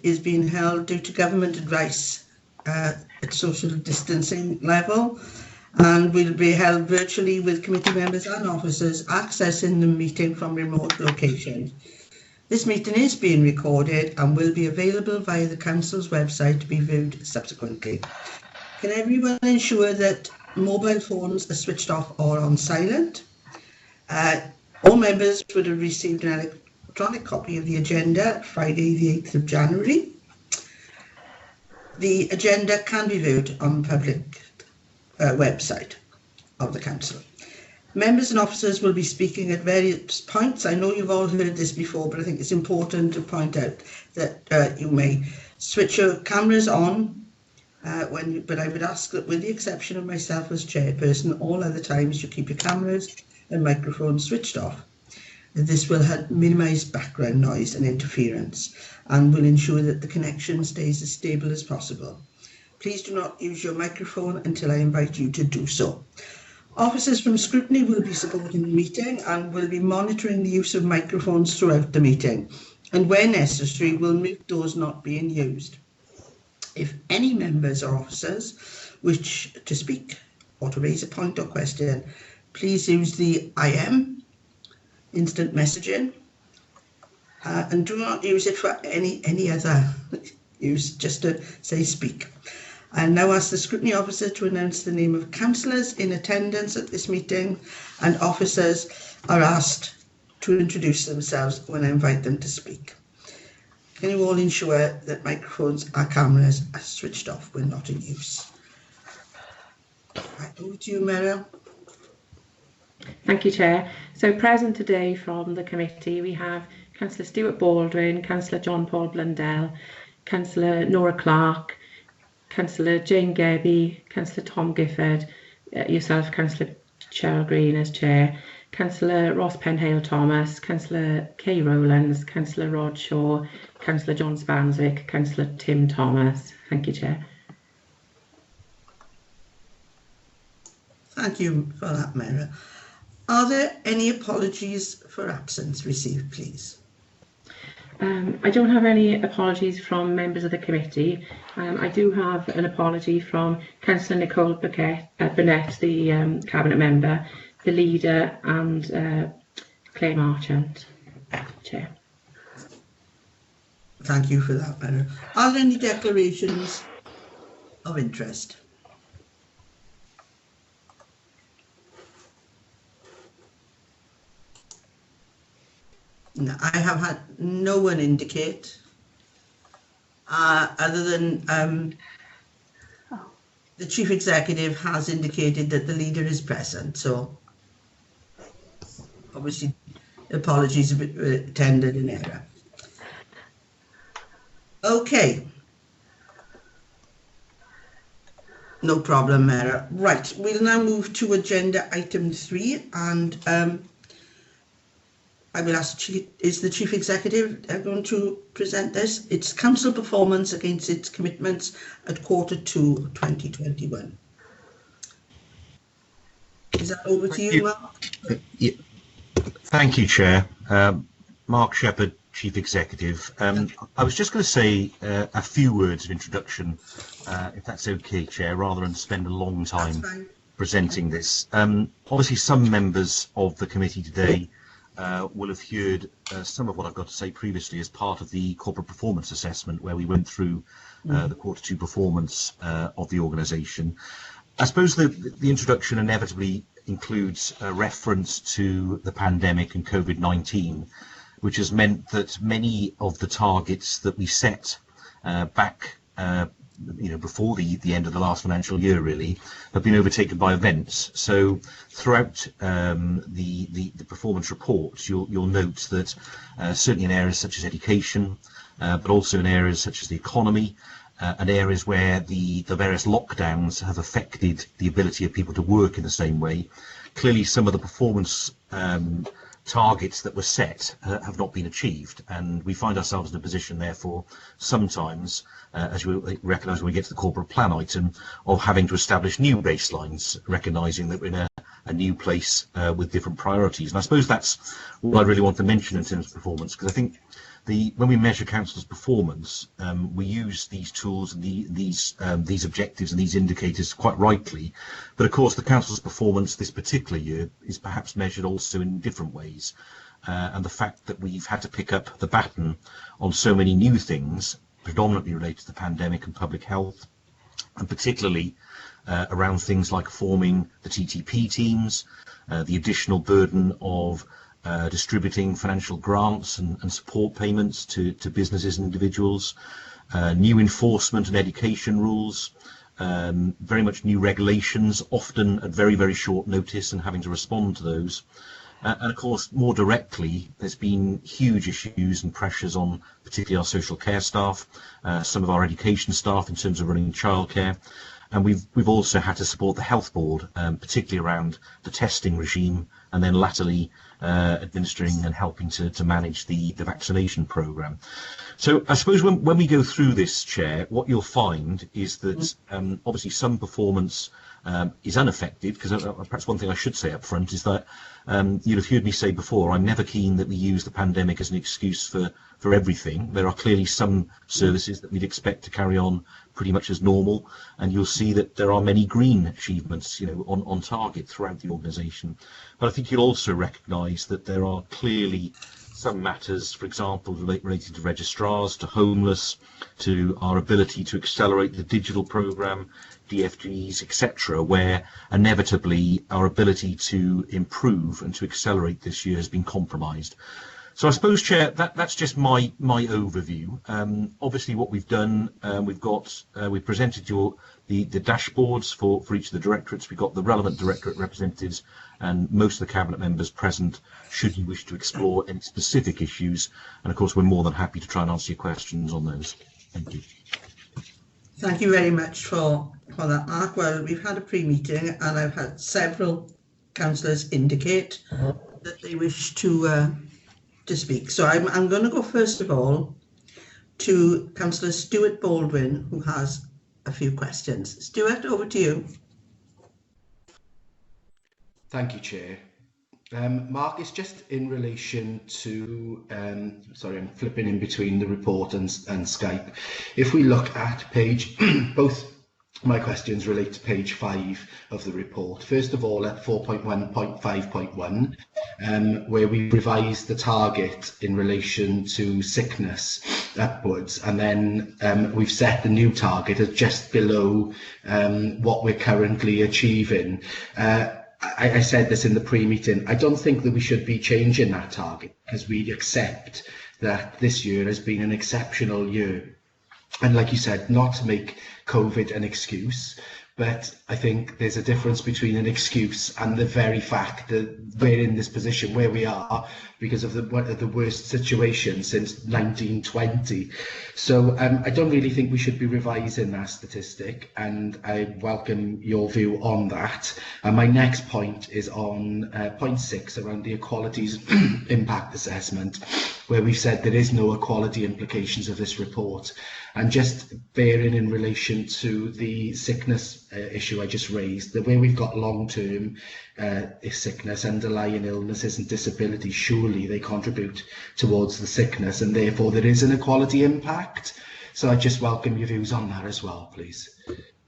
is being held due to government advice at social distancing level, and will be held virtually with committee members and officers accessing the meeting from remote locations. This meeting is being recorded and will be available via the Council's website to be viewed subsequently. Can everyone ensure that mobile phones are switched off or on silent? All members would have received an electronic copy of the agenda Friday the 8th of January. The agenda can be viewed on the public website of the Council. Members and officers will be speaking at various points. I know you've all heard this before, but I think it's important to point out that you may switch your cameras on but I would ask that, with the exception of myself as chairperson, all other times you keep your cameras and microphones switched off. This will help minimise background noise and interference and will ensure that the connection stays as stable as possible. Please do not use your microphone until I invite you to do so. Officers from Scrutiny will be supporting the meeting and will be monitoring the use of microphones throughout the meeting, and where necessary will mute those not being used. If any members or officers wish to speak or to raise a point or question, please use the IM, instant messaging, and do not use it for any other use, just to say speak. I'll now ask the Scrutiny Officer to announce the name of councillors in attendance at this meeting, and officers are asked to introduce themselves when I invite them to speak. Can you all ensure that microphones and cameras are switched off when not in use? Right, over to you, Meryl. Thank you, Chair. So present today from the committee we have Councillor Stuart Baldwin, Councillor John Paul Blundell, Councillor Nora Clark, Councillor Jane Gebby, Councillor Tom Gifford, yourself, Councillor Cheryl Green as Chair, Councillor Ross Penhale-Thomas, Councillor Kay Rowlands, Councillor Rod Shaw, Councillor John Spanswick, Councillor Tim Thomas. Thank you, Chair. Thank you for that, Mara. Are there any apologies for absence received, please? I don't have any apologies from members of the committee. I do have an apology from Councillor Nicole Burnett, the Cabinet Member, the Leader, and Claire Marchant, Chair. Thank you for that, Mara. Are there any declarations of interest? No, I have had no one indicate, other than the Chief Executive has indicated that the Leader is present, so obviously apologies a bit tendered in error. Okay. No problem, Mara. Right, we'll now move to agenda item 3, and I will ask, is the Chief Executive going to present this? It's Council performance against its commitments at Q2 2021. Is that over to you, Mark? Yeah. Thank you, Chair. Mark Shepherd, Chief Executive. I was just going to say a few words of introduction, if that's okay, Chair, rather than spend a long time presenting this. Obviously, some members of the committee today will have heard some of what I've got to say previously as part of the corporate performance assessment, where we went through the Q2 performance of the organisation. I suppose the introduction inevitably includes a reference to the pandemic and COVID-19, which has meant that many of the targets that we set back before the end of the last financial year really have been overtaken by events. So throughout the performance reports, you'll note that certainly in areas such as education, but also in areas such as the economy, and areas where the various lockdowns have affected the ability of people to work in the same way. Clearly some of the performance targets that were set have not been achieved, and we find ourselves in a position therefore sometimes, as we recognise when we get to the corporate plan item, of having to establish new baselines, recognising that we're in a new place with different priorities. And I suppose that's what I really want to mention in terms of performance, because I think when we measure councils' performance, we use these tools and these objectives and these indicators quite rightly, but of course the council's performance this particular year is perhaps measured also in different ways, and the fact that we've had to pick up the baton on so many new things, predominantly related to the pandemic and public health, and particularly around things like forming the TTP teams, the additional burden of distributing financial grants and support payments to businesses and individuals, new enforcement and education rules, very much new regulations, often at very, very short notice and having to respond to those. And of course, more directly, there's been huge issues and pressures on particularly our social care staff, some of our education staff in terms of running childcare. And we've also had to support the health board, particularly around the testing regime, and then latterly administering and helping to manage the vaccination programme. So I suppose when we go through this, Chair, what you'll find is that obviously some performance is unaffected, because perhaps one thing I should say up front is that you'll have heard me say before, I'm never keen that we use the pandemic as an excuse for everything. There are clearly some services that we'd expect to carry on pretty much as normal, and you'll see that there are many green achievements, on target throughout the organisation. But I think you'll also recognise that there are clearly some matters, for example, related to registrars, to homeless, to our ability to accelerate the digital programme, DFGs, etc., where inevitably our ability to improve and to accelerate this year has been compromised. So I suppose, Chair, that's just my overview. Obviously, what we've done, we've presented the dashboards for each of the directorates. We've got the relevant directorate representatives and most of the cabinet members present, should you wish to explore any specific issues. And of course, we're more than happy to try and answer your questions on those. Thank you. Thank you very much for that, Mark. Well, we've had a pre-meeting and I've had several councillors indicate that they wish to speak. So I'm going to go first of all to Councillor Stuart Baldwin, who has a few questions. Stuart, over to you. Thank you, Chair. Mark, it's just in relation to, sorry, I'm flipping in between the report and Skype. If we look at page, both my questions relate to page 5 of the report. First of all, at 4.1.5.1, where we revised the target in relation to sickness upwards, and then we've set the new target at just below what we're currently achieving. I said this in the pre-meeting, I don't think that we should be changing that target, because we accept that this year has been an exceptional year. And like you said, not to make COVID an excuse, but I think there's a difference between an excuse and the very fact that we're in this position where we are because of the worst situation since 1920. So I don't really think we should be revising that statistic, and I welcome your view on that. And my next point is on point 6 around the equalities impact assessment, where we've said there is no equality implications of this report. And just bearing in relation to the sickness issue I just raised, the way we've got long-term sickness, underlying illnesses and disability, surely they contribute towards the sickness, and therefore there is an equality impact. So I just welcome your views on that as well, please.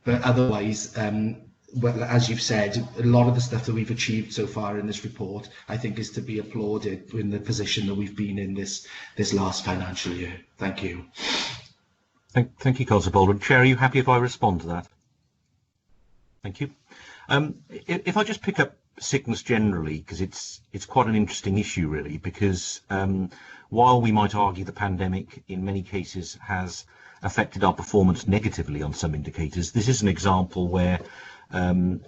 But otherwise, well, as you've said, a lot of the stuff that we've achieved so far in this report, I think, is to be applauded in the position that we've been in this last financial year. Thank you. Thank you, Councillor Baldwin. Chair, are you happy if I respond to that? Thank you. If I just pick up sickness generally, because it's quite an interesting issue, really, because while we might argue the pandemic in many cases has affected our performance negatively on some indicators, this is an example where the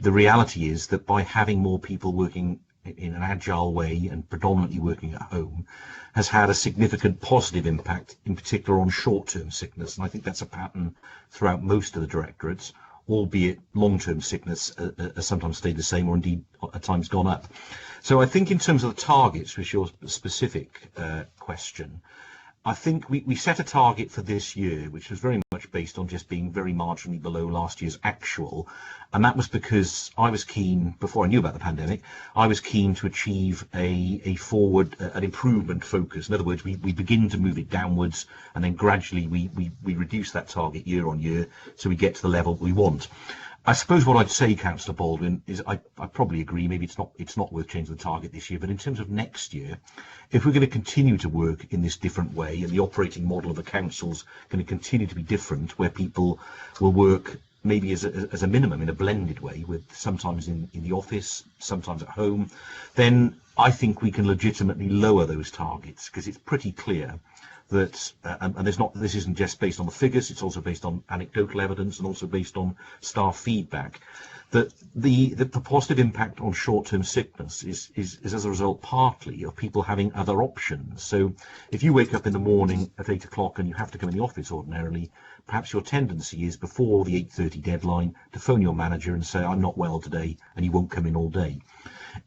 reality is that by having more people working in an agile way and predominantly working at home has had a significant positive impact, in particular on short-term sickness. And I think that's a pattern throughout most of the directorates, albeit long-term sickness has sometimes stayed the same or indeed at times gone up. So I think in terms of the targets, which is your specific question, I think we set a target for this year, which was very much based on just being very marginally below last year's actual. And that was because I was keen, before I knew about the pandemic, I was keen to achieve an improvement focus. In other words, we begin to move it downwards, and then gradually we reduce that target year on year, so we get to the level we want. I suppose what I'd say, Councillor Baldwin, is I probably agree, maybe it's not worth changing the target this year, but in terms of next year, if we're going to continue to work in this different way, and the operating model of the council's going to continue to be different, where people will work maybe as a minimum in a blended way, with sometimes in the office, sometimes at home, then I think we can legitimately lower those targets, because it's pretty clear that, and this isn't just based on the figures, it's also based on anecdotal evidence and also based on staff feedback, that the positive impact on short-term sickness is as a result partly of people having other options. So if you wake up in the morning at 8 o'clock and you have to come in the office ordinarily, perhaps your tendency is before the 8:30 deadline to phone your manager and say, I'm not well today, and you won't come in all day.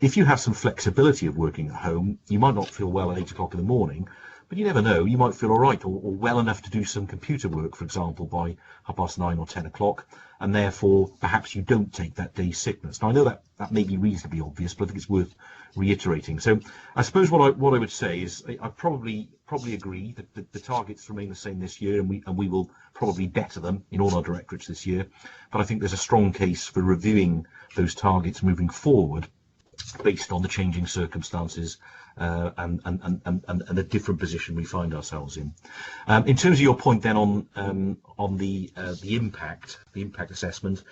If you have some flexibility of working at home, you might not feel well at 8 o'clock in the morning, but you never know, you might feel all right, or well enough to do some computer work, for example, by 9:30 or 10 o'clock, and therefore perhaps you don't take that day's sickness. Now I know that may be reasonably obvious, but I think it's worth reiterating. So I suppose what I would say is I probably agree that the targets remain the same this year, and we will probably better them in all our directorates this year. But I think there's a strong case for reviewing those targets moving forward based on the changing circumstances and the different position we find ourselves in. In terms of your point then on the impact assessment,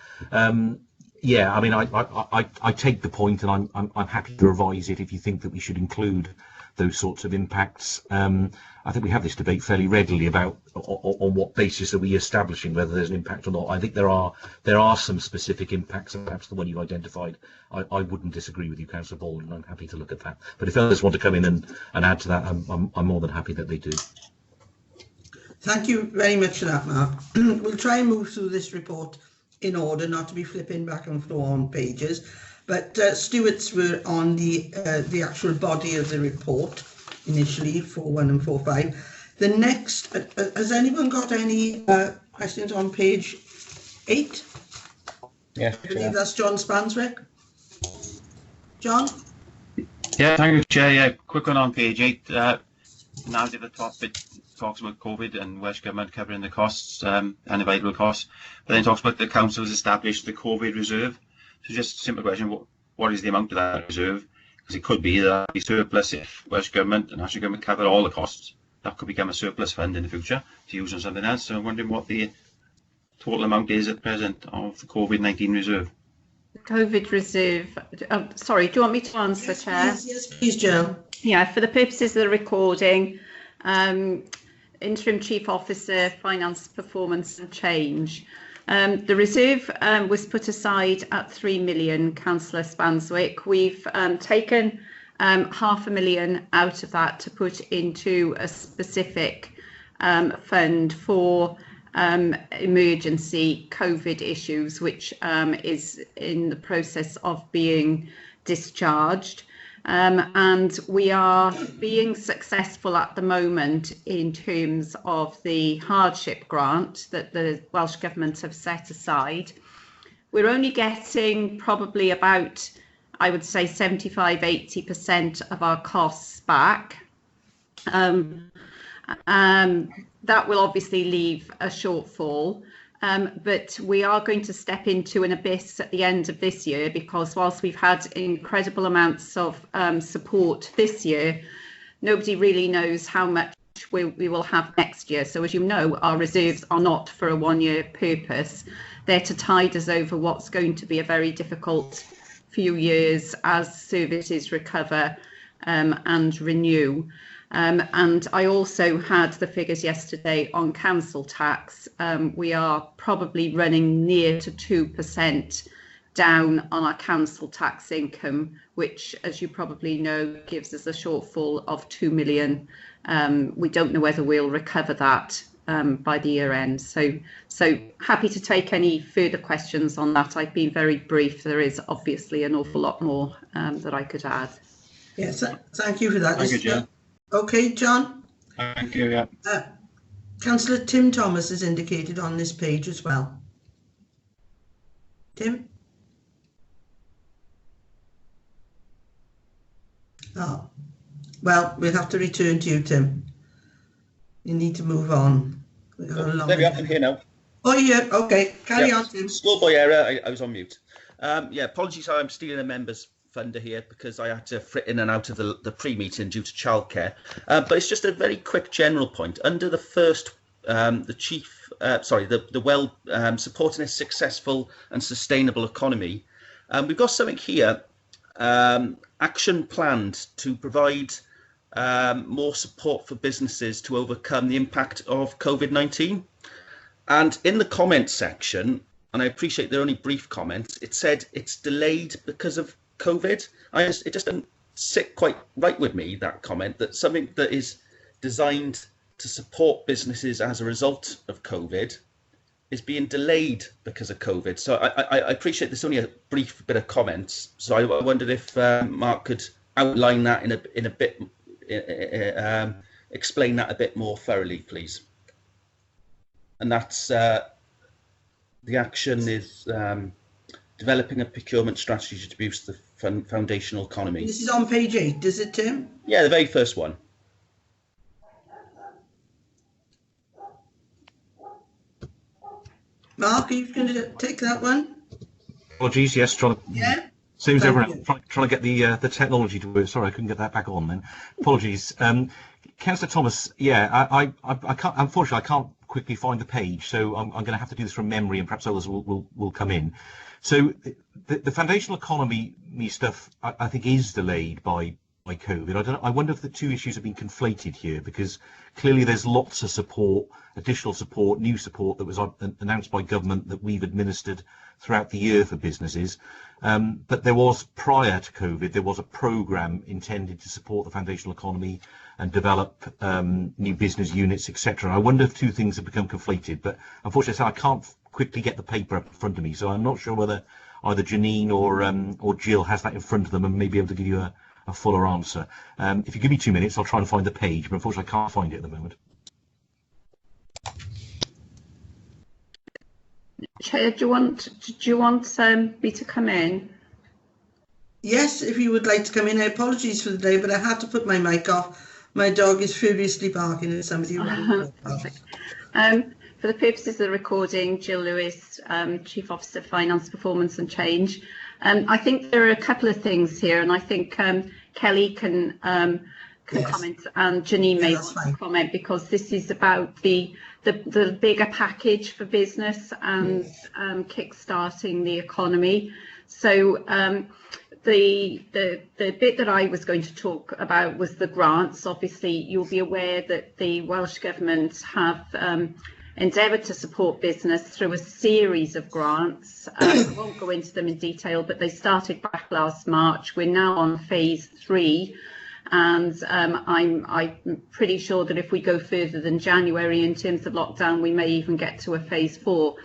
yeah, I mean, I take the point, and I'm happy to revise it if you think that we should include those sorts of impacts. I think we have this debate fairly regularly about on what basis are we establishing whether there's an impact or not. I think there are some specific impacts, and perhaps the one you've identified, I wouldn't disagree with you, Councillor Baldwin. I'm happy to look at that. But if others want to come in and add to that, I'm more than happy that they do. Thank you very much for that, Mark. We'll try and move through this report in order, not to be flipping back and forth on pages. But Stewart's were on the actual body of the report initially, 4.1 and 4.5. The next, has anyone got any questions on page 8? Yeah, I believe that's John Spanswick. John? Yeah, thank you, Chair. Yeah, quick one on page 8. Now at the top, it talks about COVID and Welsh Government covering the costs, unavoidable costs. But then it talks about the council has established the COVID reserve. So just a simple question, what is the amount of that reserve? Because it could be that the surplus if Welsh Government and National Government cover all the costs. That could become a surplus fund in the future to use on something else. So I'm wondering what the total amount is at present of the COVID-19 reserve. The COVID reserve, sorry, do you want me to answer, Yes, Chair? yes, please, Jill. Yeah, for the purposes of the recording, Interim Chief Officer, Finance, Performance and Change. The reserve was put aside at 3 million, Councillor Spanswick. We've taken £500,000 out of that to put into a specific fund for emergency COVID issues, which is in the process of being discharged. And we are being successful at the moment in terms of the hardship grant that the Welsh Government have set aside. We're only getting probably about, I would say, 75–80% of our costs back. That will obviously leave a shortfall. But we are going to step into an abyss at the end of this year, because whilst we've had incredible amounts of support this year, nobody really knows how much we will have next year. So as you know, our reserves are not for a one-year purpose. They're to tide us over what's going to be a very difficult few years as services recover and renew. And I also had the figures yesterday on council tax. We are probably running near to 2% down on our council tax income, which, as you probably know, gives us a shortfall of 2 million. We don't know whether we'll recover that by the year end. So happy to take any further questions on that. I've been very brief. There is obviously an awful lot more that I could add. Yes, thank you for that. Thank you, Chair. Okay, John. Thank you. Yeah. Councillor Tim Thomas is indicated on this page as well. Tim? Oh, well, we'll have to return to you, Tim. You need to move on. There we are, I'm here now. Oh, yeah, okay. Carry on, Tim. Schoolboy error, I was on mute. Yeah, apologies, I'm stealing a member's funder here because I had to flit in and out of the pre-meeting due to childcare. But it's just a very quick general point. Under the first, supporting a successful and sustainable economy, we've got something here, action planned to provide more support for businesses to overcome the impact of COVID-19. And in the comments section, and I appreciate they're only brief comments, it said it's delayed because of COVID. It just didn't sit quite right with me, that comment, that something that is designed to support businesses as a result of COVID is being delayed because of COVID. So I appreciate there's only a brief bit of comments. So I wondered if Mark could outline that in a bit, explain that a bit more thoroughly, please. And that's the action is developing a procurement strategy to boost the foundational economy. This is on page 8, is it, Tim? Yeah, the very first one. Mark, are you going to take that one? Apologies, yes, trying to. Yeah. Seems everyone trying to get the technology to work. Sorry, I couldn't get that back on then. Apologies. Councillor Thomas, yeah, I can't, unfortunately, I can't quickly find the page, so I'm going to have to do this from memory, and perhaps others will come in. So the foundational economy stuff, I think, is delayed by COVID. I wonder if the two issues have been conflated here, because clearly there's lots of support, additional support, new support that was announced by government that we've administered throughout the year for businesses. But there was, prior to COVID, there was a programme intended to support the foundational economy and develop new business units, etc. I wonder if two things have become conflated, but unfortunately I can't quickly get the paper up in front of me, so I'm not sure whether either Janine or Jill has that in front of them and may be able to give you a fuller answer. If you give me 2 minutes, I'll try and find the page, but unfortunately I can't find it at the moment. Chair, do you want me to come in? Yes, if you would like to come in. Apologies for the delay, but I had to put my mic off. My dog is furiously barking at somebody. For the purposes of the recording, Jill Lewis, Chief Officer Finance, Performance and Change. I think there are a couple of things here, and I think Kelly can Yes. comment, and Janine may want to comment, because this is about the bigger package for business and kick-starting the economy. So the bit that I was going to talk about was the grants. Obviously, you'll be aware that the Welsh Government have endeavoured to support business through a series of grants. I won't go into them in detail, but they started back last March. We're now on phase 3. And I'm pretty sure that if we go further than January in terms of lockdown, we may even get to a phase 4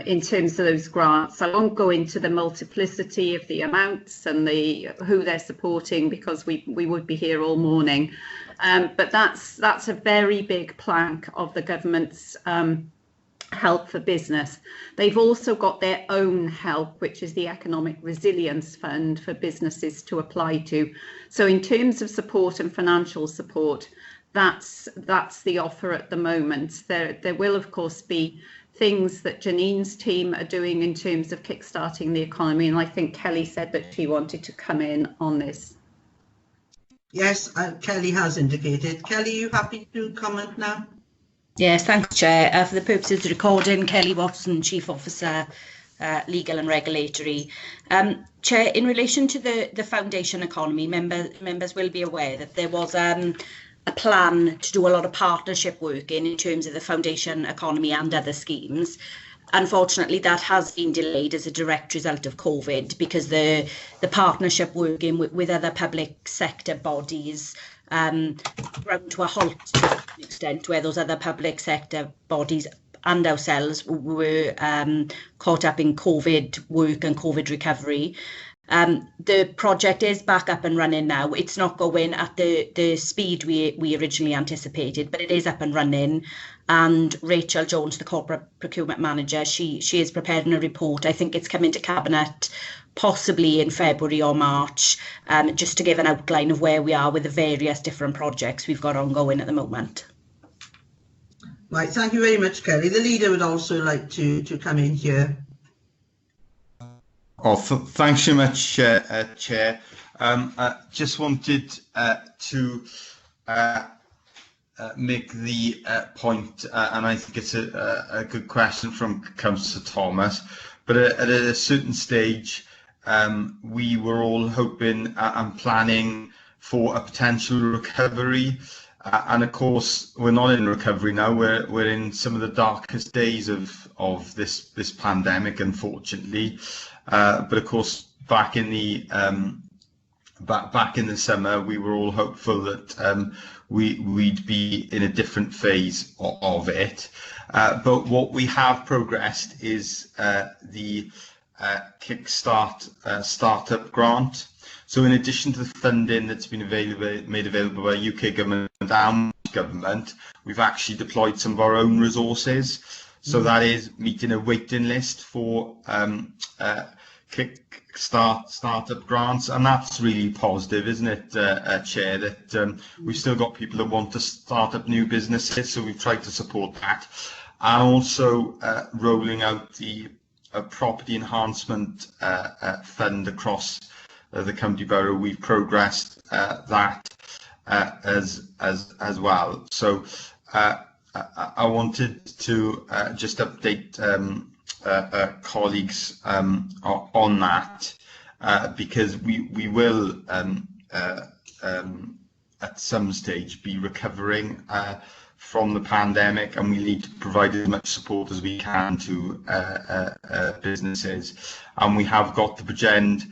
in terms of those grants. I won't go into the multiplicity of the amounts and who they're supporting, because we would be here all morning. But that's a very big plank of the government's help for business. They've also got their own help, which is the Economic Resilience Fund for businesses to apply to. So in terms of support and financial support, that's the offer at the moment. There will of course be things that Janine's team are doing in terms of kickstarting the economy, and I think Kelly said that she wanted to come in on this. Yes, Kelly has indicated. Kelly, you happy to comment now? Yes, thanks, Chair. For the purposes of the recording, Kelly Watson, Chief Officer, Legal and Regulatory. Chair, in relation to the foundation economy, members will be aware that there was a plan to do a lot of partnership work in terms of the foundation economy and other schemes. Unfortunately, that has been delayed as a direct result of COVID, because the partnership working with other public sector bodies ground to a halt to an extent, where those other public sector bodies and ourselves were caught up in COVID work and COVID recovery. The project is back up and running now. It's not going at the speed we originally anticipated, but it is up and running. And Rachel Jones, the corporate procurement manager, she is preparing a report. I think it's coming to Cabinet possibly in February or March, just to give an outline of where we are with the various different projects we've got ongoing at the moment. Right, thank you very much, Kelly. The leader would also like to come in here. Oh, thanks so much, Chair. Just wanted to make the point, and I think it's a good question from Councillor Thomas, but at a certain stage, we were all hoping and planning for a potential recovery. And of course, we're not in recovery now. We're in some of the darkest days of this pandemic, unfortunately. But of course, back in the summer, we were all hopeful that we'd be in a different phase of it. But what we have progressed is the Kickstart Startup Grant. So in addition to the funding that's been made available by UK government and government, we've actually deployed some of our own resources. So that is meeting a waiting list for Kickstart Startup Grants, and that's really positive, isn't it, Chair, that we've still got people that want to start up new businesses, so we've tried to support that. And also rolling out the property enhancement fund across the county borough. We've progressed that as well. So I wanted to just update colleagues on that, because we will at some stage be recovering from the pandemic, and we need to provide as much support as we can to businesses. And we have got the Progend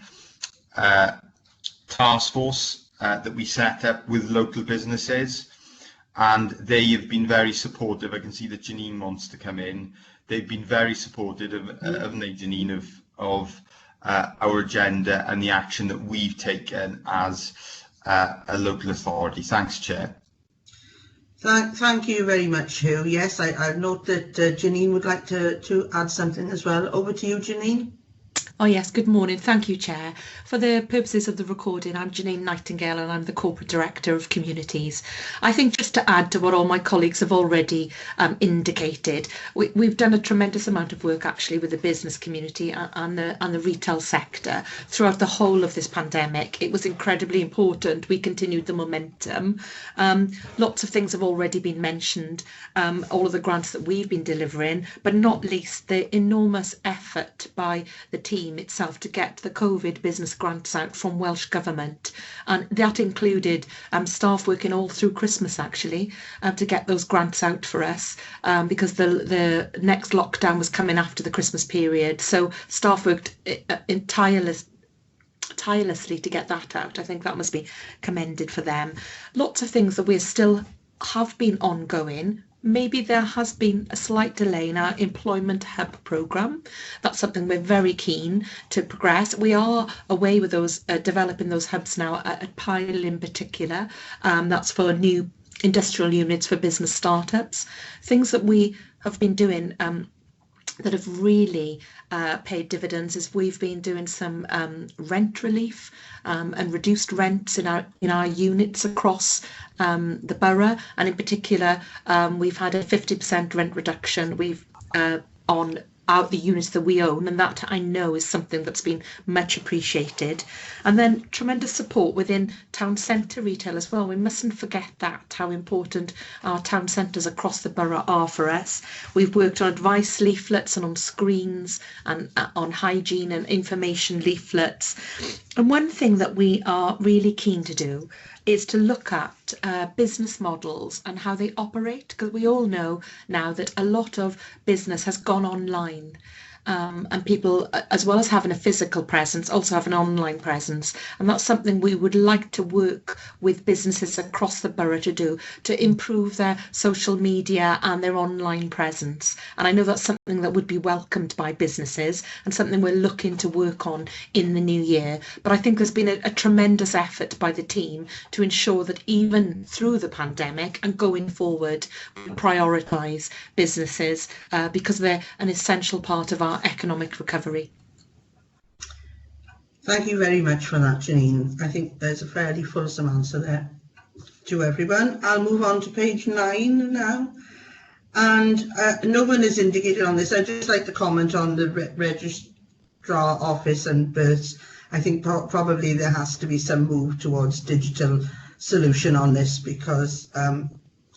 task force that we set up with local businesses, and they have been very supportive. I can see that Janine wants to come in. They've been very supportive of Janine, of our agenda and the action that we've taken as a local authority. Thanks, Chair. Thank you very much, Hugh. Yes, I note that Janine would like to add something as well. Over to you, Janine. Oh yes, good morning. Thank you, Chair. For the purposes of the recording, I'm Janine Nightingale and I'm the Corporate Director of Communities. I think just to add to what all my colleagues have already indicated, we've done a tremendous amount of work actually with the business community and the retail sector throughout the whole of this pandemic. It was incredibly important. We continued the momentum. Lots of things have already been mentioned, all of the grants that we've been delivering, but not least the enormous effort by the team itself to get the COVID business grants out from Welsh Government, and that included staff working all through Christmas actually to get those grants out for us, because the next lockdown was coming after the Christmas period, so staff worked tirelessly to get that out. I think that must be commended for them. Lots of things that we still have been ongoing. Maybe there has been a slight delay in our employment hub programme. That's something we're very keen to progress. We are away with those, developing those hubs now at Pyle in particular. That's for new industrial units for business startups. Things that we have been doing that have really paid dividends is we've been doing some rent relief and reduced rents in our units across the borough, and in particular we've had a 50% rent reduction on the units that we own, and that I know is something that's been much appreciated. And then tremendous support within town centre retail as well. We mustn't forget that, how important our town centres across the borough are for us. We've worked on advice leaflets and on screens and on hygiene and information leaflets. And one thing that we are really keen to do is to look at business models and how they operate, because we all know now that a lot of business has gone online. and people, as well as having a physical presence, also have an online presence. And that's something we would like to work with businesses across the borough to do, to improve their social media and their online presence. And I know that's something that would be welcomed by businesses and something we're looking to work on in the new year. But I think there's been a tremendous effort by the team to ensure that even through the pandemic and going forward, we prioritise businesses because they're an essential part of our economic recovery. Thank you very much for that, Janine. I think there's a fairly fulsome answer there to everyone. I'll move on to page 9 now. And no one has indicated on this. I'd just like to comment on the registrar office and births. I think probably there has to be some move towards digital solution on this, because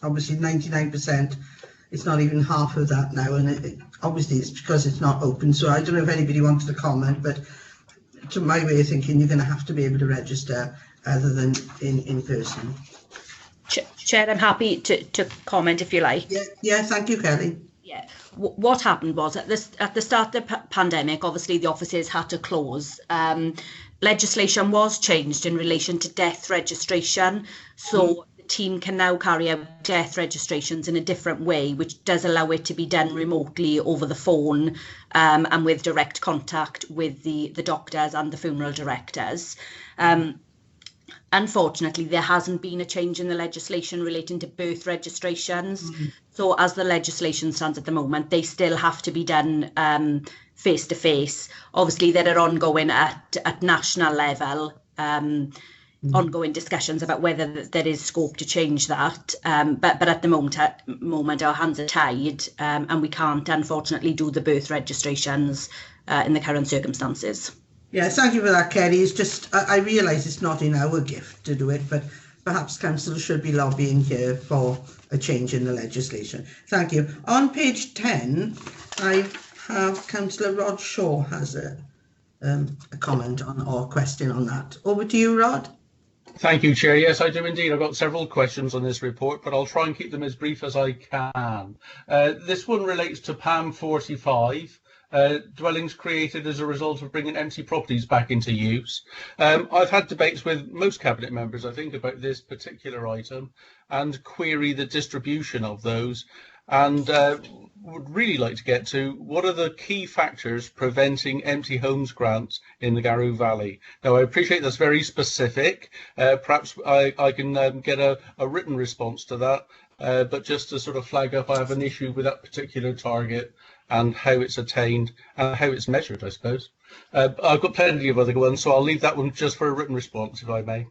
obviously 99%, it's not even half of that now, and obviously it's because it's not open. So I don't know if anybody wanted to comment, but to my way of thinking, you're going to have to be able to register other than in person. Chair, I'm happy to comment if you like. Yeah, thank you, Kelly. Yeah, what happened was at the start of the pandemic, obviously the offices had to close. Legislation was changed in relation to death registration, so the team can now carry out death registrations in a different way, which does allow it to be done remotely over the phone and with direct contact with the doctors and the funeral directors. Unfortunately, there hasn't been a change in the legislation relating to birth registrations. So as the legislation stands at the moment, they still have to be done face to face. Obviously, there are ongoing at national level, ongoing discussions about whether there is scope to change that. But at the moment, our hands are tied and we can't, unfortunately, do the birth registrations in the current circumstances. Yeah, thank you for that, Kelly. It's just, I realise it's not in our gift to do it, but perhaps council should be lobbying here for a change in the legislation. Thank you. On page 10, I have Councillor Rod Shaw has a comment on or question on that. Over to you, Rod. Thank you, Chair. Yes, I do indeed. I've got several questions on this report, but I'll try and keep them as brief as I can. This one relates to PAM 45. Dwellings created as a result of bringing empty properties back into use. I've had debates with most cabinet members, I think, about this particular item and query the distribution of those, and would really like to get to what are the key factors preventing empty homes grants in the Garrow Valley. Now, I appreciate that's very specific. Perhaps I can get a written response to that, but just to sort of flag up, I have an issue with that particular target and how it's attained and how it's measured, I suppose. I've got plenty of other ones, so I'll leave that one just for a written response, if I may.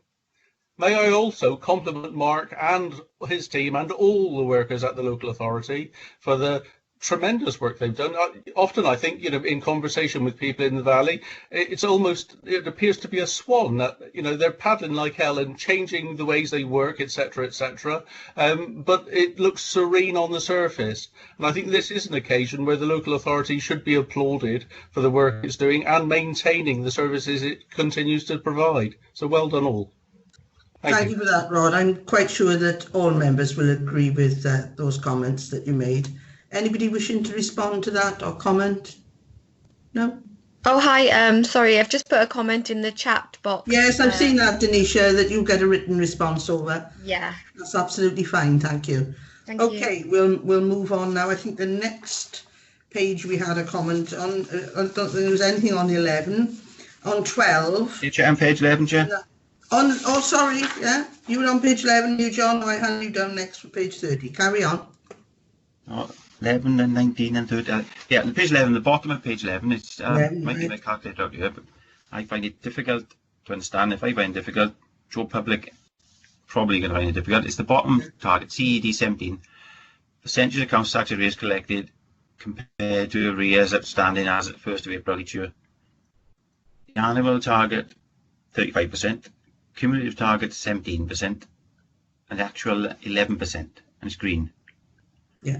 May I also compliment Mark and his team and all the workers at the local authority for the tremendous work they've done. Often I think, in conversation with people in the valley, it appears to be a swan that, they're paddling like hell and changing the ways they work, etc., etc. But it looks serene on the surface. And I think this is an occasion where the local authority should be applauded for the work it's doing and maintaining the services it continues to provide. So well done all. Thank you for that, Rod. I'm quite sure that all members will agree with those comments that you made. Anybody wishing to respond to that or comment? No? Oh, hi. Sorry, I've just put a comment in the chat box. Yes, I've seen that, Denisha, that you get a written response over. Yeah. That's absolutely fine. Thank you. Thank you. Okay, we'll move on now. I think the next page we had a comment on. I don't think there was anything on 11. On 12. Chair, on page 11, Chair. Sorry. Yeah, you were on page 11. You, John. I hand you down next for page 30. Carry on. 11 and 19 and 30. Yeah, on page 11, the bottom of page 11, it's might be my calculator out here, but I find it difficult to understand. If I find it difficult, Joe Public probably going to find it difficult. It's the bottom target, CED 17. Percentage of council tax arrears collected compared to arrears outstanding as at 1st of April each year. The annual target, 35%. Cumulative target, 17%. And the actual, 11%. And it's green. Yeah.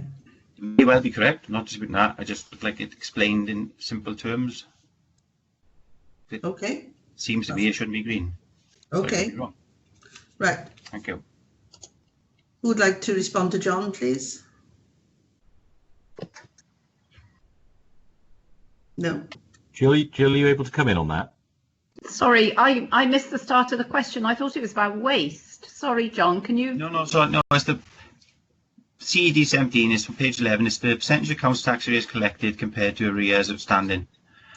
It may well be correct, not disputing that. I just would like it explained in simple terms. Okay. Seems to me it shouldn't be green. Okay. Right. Thank you. Who would like to respond to John, please? No. Jill, are you able to come in on that? Sorry, I missed the start of the question. I thought it was about waste. Sorry, John, can you? No, it's the CED 17 is from page 11. It's the percentage of council tax arrears collected compared to arrears outstanding.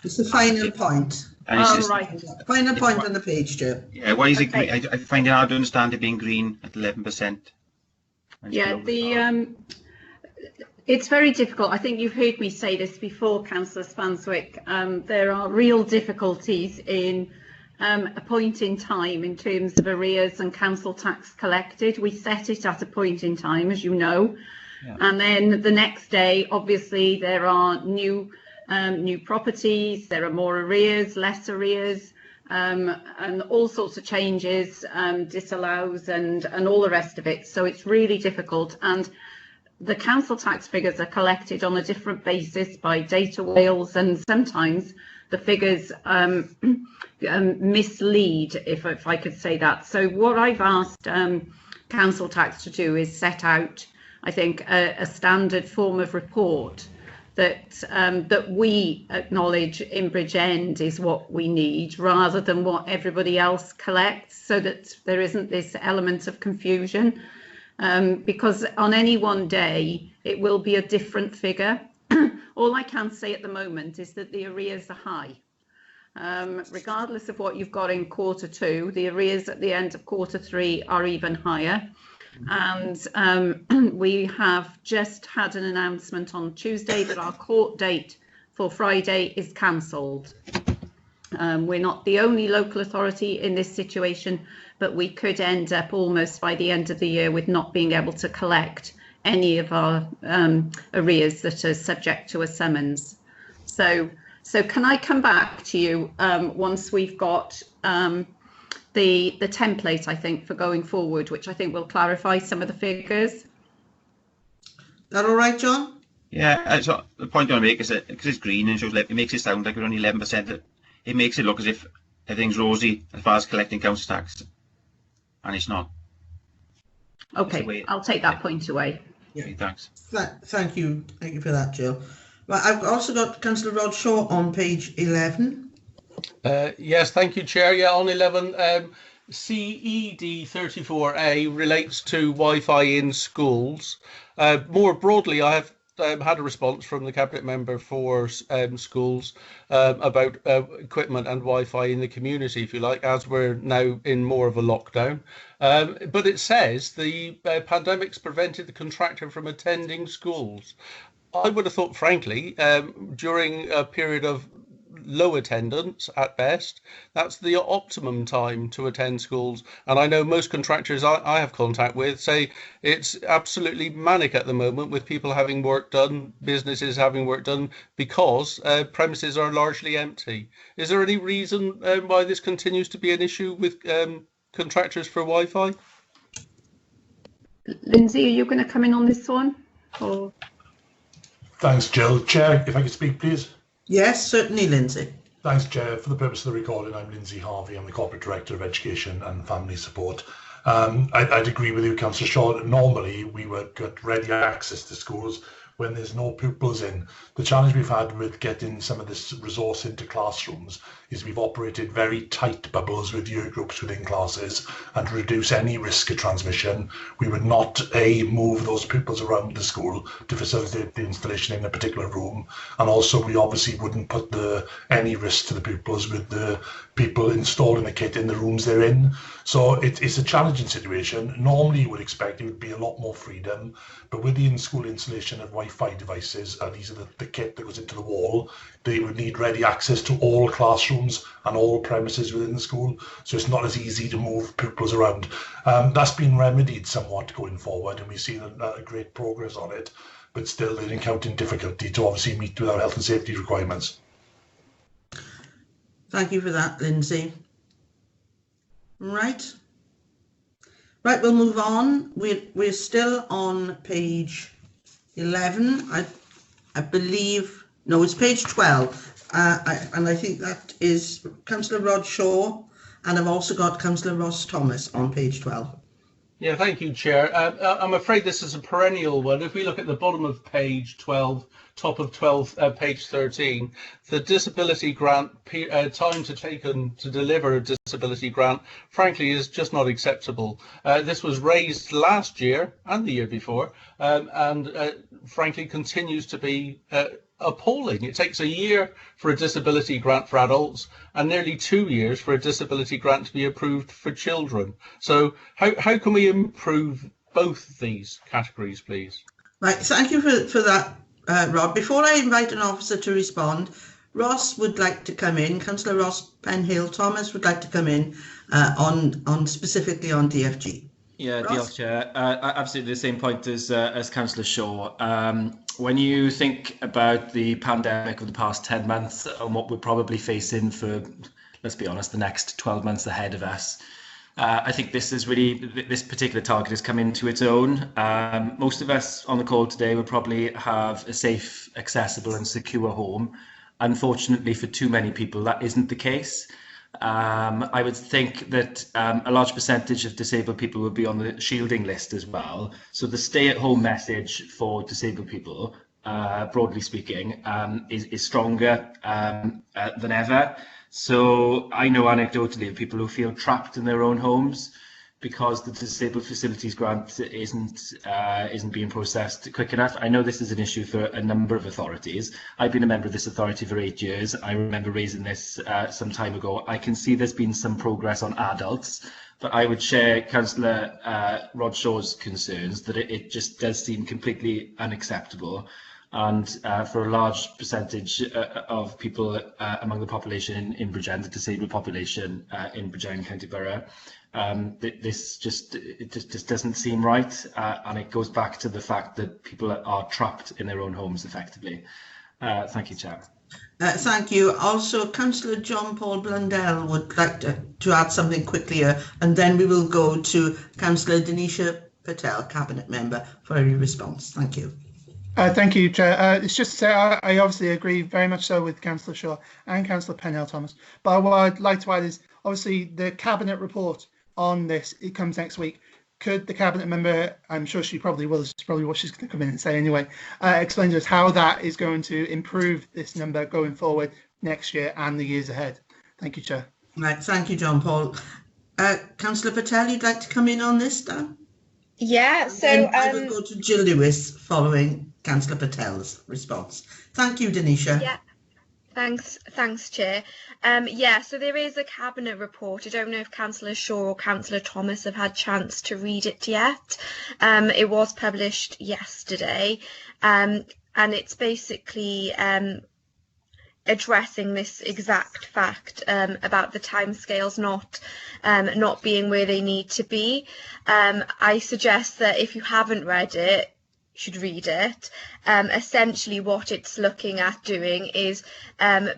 It's the final point. And it's Right. Final point on the page, Joe. Yeah, why is it Okay. green? I find it hard to understand it being green at 11%. Yeah, it's very difficult. I think you've heard me say this before, Councillor Spanswick. There are real difficulties in a point in time in terms of arrears and council tax collected. We set it at a point in time, as you know, and then the next day, obviously, there are new properties, there are more arrears, less arrears, and all sorts of changes, disallows and all the rest of it. So it's really difficult. And the council tax figures are collected on a different basis by Data Wales, and sometimes the figures mislead, if I could say that. So what I've asked council tax to do is set out, I think, a standard form of report that we acknowledge in Bridgend is what we need, rather than what everybody else collects, so that there isn't this element of confusion. Because on any one day, it will be a different figure. All I can say at the moment is that the arrears are high. Regardless of what you've got in quarter two, the arrears at the end of quarter three are even higher. And we have just had an announcement on Tuesday that our court date for Friday is cancelled. We're not the only local authority in this situation, but we could end up almost by the end of the year with not being able to collect any of our arrears that are subject to a summons. So can I come back to you once we've got the template, I think, for going forward, which I think will clarify some of the figures? That all right, John? Yeah, so the point I want to make is that because it's green and shows it makes it sound like we're only 11%. It makes it look as if everything's rosy as far as collecting council tax, and it's not. Okay, I'll take that point away. Yeah. Okay, thanks. Thank you for that, Jill. Right, I've also got Councillor Rod Shaw on page 11. Yes, thank you, Chair. Yeah, on 11, CED 34A relates to Wi-Fi in schools. More broadly, I have had a response from the Cabinet Member for schools about equipment and Wi-Fi in the community, if you like, as we're now in more of a lockdown. But it says the pandemic's prevented the contractor from attending schools. I would have thought, frankly, during a period of low attendance at best, that's the optimum time to attend schools. And I know most contractors I have contact with say it's absolutely manic at the moment, with people having work done, businesses having work done, because premises are largely empty. Is there any reason why this continues to be an issue with contractors for Wi-Fi? Lindsay, are you going to come in on this one? Or... Thanks, Jill. Chair, if I could speak, please. Yes, certainly, Lindsay. Thanks, Chair. For the purpose of the recording, I'm Lindsay Harvey. I'm the Corporate Director of Education and Family Support. I'd agree with you, Councillor Shaw. Normally, we would get ready access to schools when there's no pupils in. The challenge we've had with getting some of this resource into classrooms is we've operated very tight bubbles with year groups within classes, and to reduce any risk of transmission, we would not move those pupils around the school to facilitate the installation in a particular room, and also we obviously wouldn't put any risk to the pupils with the people installing the kit in the rooms they're in. So it's a challenging situation. Normally you would expect it would be a lot more freedom, but with the in-school installation of Wi-Fi devices, these are the kit that goes into the wall, they would need ready access to all classrooms and all premises within the school, so it's not as easy to move pupils around. That's been remedied somewhat going forward, and we've seen a great progress on it, but still they're encountering difficulty to obviously meet with our health and safety requirements. Thank you for that, Lindsay. Right, we'll move on. We're still on page 11. I believe, no, it's page 12. And I think that is Councillor Rod Shaw, and I've also got Councillor Ross Thomas on page 12. Yeah, thank you, Chair. I'm afraid this is a perennial one. If we look at the bottom of page 12, top of 12, page 13, the disability grant time to deliver a disability grant, frankly, is just not acceptable. This was raised last year and the year before, and frankly continues to be appalling. It takes a year for a disability grant for adults and nearly 2 years for a disability grant to be approved for children. So how can we improve both these categories, please? Right, thank you for that, Rod. Before I invite an officer to respond, Ross would like to come in. Councillor Ross Penhill Thomas would like to come in on specifically on DFG. Yeah, diolch, Chair. Absolutely the same point as Councillor Shaw. When you think about the pandemic of the past 10 months and what we're probably facing for, let's be honest, the next 12 months ahead of us, I think this particular target has come into its own. Most of us on the call today will probably have a safe, accessible and secure home. Unfortunately, for too many people, that isn't the case. I would think that a large percentage of disabled people will be on the shielding list as well. So the stay-at-home message for disabled people, broadly speaking, is stronger than ever. So I know anecdotally of people who feel trapped in their own homes because the disabled facilities grant isn't being processed quick enough. I know this is an issue for a number of authorities. I've been a member of this authority for 8 years. I remember raising this some time ago. I can see there's been some progress on adults, but I would share Councillor Rod Shaw's concerns that it just does seem completely unacceptable. And for a large percentage of people among the population in Bridgend, the disabled population in Bridgend County Borough, this just doesn't seem right, and it goes back to the fact that people are trapped in their own homes effectively. Thank you, Chair. Thank you. Also, Councillor John Paul Blundell would like to add something quickly here, and then we will go to Councillor Denisha Patel, Cabinet Member, for a response. Thank you. Thank you, Chair. It's just to say I obviously agree very much so with Councillor Shaw and Councillor Penhill Thomas. But what I'd like to add is obviously the Cabinet report on this, it comes next week. Could the Cabinet member, I'm sure she probably will, it's probably what she's going to come in and say anyway, explain to us how that is going to improve this number going forward next year and the years ahead. Thank you, Chair. Right, thank you, John Paul. Councillor Patel, you'd like to come in on this, Dan? Yeah, so I will go to Jill Lewis following Councillor Patel's response. Thank you, Denisha. Yeah, thanks, Chair. Yeah, so there is a Cabinet report. I don't know if Councillor Shaw or Councillor Thomas have had chance to read it yet. It was published yesterday, and it's basically addressing this exact fact about the timescales not being where they need to be. I suggest that if you haven't read it, you should read it. Essentially what it's looking at doing is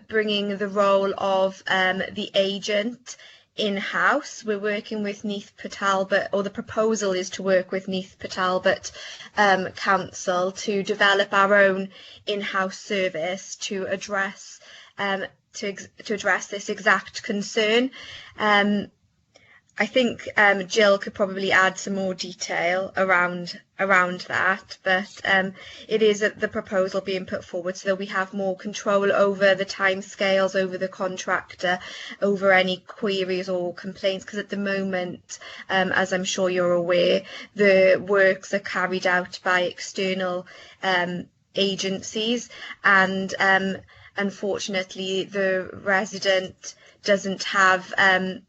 bringing the role of the agent in-house. We're working with Neath Patel, or the proposal is to work with Neath Patel Council to develop our own in-house service to address this exact concern. I think Jill could probably add some more detail around that, but it is the proposal being put forward so that we have more control over the timescales, over the contractor, over any queries or complaints, because at the moment, as I'm sure you're aware, the works are carried out by external agencies, and unfortunately the resident doesn't have any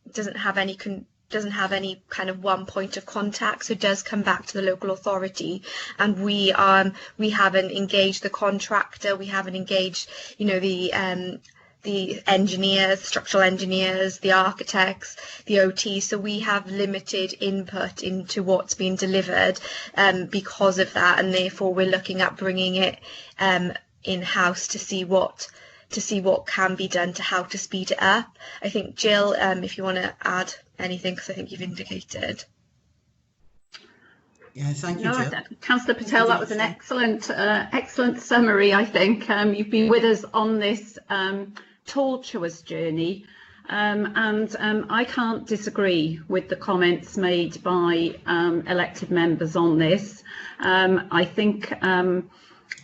kind of one point of contact, so it does come back to the local authority, and we haven't engaged the contractor, we haven't engaged the engineers, structural engineers, the architects, the OT, so we have limited input into what's been delivered because of that, and therefore we're looking at bringing it in-house to see what can be done to how to speed it up. I think, Jill, if you want to add anything, because I think you've indicated. Yeah, thank you, Jill. Councillor Patel, that was an excellent summary, I think. You've been with us on this tortuous journey, I can't disagree with the comments made by elected members on this. I think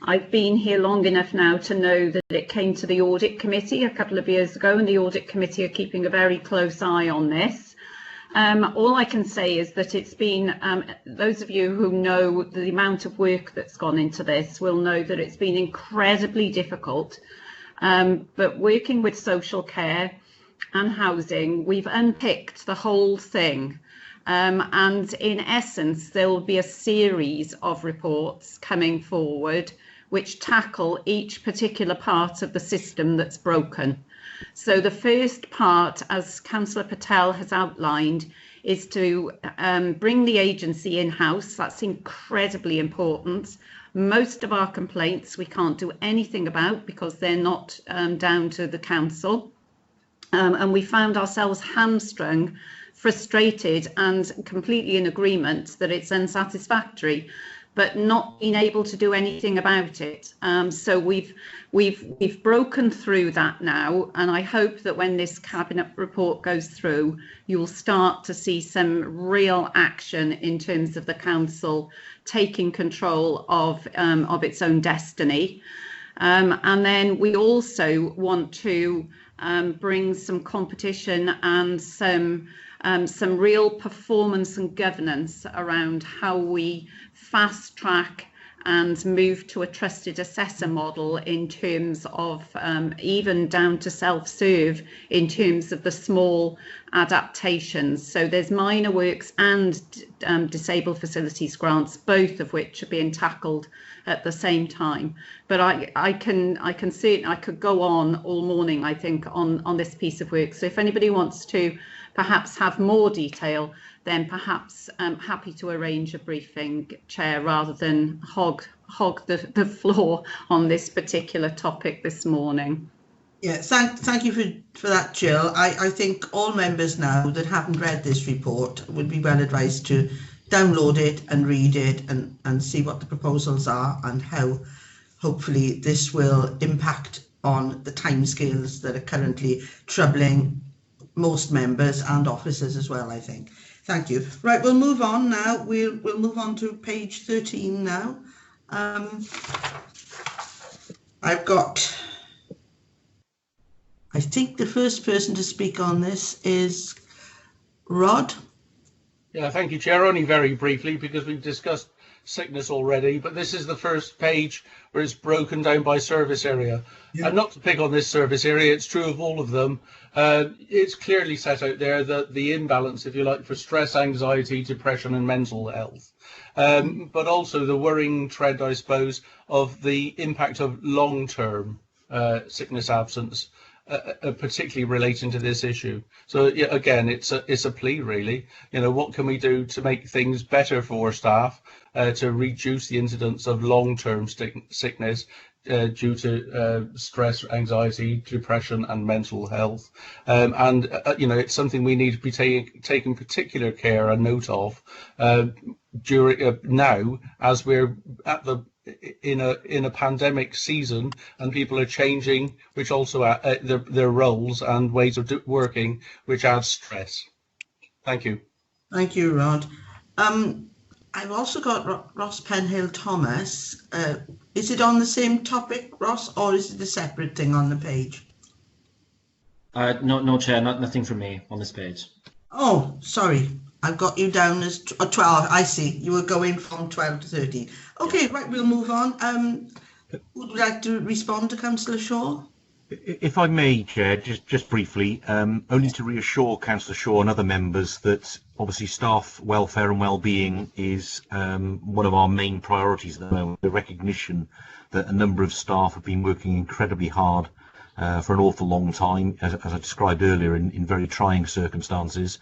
I've been here long enough now to know that it came to the Audit Committee a couple of years ago, and the Audit Committee are keeping a very close eye on this. All I can say is that it's been, those of you who know the amount of work that's gone into this will know that it's been incredibly difficult. But working with social care and housing, we've unpicked the whole thing. And in essence, there will be a series of reports coming forward which tackle each particular part of the system that's broken. So the first part, as Councillor Patel has outlined, is to bring the agency in-house. That's incredibly important. Most of our complaints we can't do anything about because they're not down to the council. And we found ourselves hamstrung, frustrated and completely in agreement that it's unsatisfactory, but not being able to do anything about it. So we've broken through that now, and I hope that when this cabinet report goes through, you'll start to see some real action in terms of the council taking control of its own destiny. And then we also want to bring some competition and some real performance and governance around how we fast track and move to a trusted assessor model in terms of even down to self-serve in terms of the small adaptations. So there's minor works and disabled facilities grants, both of which are being tackled at the same time. But I can see it. I could go on all morning, I think, on this piece of work. So if anybody wants to perhaps have more detail, then perhaps I'm happy to arrange a briefing, Chair, rather than hog the floor on this particular topic this morning. Yeah, thank you for that, Jill. I think all members now that haven't read this report would be well advised to download it and read it and see what the proposals are and how hopefully this will impact on the timescales that are currently troubling most members and officers as well, I think. Thank you. Right, we'll move on now. We'll move on to page 13 now. I've got, I think the first person to speak on this is Rod. Yeah, thank you, Chair. Only very briefly, because we've discussed sickness already, but this is the first page where it's broken down by service area. Yeah. And not to pick on this service area, it's true of all of them. It's clearly set out there that the imbalance, if you like, for stress, anxiety, depression and mental health. But also the worrying trend, I suppose, of the impact of long-term sickness absence, particularly relating to this issue. So yeah, again, it's a plea really. You know, what can we do to make things better for staff, to reduce the incidence of long-term sickness due to stress, anxiety, depression and mental health. You know, it's something we need to be taking particular care and note of during now, as we're at the in a pandemic season and people are changing, which also their roles and ways of working, which adds stress. Thank you. Thank you, Rod. I've also got Ross Penhill Thomas. Is it on the same topic, Ross, or is it a separate thing on the page? No, Chair, nothing from me on this page. Oh, sorry. I've got you down as 12. I see. You were going from 12 to 13. Okay, right, we'll move on. Would you like to respond to Councillor Shaw? If I may, Chair, just briefly, only to reassure Councillor Shaw and other members that obviously staff welfare and well-being is one of our main priorities at the moment. The recognition that a number of staff have been working incredibly hard for an awful long time, as I described earlier, in very trying circumstances.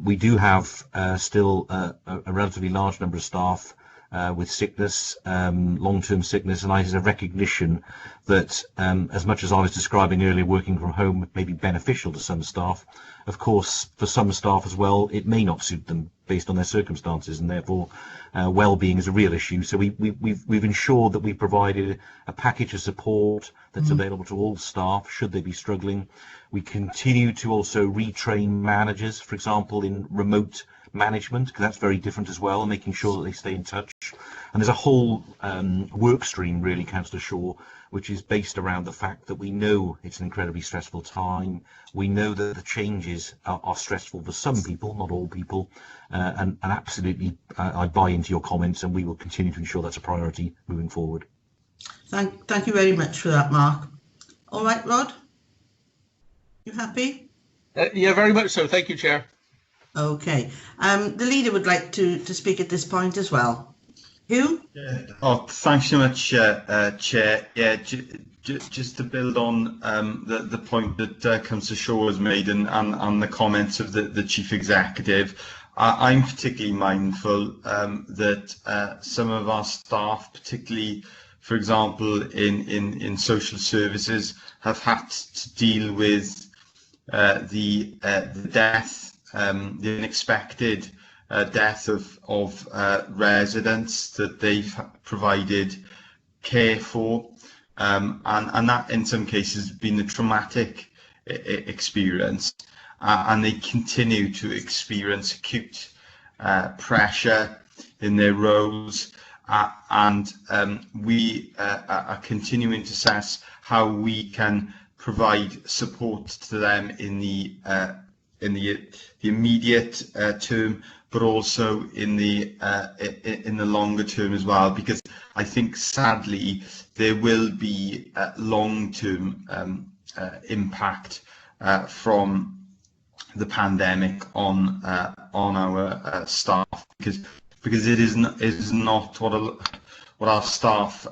We do have still a relatively large number of staff with sickness, long-term sickness, and I there's a recognition that as much as I was describing earlier, working from home may be beneficial to some staff. Of course, for some staff as well, it may not suit them based on their circumstances, and therefore well-being is a real issue. So we've ensured that we've provided a package of support that's available to all staff should they be struggling. We continue to also retrain managers, for example, in remote management, because that's very different as well, and making sure that they stay in touch. And there's a whole work stream, really, Councillor Shaw, which is based around the fact that we know it's an incredibly stressful time. We know that the changes are stressful for some people, not all people, and absolutely I buy into your comments, and we will continue to ensure that's a priority moving forward. Thank you very much for that, Mark. All right, Rod? You happy? Yeah, very much so. Thank you, Chair. Okay. The leader would like to speak at this point as well. Hugh? Yeah. Oh, thanks so much, Chair. Yeah, just to build on the point that Councillor Shaw has made and the comments of the Chief Executive, I'm particularly mindful that some of our staff, particularly, for example, in social services, have had to deal with the death, the unexpected death of residents that they've provided care for, and that in some cases has been a traumatic experience, and they continue to experience acute pressure in their roles, and we are continuing to assess how we can provide support to them in the immediate term, but also in the longer term as well, because I think sadly there will be long-term impact from the pandemic on our staff, because it is not what our staff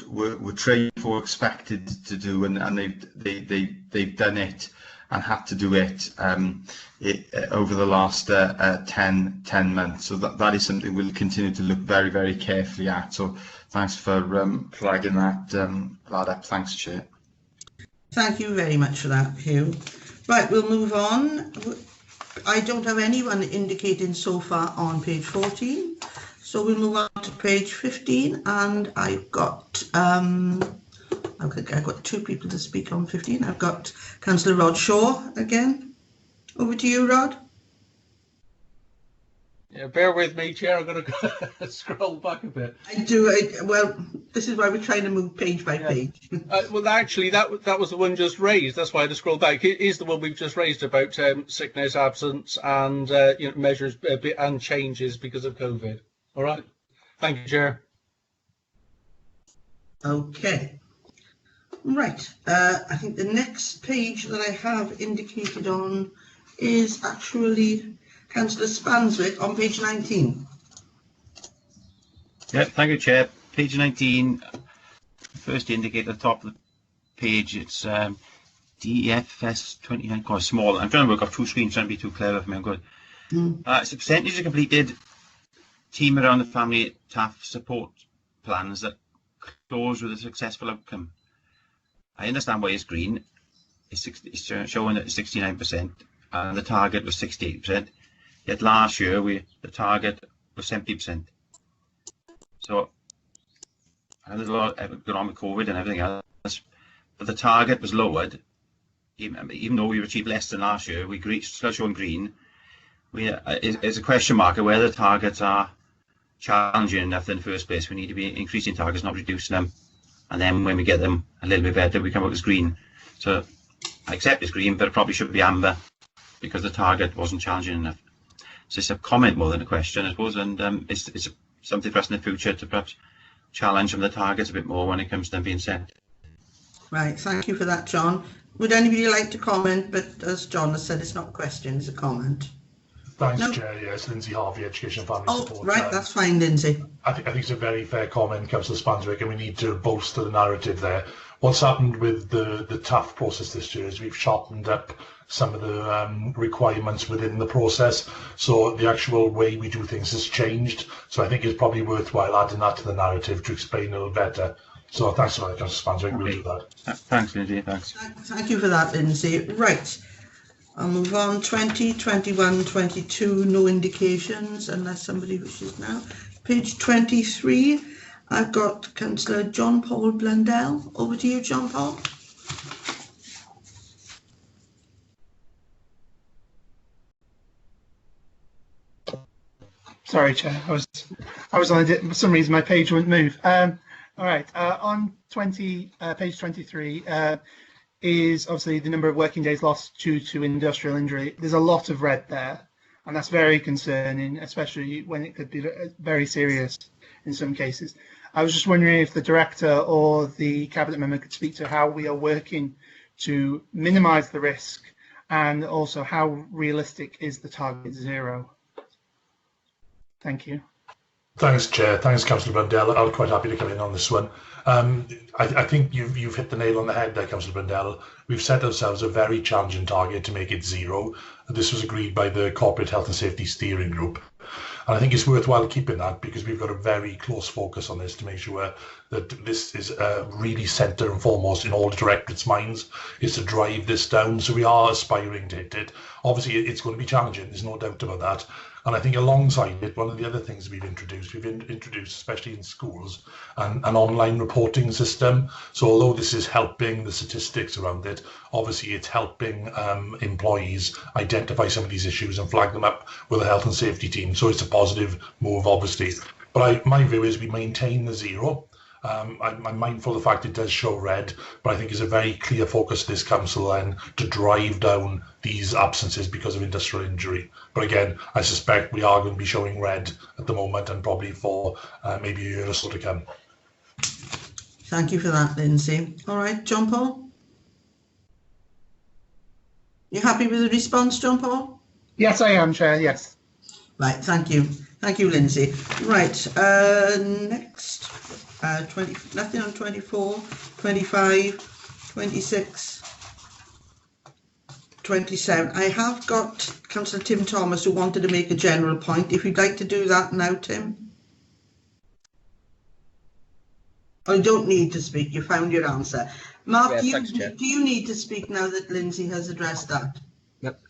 were trained for, expected to do, and they've done it and had to do it over the last 10 months. So that is something we'll continue to look very, very carefully at. So thanks for flagging that up. Thanks, Chair. Thank you very much for that, Hugh. Right, we'll move on. I don't have anyone indicating so far on page 14. So we'll move on to page 15, and I've got I've got two people to speak on 15. I've got Councillor Rod Shaw again. Over to you, Rod. Yeah, bear with me, Chair. I'm going to scroll back a bit. Well, this is why we're trying to move page by page. Well, actually, that was the one just raised. That's why I had to scroll back. It is the one we've just raised about sickness, absence, and measures and changes because of COVID. All right. Thank you, Chair. Okay. Right. I think the next page that I have indicated on is actually Councillor Spanswick on page 19. Yeah, thank you, Chair. Page 19, first indicate at the top of the page, it's DEFS 29, quite small. I'm trying to work off two screens, trying to be too clever for me. I'm good. It's a percentage of completed team around the family TAF support plans that close with a successful outcome. I understand why it's green. It's showing that it's 69%, and the target was 68%. Yet last year the target was 70%. So there's a lot going on with COVID and everything else, but the target was lowered. Even though we achieved less than last year, we still showing green. It's a question mark of whether the targets are challenging enough in the first place. We need to be increasing targets, not reducing them. And then when we get them a little bit better, we come up as green. So I accept it's green, but it probably should be amber because the target wasn't challenging enough. So it's a comment more than a question, I suppose, and it's something for us in the future to perhaps challenge some of the targets a bit more when it comes to them being set. Right, thank you for that, John. Would anybody like to comment? But as John has said, it's not a question, it's a comment. Thanks, Chair. Yes, Lindsay Harvey, Education and Family Support. Oh, right, that's fine, Lindsay. I think it's a very fair comment, Councillor Spanswick, and we need to bolster the narrative there. What's happened with the TAF process this year is we've sharpened up some of the requirements within the process. So the actual way we do things has changed. So I think it's probably worthwhile adding that to the narrative to explain a little better. So thanks for that, Councillor Spans. We'll do that. Thanks, Lindsay. Thanks. Thank you for that, Lindsay. Right. I'll move on. 20, 21, 22, no indications unless somebody wishes now. Page 23, I've got Councillor John Paul Blundell. Over to you, John Paul. Sorry, Chair. I was on it. For some reason, my page wouldn't move. All right. On page 23 is obviously the number of working days lost due to industrial injury. There's a lot of red there, and that's very concerning, especially when it could be very serious in some cases. I was just wondering if the director or the cabinet member could speak to how we are working to minimise the risk, and also how realistic is the target 0. Thank you. Thanks, Chair. Thanks, Councillor Blundell. I'm quite happy to come in on this one. I think you've hit the nail on the head there, Councillor Blundell. We've set ourselves a very challenging target to make it 0. This was agreed by the Corporate Health and Safety Steering Group. And I think it's worthwhile keeping that because we've got a very close focus on this to make sure that this is really centre and foremost in all the directorates' minds, is to drive this down. So we are aspiring to hit it. Obviously, it's going to be challenging. There's no doubt about that. And I think alongside it, one of the other things we've introduced, especially in schools, an online reporting system. So although this is helping the statistics around it, obviously it's helping employees identify some of these issues and flag them up with the health and safety team. So it's a positive move, obviously. But my view is we maintain the 0. I'm mindful of the fact it does show red, but I think it's a very clear focus of this council then to drive down these absences because of industrial injury. But again, I suspect we are going to be showing red at the moment and probably for maybe a year or so to come. Thank you for that, Lindsay. All right, John Paul? You happy with the response, John Paul? Yes, I am, Chair, yes. Right, thank you. Thank you, Lindsay. Right, next. 20, nothing on 24, 25, 26, 27. I have got Councillor Tim Thomas who wanted to make a general point. If you'd like to do that now, Tim. Oh, you don't need to speak. You found your answer. Mark, Yeah, do you need to speak now that Lindsay has addressed that? Yep.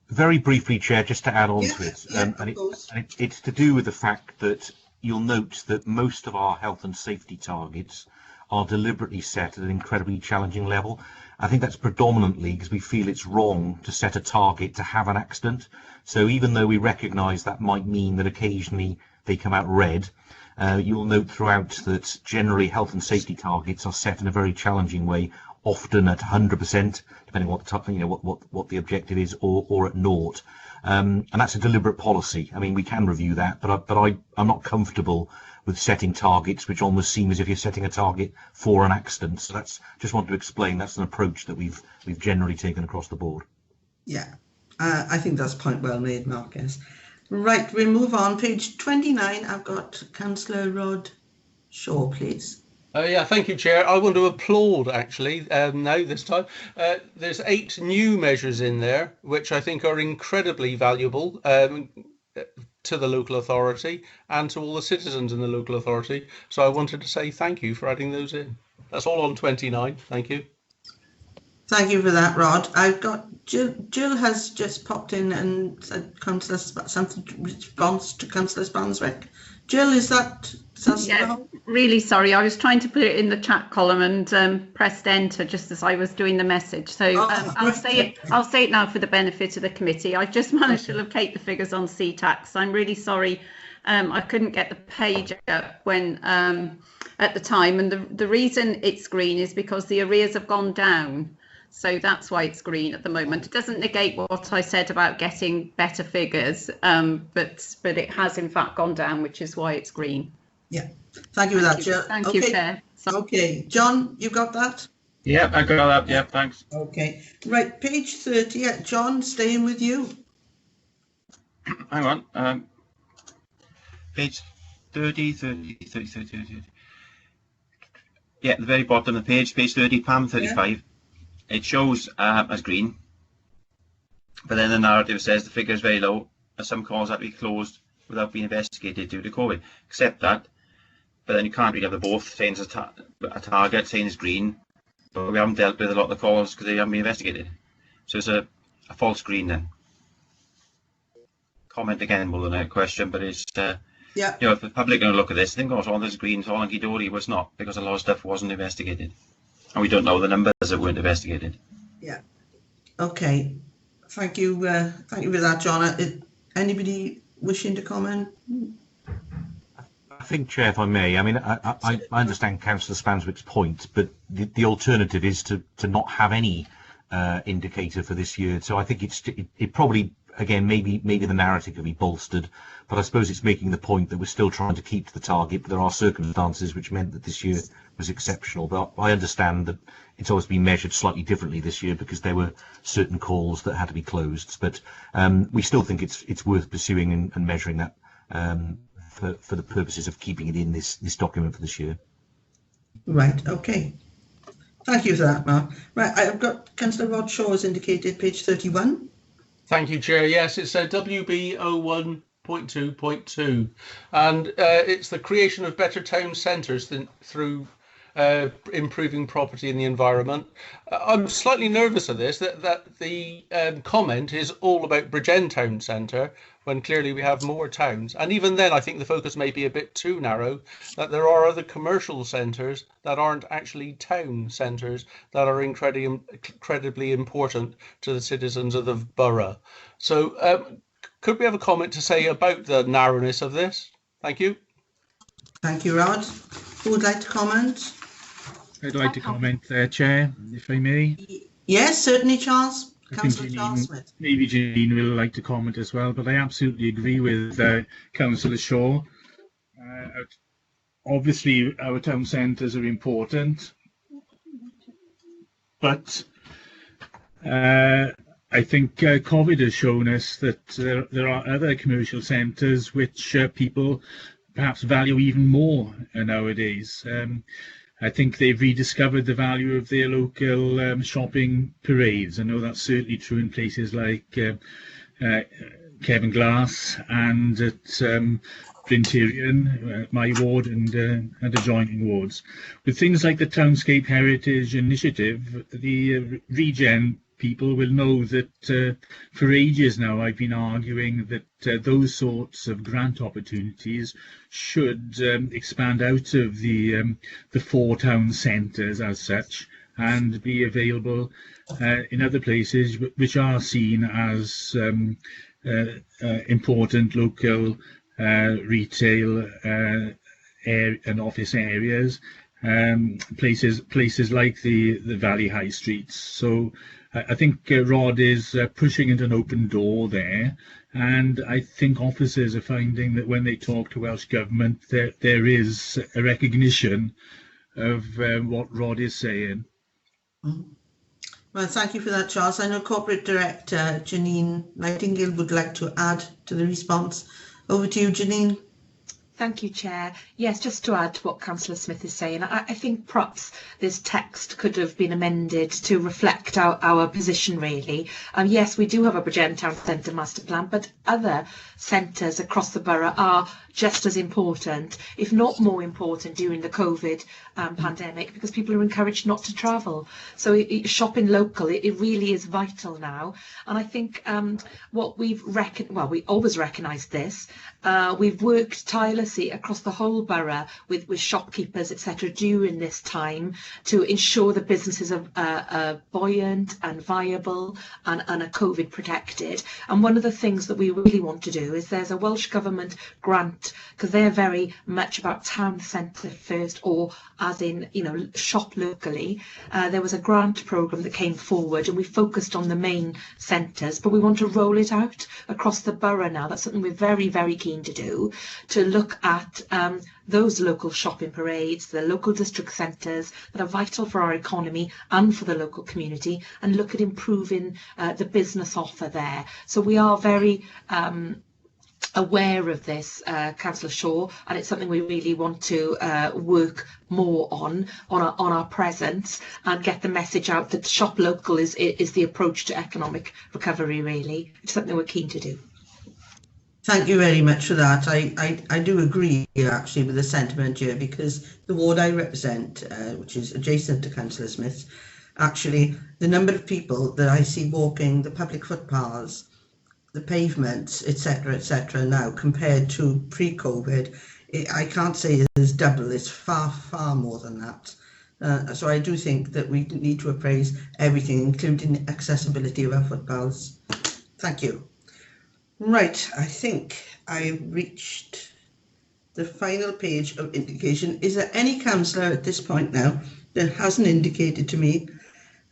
Very briefly, Chair, just to add on to it. It's to do with the fact that you'll note that most of our health and safety targets are deliberately set at an incredibly challenging level. I think that's predominantly because we feel it's wrong to set a target to have an accident. So even though we recognise that might mean that occasionally they come out red, you'll note throughout that generally health and safety targets are set in a very challenging way, often at 100%, depending on what the objective is, or at 0. And that's a deliberate policy. I mean, we can review that, but I'm not comfortable with setting targets which almost seem as if you're setting a target for an accident. So that's just wanted to explain that's an approach that we've generally taken across the board. Yeah, I think that's a point well made, Marcus. Right, we move on. Page 29, I've got Councillor Rod Shaw, please. Yeah, thank you, Chair. I want to applaud, actually, now this time. There's 8 new measures in there, which I think are incredibly valuable to the local authority and to all the citizens in the local authority. So I wanted to say thank you for adding those in. That's all on 29. Thank you. Thank you for that, Rod. I've got Jill has just popped in and said something response to Councillor Spanswick. Jill, is that yeah, really sorry. I was trying to put it in the chat column and pressed enter just as I was doing the message. So I'll say it now for the benefit of the committee. I just managed to locate the figures on CTAX. I'm really sorry. I couldn't get the page up when at the time, and the reason it's green is because the arrears have gone down. So that's why it's green at the moment. It doesn't negate what I said about getting better figures, but it has in fact gone down, which is why it's green. Yeah, thank you for that, Jill. Thank you, Chair. Okay, John, you got that? Yeah, I got that. Yeah, thanks. Okay, right, page 30. Yeah, John, staying with you. Hang on. Page 30. Yeah, at the very bottom of the page 30, Pam, 35. Yeah. It shows as green, but then the narrative says the figure is very low, as some calls have to be closed without being investigated due to COVID. Accept that, but then you can't really have the both, saying it's a target, saying it's green, but we haven't dealt with a lot of the calls because they haven't been investigated. So it's a false green then. Comment again more than a question, but it's you know, if the public are going to look at this, think, oh, so all this green, so all hunky-dory, was not, because a lot of stuff wasn't investigated, and we don't know the numbers that weren't investigated. Yeah. Okay. Thank you for that, John. Anybody wishing to comment? I think, Chair, if I may, I mean, I understand Councillor Spanswick's point, but the alternative is to not have any indicator for this year. So I think it probably, again, maybe the narrative could be bolstered, but I suppose it's making the point that we're still trying to keep to the target, but there are circumstances which meant that this year was exceptional. But I understand that it's always been measured slightly differently this year because there were certain calls that had to be closed. But we still think it's worth pursuing and measuring that for the purposes of keeping it in this document for this year. Right. Okay. Thank you for that, Mark. Right. I've got Councillor Rod Shaw has indicated page 31. Thank you, Chair. Yes, it's WB 01.2.2, and it's the creation of better town centres through improving property and the environment. I'm slightly nervous of this, that the comment is all about Bridgend Town Centre, when clearly we have more towns. And even then, I think the focus may be a bit too narrow, that there are other commercial centres that aren't actually town centres that are incredibly important to the citizens of the borough. So could we have a comment to say about the narrowness of this? Thank you. Thank you, Rod. Who would like to comment? I'd like to comment there, Chair, if I may. Yes, certainly, Charles. Councillor Charles Smith. Maybe Janine will like to comment as well, but I absolutely agree with Councillor Shaw. Obviously, our town centres are important, but I think COVID has shown us that there are other commercial centres which people perhaps value even more nowadays. I think they've rediscovered the value of their local shopping parades. I know that's certainly true in places like Kevin Glass and at Brynterion, my ward, and adjoining wards. With things like the Townscape Heritage Initiative, the Regen people will know that for ages now I've been arguing that those sorts of grant opportunities should expand out of the 4 town centres as such and be available in other places which are seen as important local retail and office areas, places like the Valley High Streets. So I think Rod is pushing into an open door there, and I think officers are finding that when they talk to Welsh Government, there is a recognition of what Rod is saying. Well, thank you for that, Charles. I know Corporate Director Janine Nightingale would like to add to the response. Over to you, Janine. Thank you, Chair. Yes, just to add to what Councillor Smith is saying, I think perhaps this text could have been amended to reflect our position, really. Yes, we do have a Bridgend Town Centre master plan, but other centres across the borough are just as important, if not more important, during the COVID pandemic, because people are encouraged not to travel. So shopping local, it really is vital now. And I think what we always recognised this. We've worked tirelessly across the whole borough with shopkeepers, etc., during this time to ensure the businesses are buoyant and viable and are COVID protected. And one of the things that we really want to do is there's a Welsh Government grant, because they're very much about town centre first, or as in, shop locally. There was a grant programme that came forward and we focused on the main centres, but we want to roll it out across the borough now. That's something we're very, very keen to do, to look at those local shopping parades, the local district centres that are vital for our economy and for the local community, and look at improving the business offer there. So we are very aware of this, Councillor Shaw, and it's something we really want to work more on our presence and get the message out that shop local is the approach to economic recovery. Really, it's something we're keen to do. Thank you very much for that. I do agree actually with the sentiment here, because the ward I represent, which is adjacent to Councillor Smith's, actually the number of people that I see walking the public footpaths, the pavements, etc., now compared to pre-COVID, I can't say it is double. It's far, far more than that. So I do think that we need to appraise everything, including accessibility of our footpaths. Thank you. Right, I think I reached the final page of indication. Is there any councillor at this point now that hasn't indicated to me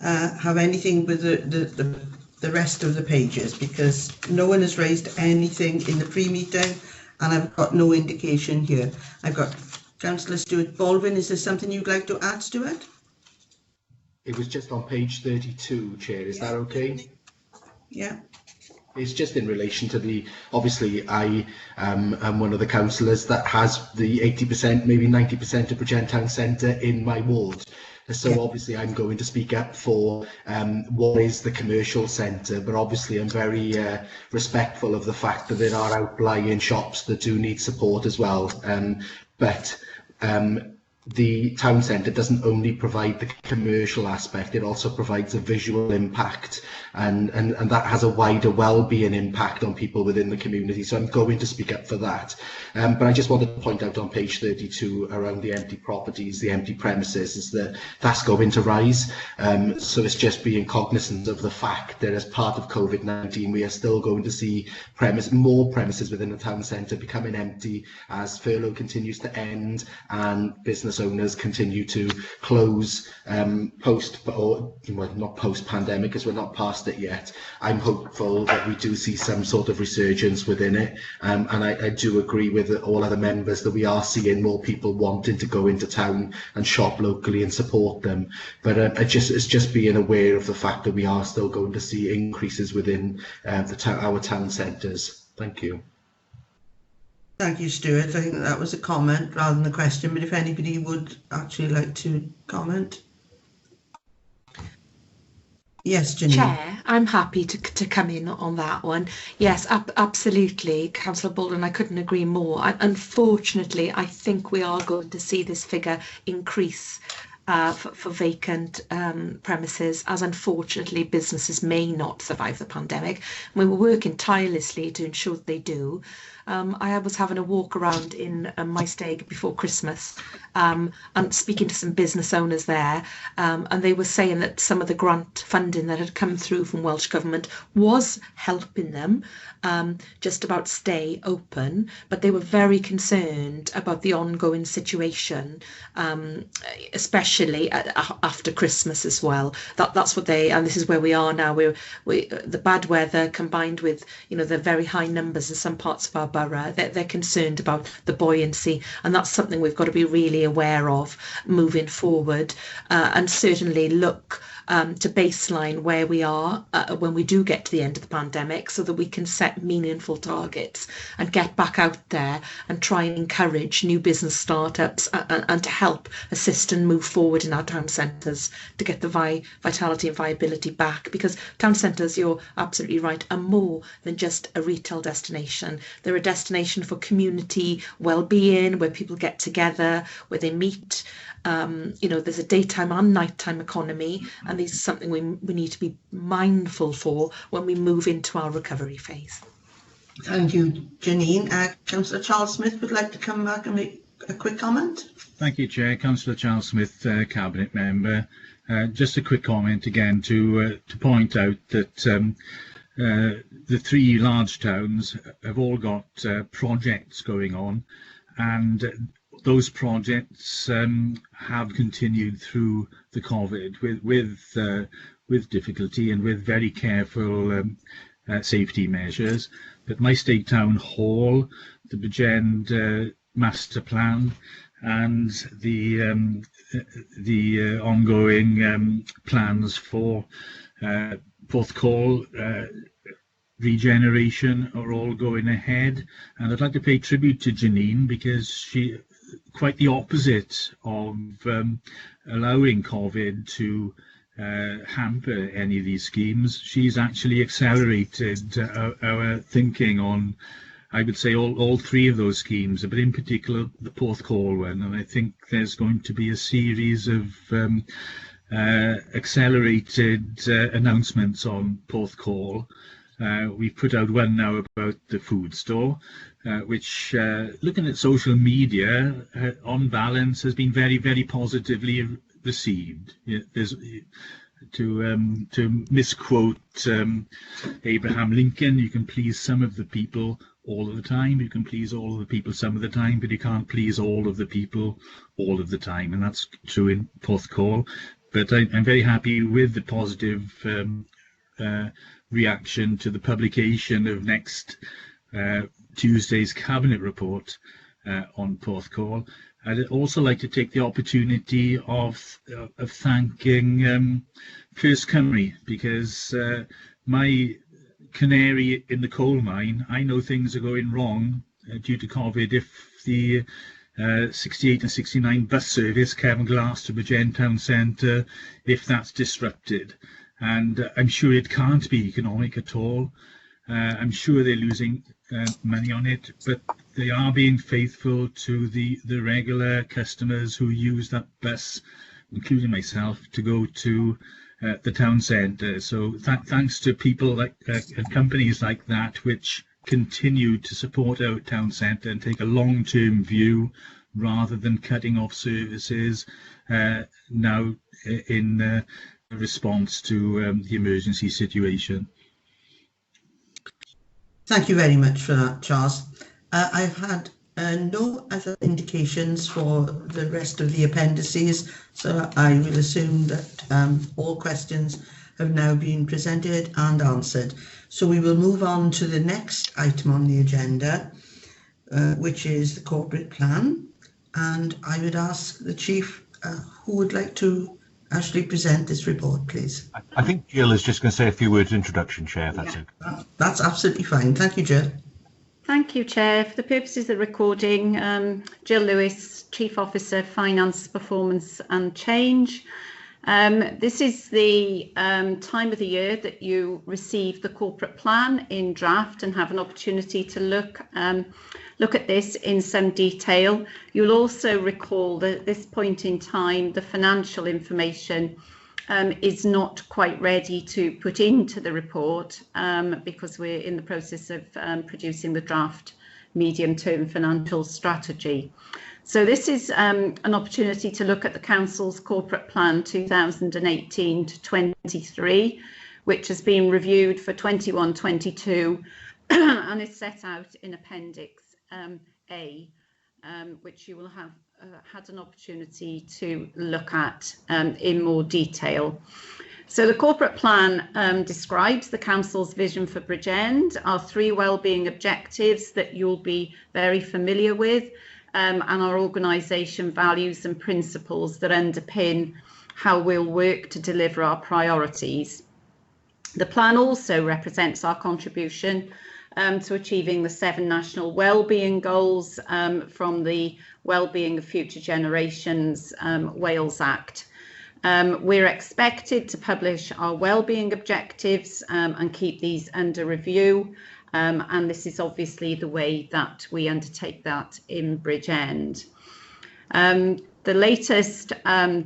have anything with the rest of the pages? Because no one has raised anything in the pre-meeting, and I've got no indication here. I've got Councillor Stuart Baldwin. Is there something you'd like to add, Stuart? It was just on page 32, Chair. Is that okay? Yeah. It's just in relation to the, obviously I am one of the councillors that has the 80%, maybe 90% of Bridgend Town Centre in my ward. So obviously I'm going to speak up for what is the commercial centre, but obviously I'm very respectful of the fact that there are outlying shops that do need support as well. But the town centre doesn't only provide the commercial aspect, it also provides a visual impact, and that has a wider well-being impact on people within the community. So I'm going to speak up for that. But I just wanted to point out on page 32 around the empty properties, the empty premises, is that that's going to rise. So it's just being cognizant of the fact that as part of COVID-19 we are still going to see more premises within the town centre becoming empty as furlough continues to end and business owners continue to close not post-pandemic, because we're not past it yet. I'm hopeful that we do see some sort of resurgence within it, and I do agree with all other members that we are seeing more people wanting to go into town and shop locally and support them. But it's just being aware of the fact that we are still going to see increases within our town centres. Thank you. Thank you, Stuart. I think that was a comment rather than a question, but if anybody would actually like to comment. Yes, Janine. Chair, I'm happy to come in on that one. Yes, absolutely, Councillor Baldwin, I couldn't agree more. Unfortunately, I think we are going to see this figure increase for vacant premises, as unfortunately businesses may not survive the pandemic. We were working tirelessly to ensure that they do. I was having a walk around in my stag before Christmas and speaking to some business owners there, and they were saying that some of the grant funding that had come through from Welsh Government was helping them just about stay open, but they were very concerned about the ongoing situation, especially after Christmas as well. That's what and this is where we are now. The bad weather combined with the very high numbers in some parts of our borough, they're concerned about the buoyancy, and that's something we've got to be really aware of moving forward, and certainly look to baseline where we are when we do get to the end of the pandemic, so that we can set meaningful targets and get back out there and try and encourage new business startups and to help assist and move forward in our town centres to get the vitality and viability back, because town centres, you're absolutely right, are more than just a retail destination. They're a destination for community well-being, where people get together, where they meet. There's a daytime and nighttime economy, and this is something we need to be mindful for when we move into our recovery phase. Thank you, Janine. Councillor Charles Smith would like to come back and make a quick comment. Thank you, Chair. Councillor Charles Smith, Cabinet Member. Just a quick comment again to point out that the three large towns have all got projects going on, and those projects have continued through the COVID with difficulty and with very careful safety measures. But my state town hall, the Bridgend master plan, and the ongoing plans for Porthcawl regeneration are all going ahead. And I'd like to pay tribute to Janine, because she quite the opposite of allowing COVID to hamper any of these schemes. She's actually accelerated our thinking on, I would say, all three of those schemes, but in particular the Porthcawl one. And I think there's going to be a series of accelerated announcements on Porthcawl. We've put out one now about the food store, which, looking at social media, on balance, has been very, very positively received. There's, to misquote Abraham Lincoln, you can please some of the people all of the time, you can please all of the people some of the time, but you can't please all of the people all of the time, and that's true in Porthcawl. But I'm very happy with the positive reaction to the publication of next Tuesday's Cabinet report on Porthcawl. I'd also like to take the opportunity of thanking First Cymru, because my canary in the coal mine, I know things are going wrong due to COVID if the 68 and 69 bus service, Cefn-Glas to Bridgend Town Centre, if that's disrupted. And I'm sure it can't be economic at all. I'm sure they're losing money on it, but they are being faithful to the regular customers who use that bus, including myself, to go to the town centre. So thanks to people like and companies like that, which continue to support our town centre and take a long-term view rather than cutting off services now in response to the emergency situation. Thank you very much for that, Charles. I've had no other indications for the rest of the appendices, so I will assume that all questions have now been presented and answered. So we will move on to the next item on the agenda, which is the corporate plan. And I would ask the Chief who would like to actually present this report, please. I think Jill is just going to say a few words of introduction, Chair, if that's okay. That's absolutely fine. Thank you, Jill. Thank you, Chair. For the purposes of recording, Jill Lewis, Chief Officer, Finance, Performance and Change. This is the time of the year that you receive the corporate plan in draft and have an opportunity to look at this in some detail. You'll also recall that at this point in time, the financial information is not quite ready to put into the report because we're in the process of producing the draft medium-term financial strategy. So this is an opportunity to look at the Council's Corporate Plan 2018 to 23, which has been reviewed for 21-22 and is set out in Appendix A, which you will have had an opportunity to look at in more detail. So the corporate plan describes the Council's vision for Bridgend, our 3 wellbeing objectives that you'll be very familiar with, and our organisation values and principles that underpin how we'll work to deliver our priorities. The plan also represents our contribution to achieving the 7 national wellbeing goals from the Wellbeing of Future Generations Wales Act. We're expected to publish our wellbeing objectives and keep these under review. And this is obviously the way that we undertake that in Bridgend. The latest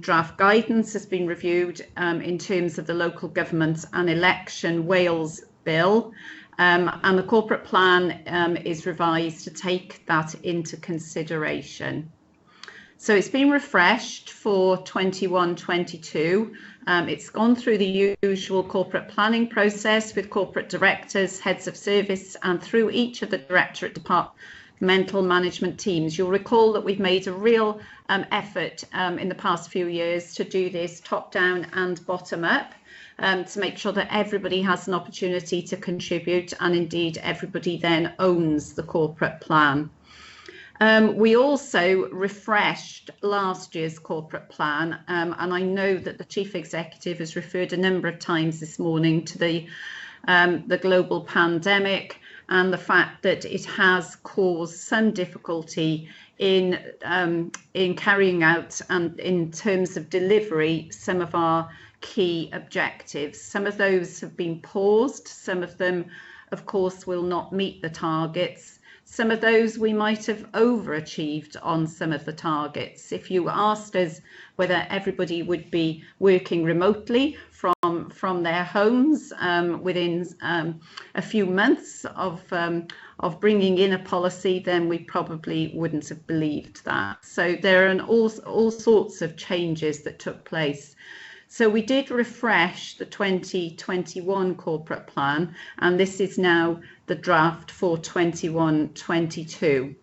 draft guidance has been reviewed in terms of the Local Government and Election Wales Bill, and the corporate plan is revised to take that into consideration. So it's been refreshed for 21-22. It's gone through the usual corporate planning process with corporate directors, heads of service, and through each of the directorate departmental management teams. You'll recall that we've made a real effort in the past few years to do this top down and bottom up to make sure that everybody has an opportunity to contribute, and indeed everybody then owns the corporate plan. We also refreshed last year's corporate plan, and I know that the Chief Executive has referred a number of times this morning to the the global pandemic and the fact that it has caused some difficulty in carrying out and in terms of delivery some of our key objectives. Some of those have been paused, some of them of course will not meet the targets. Some of those we might have overachieved on some of the targets. If you asked us whether everybody would be working remotely from their homes within a few months of bringing in a policy, then we probably wouldn't have believed that. So there are all sorts of changes that took place. So we did refresh the 2021 corporate plan, and this is now the draft for 21-22.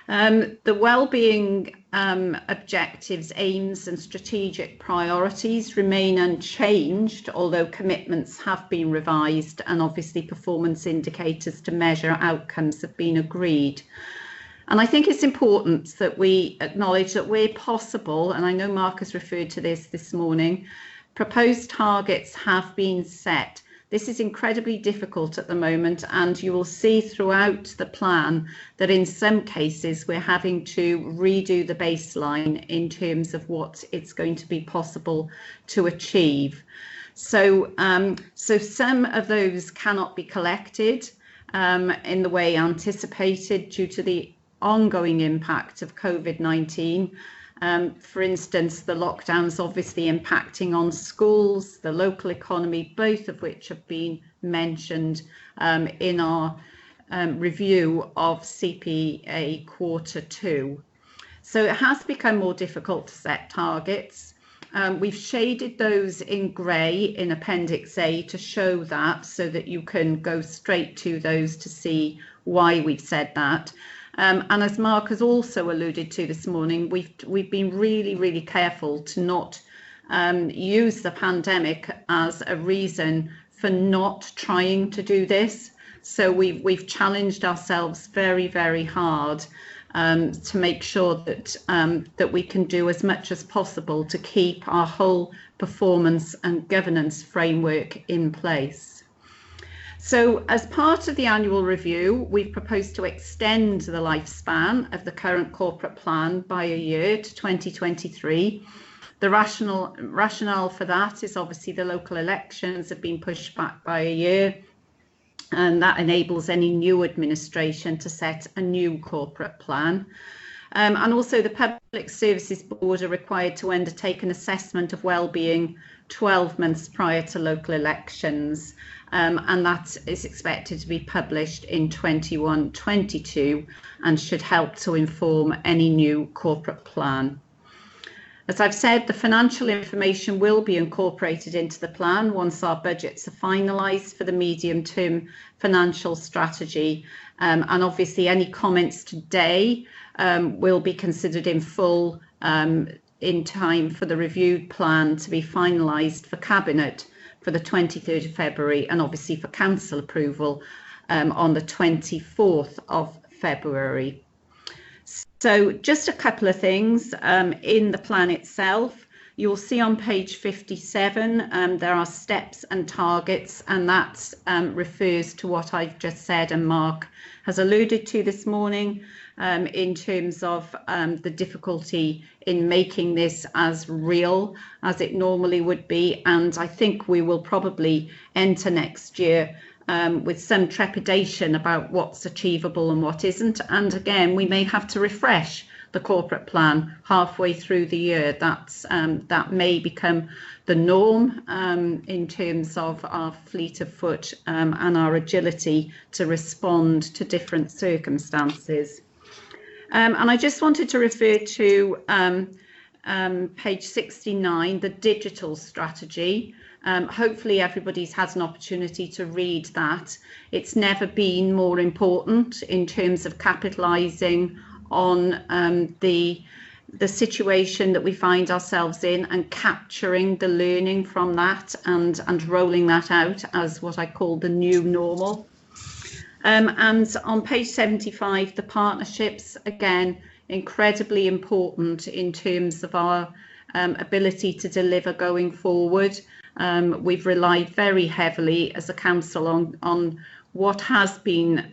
The wellbeing objectives, aims and strategic priorities remain unchanged, although commitments have been revised and obviously performance indicators to measure outcomes have been agreed. And I think it's important that we acknowledge that where possible, and I know Mark has referred to this morning, proposed targets have been set. This is incredibly difficult at the moment, and you will see throughout the plan that in some cases we're having to redo the baseline in terms of what it's going to be possible to achieve. So, so some of those cannot be collected in the way anticipated due to the ongoing impact of COVID-19. For instance, the lockdowns obviously impacting on schools, the local economy, both of which have been mentioned in our review of CPA Q2. So it has become more difficult to set targets. We've shaded those in grey in Appendix A to show that, so that you can go straight to those to see why we've said that. And as Mark has also alluded to this morning, we've been really careful to not use the pandemic as a reason for not trying to do this. So we've challenged ourselves very hard to make sure that that we can do as much as possible to keep our whole performance and governance framework in place. So as part of the annual review, we've proposed to extend the lifespan of the current corporate plan by a year to 2023. The rationale for that is obviously the local elections have been pushed back by a year, and that enables any new administration to set a new corporate plan. And also the Public Services Board are required to undertake an assessment of wellbeing 12 months prior to local elections. And that is expected to be published in 21-22 and should help to inform any new corporate plan. As I've said, the financial information will be incorporated into the plan once our budgets are finalised for the medium-term financial strategy. And obviously any comments today will be considered in full in time for the reviewed plan to be finalised for Cabinet for the 23rd of February and obviously for Council approval on the 24th of February. So just a couple of things in the plan itself. You'll see on page 57 there are steps and targets, and that refers to what I've just said and Mark has alluded to this morning in terms of the difficulty in making this as real as it normally would be. And I think we will probably enter next year with some trepidation about what's achievable and what isn't. And again, we may have to refresh the corporate plan halfway through the year. That may become the norm in terms of our fleet of foot and our agility to respond to different circumstances. And I just wanted to refer to page 69, the digital strategy. Hopefully everybody's had an opportunity to read that. It's never been more important in terms of capitalising on the situation that we find ourselves in and capturing the learning from that and rolling that out as what I call the new normal. And on page 75, the partnerships, again, incredibly important in terms of our ability to deliver going forward. We've relied very heavily as a council on what has been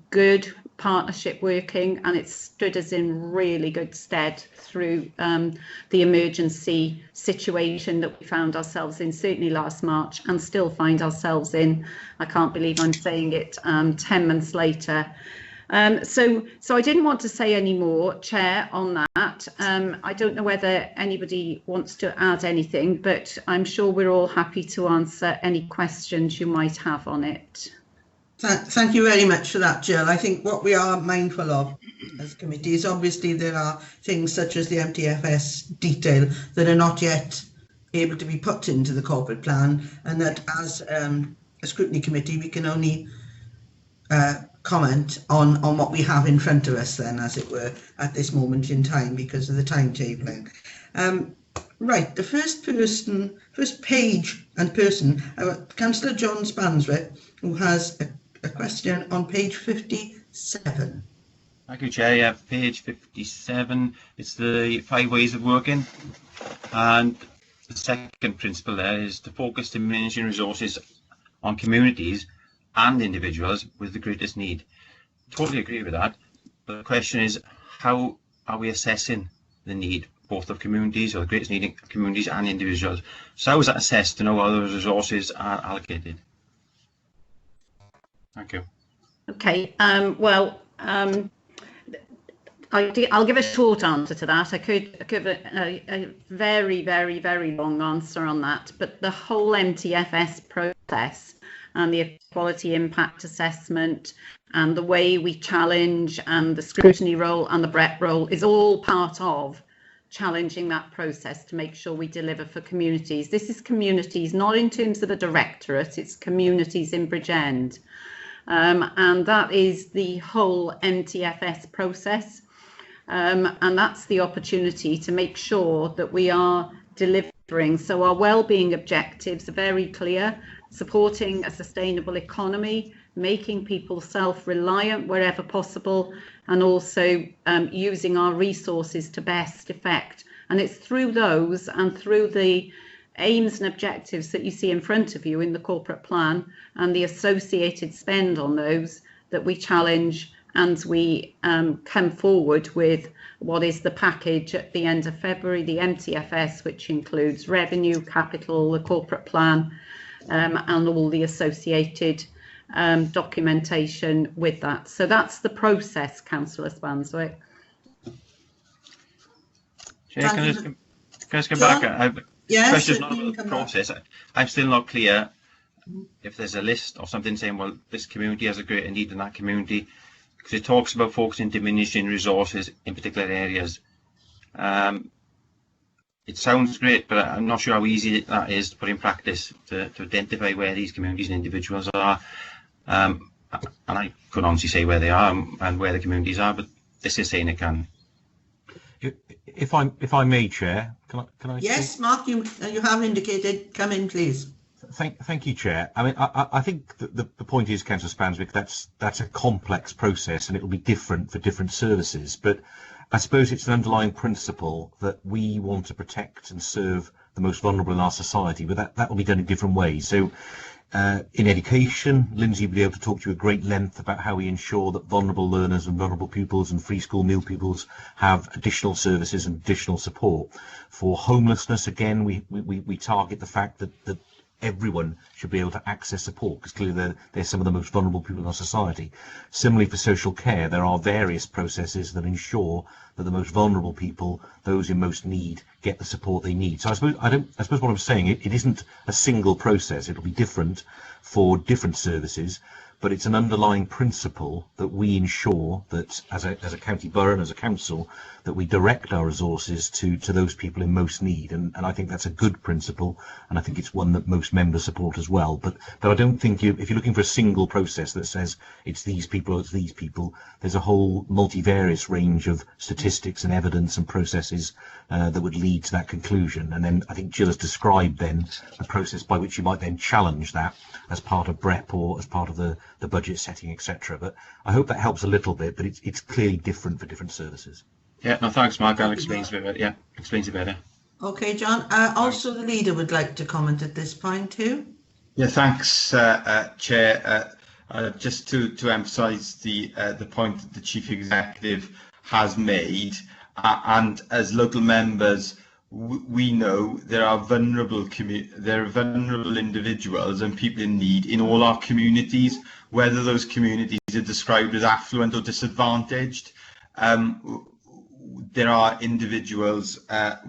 good partnership working, and it's stood us in really good stead through the emergency situation that we found ourselves in, certainly last March, and still find ourselves in, I can't believe I'm saying it, 10 months later. So I didn't want to say any more, Chair, on that. I don't know whether anybody wants to add anything, but I'm sure we're all happy to answer any questions you might have on it. Thank you very much for that, Jill. I think what we are mindful of as a committee is obviously there are things such as the MTFS detail that are not yet able to be put into the corporate plan, and that as a scrutiny committee we can only comment on what we have in front of us then, as it were, at this moment in time because of the timetabling. Right, the first page and person, Councillor John Spanswick, who has a question on page 57. Thank you, Chair. Yeah, page 57. It's the 5 ways of working, and the second principle there is to focus diminishing resources on communities and individuals with the greatest need. Totally agree with that. But the question is, how are we assessing the need both of communities, or the greatest need in communities and individuals? So how is that assessed to know how those resources are allocated? Thank you. Okay, well, I'll give a short answer to that. I could give a very, very, very long answer on that, but the whole MTFS process and the equality impact assessment and the way we challenge and the scrutiny role and the BREP role is all part of challenging that process to make sure we deliver for communities. This is communities, not in terms of a directorate, it's communities in Bridgend. And that is the whole MTFS process. And that's the opportunity to make sure that we are delivering. So our wellbeing objectives are very clear: supporting a sustainable economy, making people self-reliant wherever possible, and also using our resources to best effect. And it's through those and through the aims and objectives that you see in front of you in the corporate plan and the associated spend on those that we challenge, and we come forward with what is the package at the end of February, the MTFS, which includes revenue, capital, the corporate plan, and all the associated documentation with that. So that's the process, Councillor Spanswick. Chair, can I just come back? Yes, question is not about the process. I'm still not clear if there's a list or something saying, well, this community has a greater need in that community, because it talks about focusing diminishing resources in particular areas. It sounds great, but I'm not sure how easy that is to put in practice to identify where these communities and individuals are. And I could honestly say where they are and where the communities are, but this is saying it can. If I may, Chair, can I? Yes, speak? Mark, you have indicated. Come in, please. Thank you, Chair. I mean, I think the point is, Councillor Spanswick, that's a complex process, and it will be different for different services. But I suppose it's an underlying principle that we want to protect and serve the most vulnerable in our society, but that will be done in different ways. So in education, Lindsay will be able to talk to you at great length about how we ensure that vulnerable learners and vulnerable pupils and free school meal pupils have additional services and additional support. For homelessness, again, we target the fact that everyone should be able to access support, because clearly they're some of the most vulnerable people in our society. Similarly, for social care, there are various processes that ensure that the most vulnerable people, those in most need, get the support they need. So I suppose what I'm saying, it isn't a single process. It'll be different for different services, but it's an underlying principle that we ensure that as a county borough and as a council, that we direct our resources to those people in most need, and I think that's a good principle, and I think it's one that most members support as well. But I don't think if you're looking for a single process that says it's these people or it's these people, there's a whole multivarious range of statistics and evidence and processes that would lead to that conclusion. And then I think Jill has described then the process by which you might then challenge that as part of BREP or as part of the budget setting, etc. But I hope that helps a little bit, but it's clearly different for different services. Yeah, no, thanks, Mark. That explains a bit better. Yeah, explains it better. Okay, John. Also, the leader would like to comment at this point too. Yeah, thanks, Chair. Just to emphasise the point that the Chief Executive has made, and as local members, we know there are vulnerable individuals and people in need in all our communities, whether those communities are described as affluent or disadvantaged. There are individuals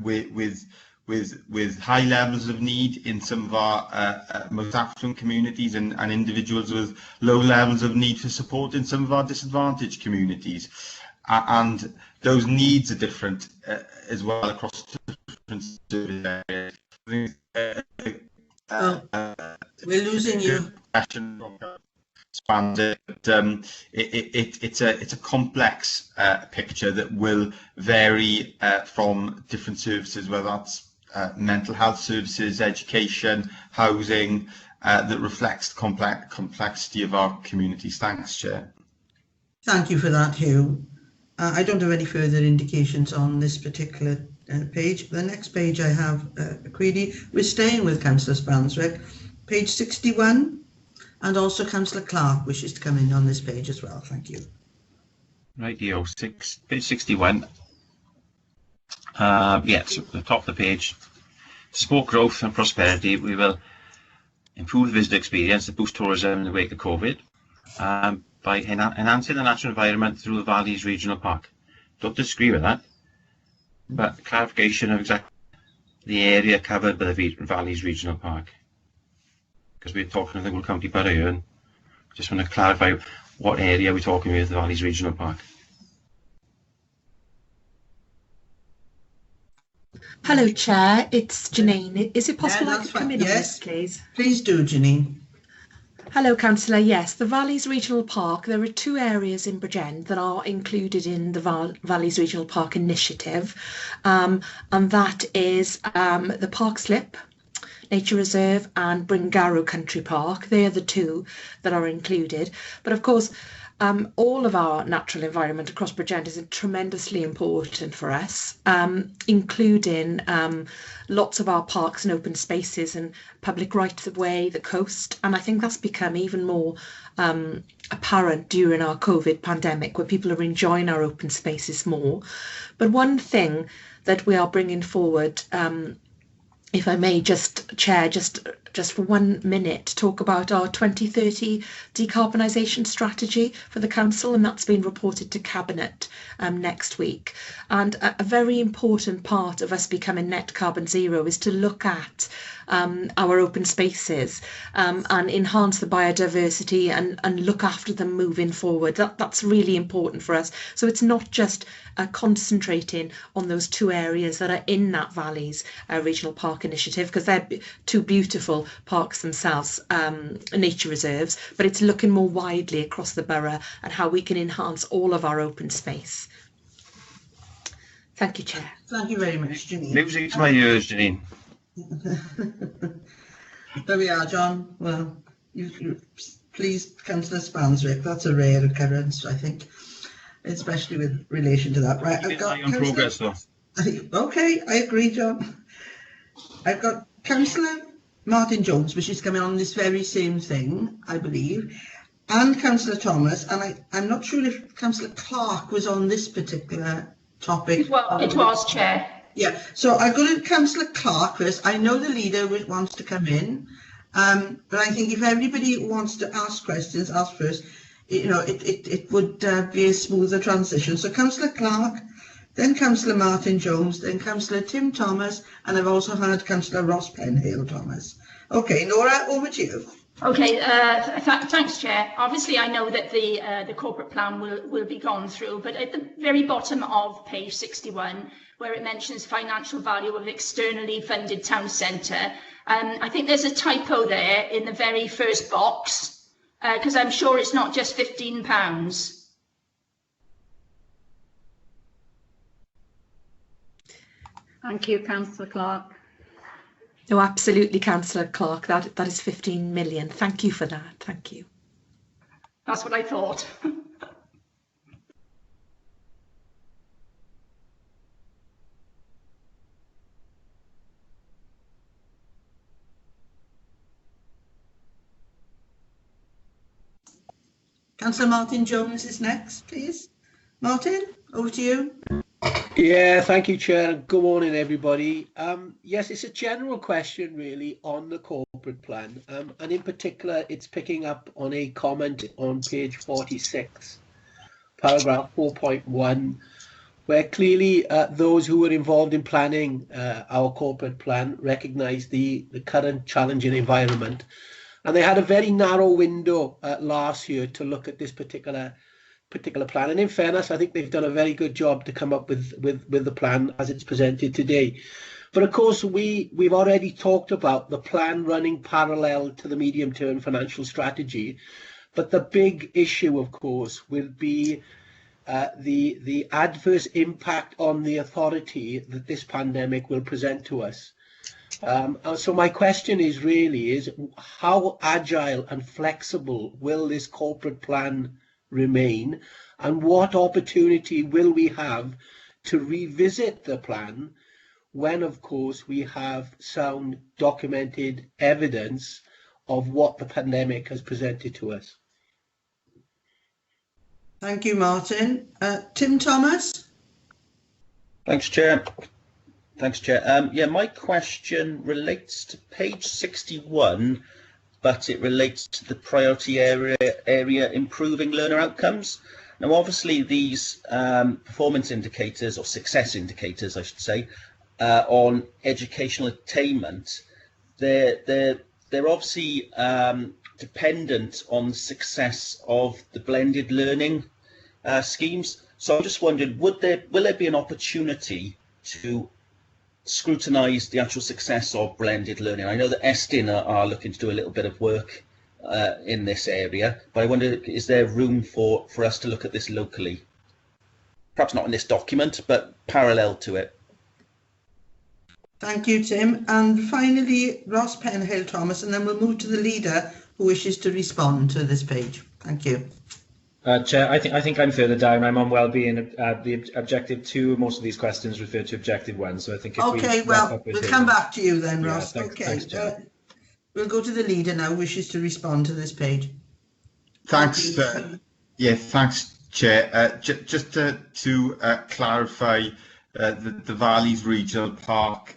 with high levels of need in some of our most affluent communities, and individuals with low levels of need for support in some of our disadvantaged communities. And those needs are different as well across different service areas. We're losing you. It's a complex picture that will vary from different services, whether that's mental health services, education, housing, that reflects the complexity of our communities. Thanks, Chair. Thank you for that, Hugh. I don't have any further indications on this particular page. The next page I have, Creedy. We're staying with Councillor Spanswick. Page 61, and also Councillor Clark wishes to come in on this page as well. Thank you. Right, page 61. Yes, at the top of the page. To support growth and prosperity, we will improve the visitor experience to boost tourism in the wake of COVID by enhancing the natural environment through the Valleys Regional Park. Don't disagree with that, but clarification of exactly the area covered by the Valleys Regional Park. Because we're talking of the County Borough here, and just want to clarify what area we're talking with the Valleys Regional Park. Hello, Chair. It's Janine. Is it possible I could come in on this, please? Please do, Janine. Hello, Councillor. Yes, the Valleys Regional Park, there are two areas in Bridgend that are included in the Valleys Regional Park initiative, and that is the Park Slip Nature Reserve and Bringarrow Country Park. They are the two that are included. But of course, all of our natural environment across Bridgend is tremendously important for us, including lots of our parks and open spaces and public rights of way, the coast. And I think that's become even more apparent during our COVID pandemic, where people are enjoying our open spaces more. But one thing that we are bringing forward, if I may just, Chair, just for 1 minute, talk about our 2030 decarbonisation strategy for the Council, and that's been reported to Cabinet next week. And a very important part of us becoming net carbon zero is to look at our open spaces and enhance the biodiversity and look after them moving forward. That's really important for us. So it's not just concentrating on those two areas that are in that Valleys Regional Park initiative, because they're two beautiful parks themselves, nature reserves, but it's looking more widely across the borough and how we can enhance all of our open space. Thank you, Chair. Thank you very much, Janine. Music to my ears, Janine. There we are, John. Well, you please, Councillor Spanswick, that's a rare occurrence, I think, especially with relation to that. Right, I've got progress, though. Okay, I agree, John. I've got Councillor Martin Jones, which is coming on this very same thing, I believe, and Councillor Thomas, and I'm not sure if Councillor Clark was on this particular topic. Well, it was, Chair. Yeah, so I'll go to Councillor Clark first. I know the leader wants to come in, but I think if everybody wants to ask questions, ask first. You know, it would be a smoother transition. So Councillor Clark, then Councillor Martin Jones, then Councillor Tim Thomas, and I've also had Councillor Ross Penhale Thomas. Okay, Nora, over to you. Okay, thanks, Chair. Obviously, I know that the corporate plan will be gone through, but at the very bottom of page 61, where it mentions financial value of externally funded town centre, I think there's a typo there in the very first box, because I'm sure it's not just £15. Thank you, Councillor Clark. No, absolutely, Councillor Clark. That is 15 million. Thank you for that. Thank you. That's what I thought. Councillor Martin Jones is next, please. Martin, over to you. Yeah, thank you, Chair. Good morning, everybody. Yes, it's a general question, really, on the corporate plan. And in particular, it's picking up on a comment on page 46, paragraph 4.1, where clearly those who were involved in planning our corporate plan recognise the current challenging environment. And they had a very narrow window last year to look at this particular plan. And in fairness, I think they've done a very good job to come up with the plan as it's presented today. But of course, we've already talked about the plan running parallel to the medium-term financial strategy. But the big issue, of course, will be the adverse impact on the authority that this pandemic will present to us. So my question is how agile and flexible will this corporate plan remain, and what opportunity will we have to revisit the plan when, of course, we have sound documented evidence of what the pandemic has presented to us? Thank you, Martin. Tim Thomas. Thanks, Chair. Thanks, Chair. Yeah, my question relates to page 61, but it relates to the priority area improving learner outcomes. Now, obviously, these performance indicators, or success indicators, I should say, on educational attainment, they're obviously dependent on the success of the blended learning schemes. So I just wondered, will there be an opportunity to scrutinise the actual success of blended learning? I know that Estin are looking to do a little bit of work in this area, but I wonder, is there room for us to look at this locally? Perhaps not in this document, but parallel to it. Thank you, Tim. And finally, Ross Penhill Thomas, and then we'll move to the leader who wishes to respond to this page. Thank you. Chair, I think I'm further down. I'm on wellbeing. The objective 2, most of these questions refer to objective 1. So I think if we'll come back to you then, Ross. Yeah, thanks, Chair. We'll go to the leader now who wishes to respond to this page. Thanks. Thanks, Chair. Just to clarify, the Valleys Regional Park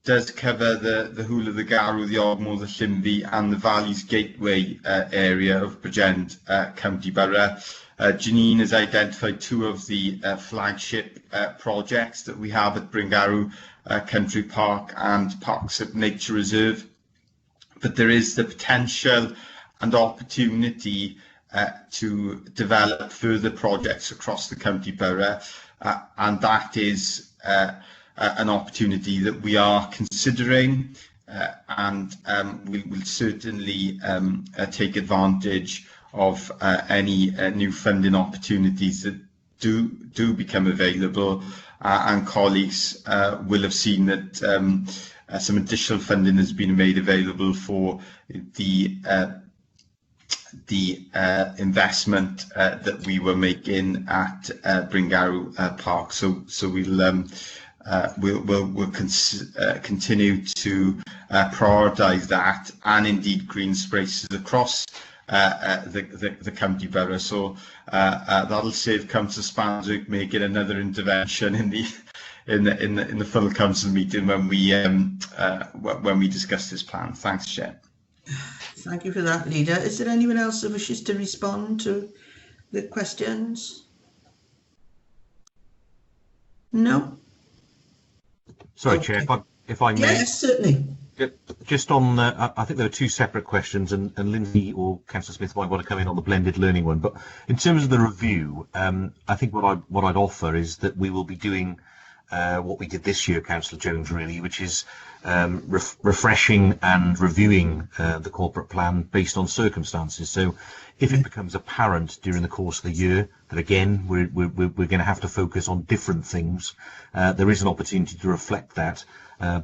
does cover the Hwle, the Garw, the Ogmore, the Llynfi and the Valleys Gateway area of Bridgend County Borough. Janine has identified 2 of the flagship projects that we have at Bryngarw Country Park and Parksip Nature Reserve. But there is the potential and opportunity to develop further projects across the county borough, and that is an opportunity that we are considering, and we will certainly take advantage of any new funding opportunities that do become available, and colleagues will have seen that some additional funding has been made available for the investment that we were making at Bryngarw Park. So we'll continue to prioritise that, and indeed green spaces across the county borough. So that'll save Councillor Spanswick making another intervention in the full council meeting when we discuss this plan. Thanks, Chair. Thank you for that, leader. Is there anyone else who wishes to respond to the questions? No. Sorry, okay. Chair, if I may. Yes, certainly. Just on, I think there are 2 separate questions, and Lindsay or Councillor Smith might want to come in on the blended learning one. But in terms of the review, I think what I'd offer is that we will be doing what we did this year, Councillor Jones, really, which is refreshing and reviewing the corporate plan based on circumstances. So if it becomes apparent during the course of the year that, again, we're going to have to focus on different things, there is an opportunity to reflect that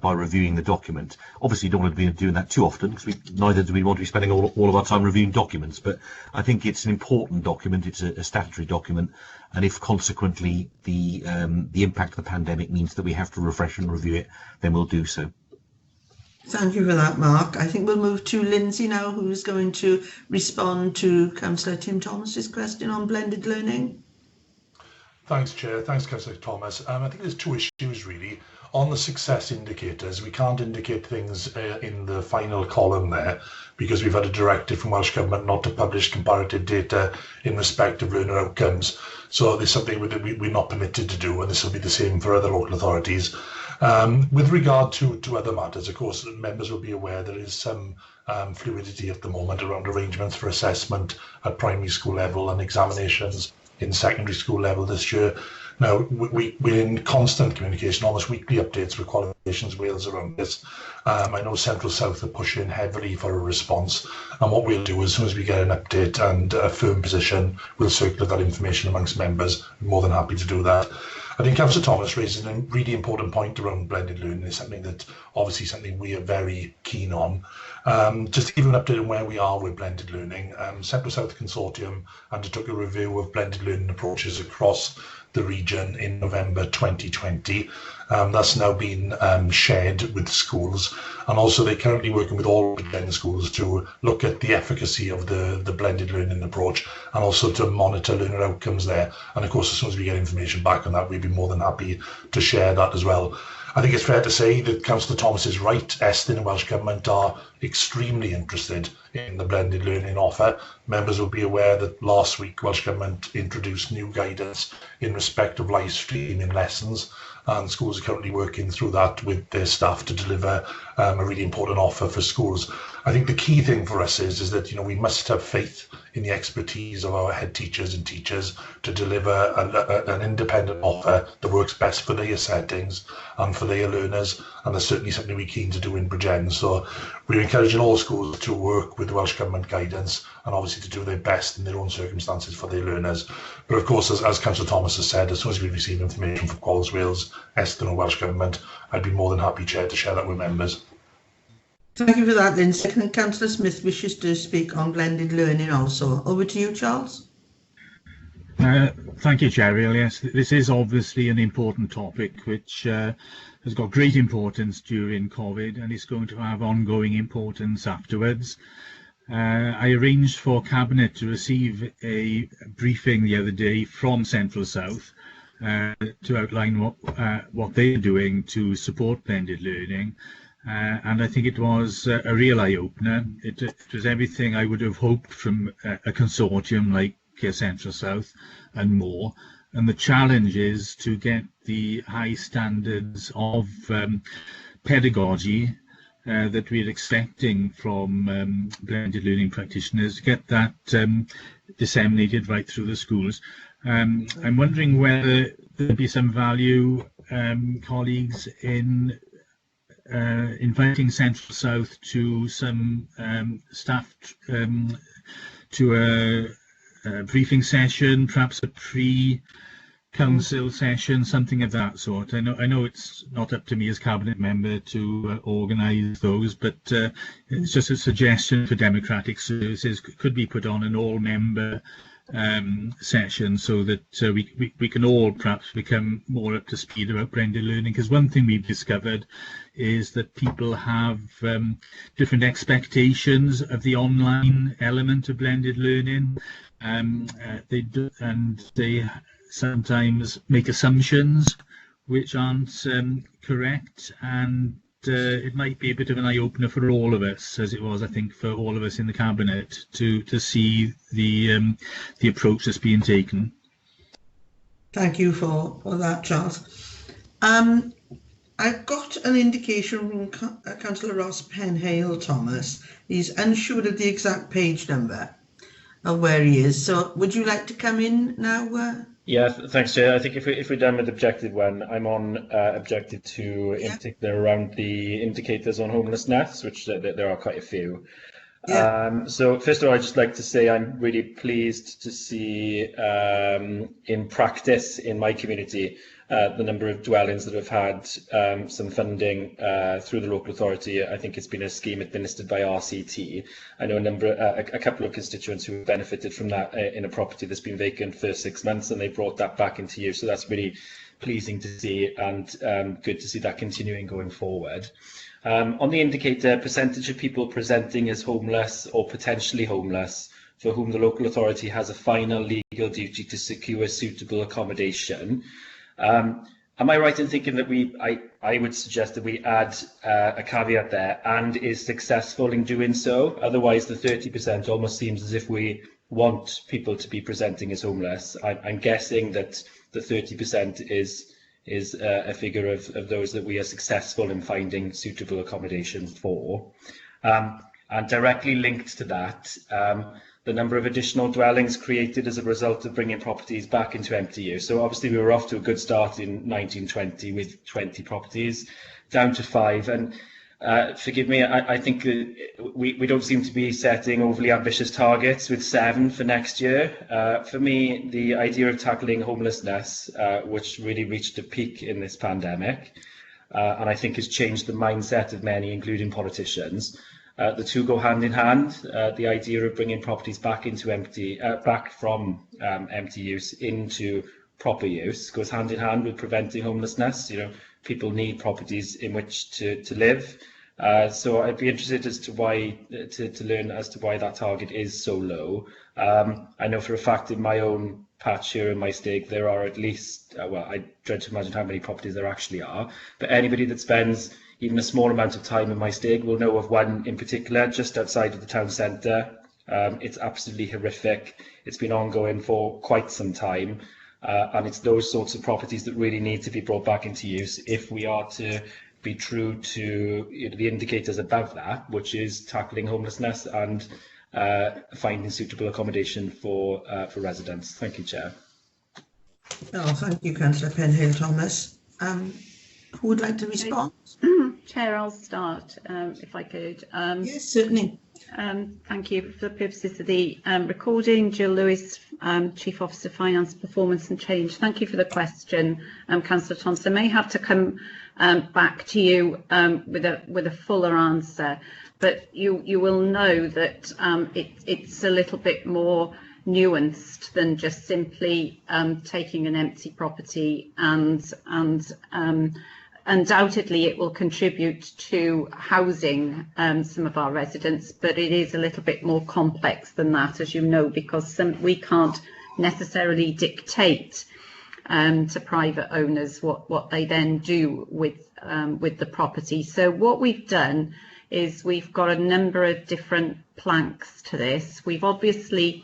by reviewing the document. Obviously, you don't want to be doing that too often, because neither do we want to be spending all of our time reviewing documents. But I think it's an important document. It's a statutory document, and if consequently the impact of the pandemic means that we have to refresh and review it, then we'll do so. Thank you for that, Mark. I think we'll move to Lindsay now, who's going to respond to Councillor Tim Thomas's question on blended learning. Thanks, Chair. Thanks, Councillor Thomas. I think there's two issues really. On the success indicators, we can't indicate things in the final column there because we've had a directive from Welsh Government not to publish comparative data in respect of learner outcomes. So there's something that we're not permitted to do, and this will be the same for other local authorities. With regard to other matters, of course, members will be aware there is some fluidity at the moment around arrangements for assessment at primary school level and examinations in secondary school level this year. Now, we're in constant communication, almost weekly updates with Qualifications Wales around this. I know Central South are pushing heavily for a response, and what we'll do as soon as we get an update and a firm position, we'll circulate that information amongst members. I'm more than happy to do that. I think Councillor Thomas raises a really important point around blended learning. It's something that obviously something we are very keen on. Just to give you an update on where we are with blended learning, Central South Consortium undertook a review of blended learning approaches across the region in November 2020. That's now been shared with schools, and also they're currently working with all blended schools to look at the efficacy of the blended learning approach and also to monitor learner outcomes there. And of course, as soon as we get information back on that, we'd be more than happy to share that as well. I think it's fair to say that Councillor Thomas is right. Estyn and Welsh Government are extremely interested in the blended learning offer. Members will be aware that last week Welsh Government introduced new guidance in respect of live streaming lessons, and schools are currently working through that with their staff to deliver a really important offer for schools. I think the key thing for us is that we must have faith in the expertise of our head teachers and teachers to deliver an independent offer that works best for their settings and for their learners, and that's certainly something we're keen to do in Bridgend. So we're encouraging all schools to work with the Welsh Government guidance and obviously to do their best in their own circumstances for their learners. But of course, as Councillor Thomas has said, as soon as we receive information from Quals Wales, Estyn and Welsh Government, I'd be more than happy, Chair, to share that with members. Thank you for that, Lindsay. And Councillor Smith wishes to speak on blended learning also. Over to you, Charles. Thank you, Chair. Yes, this is obviously an important topic which has got great importance during COVID and is going to have ongoing importance afterwards. I arranged for Cabinet to receive a briefing the other day from Central South to outline what they're doing to support blended learning. And I think it was a real eye-opener. It was everything I would have hoped from a consortium like Central South and more. And the challenge is to get the high standards of pedagogy that we're expecting from blended learning practitioners, get that disseminated right through the schools. I'm wondering whether there'd be some value, colleagues, in inviting Central South to some staff to a briefing session, perhaps a pre-council session, something of that sort. I know it's not up to me as Cabinet member to organise those, but it's just a suggestion for Democratic Services. Could be put on an all-member session so that we can all perhaps become more up to speed about blended learning, because one thing we've discovered is that people have different expectations of the online element of blended learning. They sometimes make assumptions which aren't correct, and it might be a bit of an eye-opener for all of us, as it was, I think, for all of us in the Cabinet, to see the approach that's being taken. Thank you for that, Charles. I've got an indication from Councillor Ross Penhale Thomas. He's unsure of the exact page number of where he is. So would you like to come in now? Yeah, thanks, Chair. I think if we're done with objective one, I'm on objective two, in particular around the indicators on homelessness, which there are quite a few. Yeah. So first of all, I'd just like to say I'm really pleased to see in practice in my community the number of dwellings that have had some funding through the local authority. I think it's been a scheme administered by RCT. I know a couple of constituents who benefited from that in a property that's been vacant for 6 months, and they brought that back into use. So that's really pleasing to see, and good to see that continuing going forward. On the indicator, percentage of people presenting as homeless or potentially homeless for whom the local authority has a final legal duty to secure suitable accommodation. Am I right in thinking that I would suggest that we add a caveat there, and is successful in doing so? Otherwise, the 30% almost seems as if we want people to be presenting as homeless. I'm guessing that the 30% is a figure of those that we are successful in finding suitable accommodation for. And directly linked to that, the number of additional dwellings created as a result of bringing properties back into empty use. So obviously we were off to a good start in 1920 with 20 properties, down to 5. And forgive me, I think we don't seem to be setting overly ambitious targets with 7 for next year. For me, the idea of tackling homelessness, which really reached a peak in this pandemic, and I think has changed the mindset of many, including politicians. The two go hand in hand. The idea of bringing properties back into back from empty use into proper use goes hand in hand with preventing homelessness. You know, people need properties in which to live. So I'd be interested as to why to learn as to why that target is so low. I know for a fact in my own patch here in my stake there are at least well, I dread to imagine how many properties there actually are, but anybody that spends even a small amount of time in my stake will know of one in particular just outside of the town centre. It's absolutely horrific. It's been ongoing for quite some time, and it's those sorts of properties that really need to be brought back into use if we are to be true to the indicators above that, which is tackling homelessness and finding suitable accommodation for residents. Thank you, Chair. Oh, thank you, Councillor Penhill-Thomas. Who would like to respond? Chair, I'll start if I could. Yes, certainly. Thank you. For the purposes of the recording, Jill Lewis, Chief Officer Finance, Performance and Change. Thank you for the question, Councillor Thompson. I may have to come back to you with a fuller answer, but you will know that it's a little bit more nuanced than just simply taking an empty property and undoubtedly it will contribute to housing some of our residents, but it is a little bit more complex than that, as you know, because we can't necessarily dictate to private owners what they then do with the property. So what we've done is we've got a number of different planks to this. We've obviously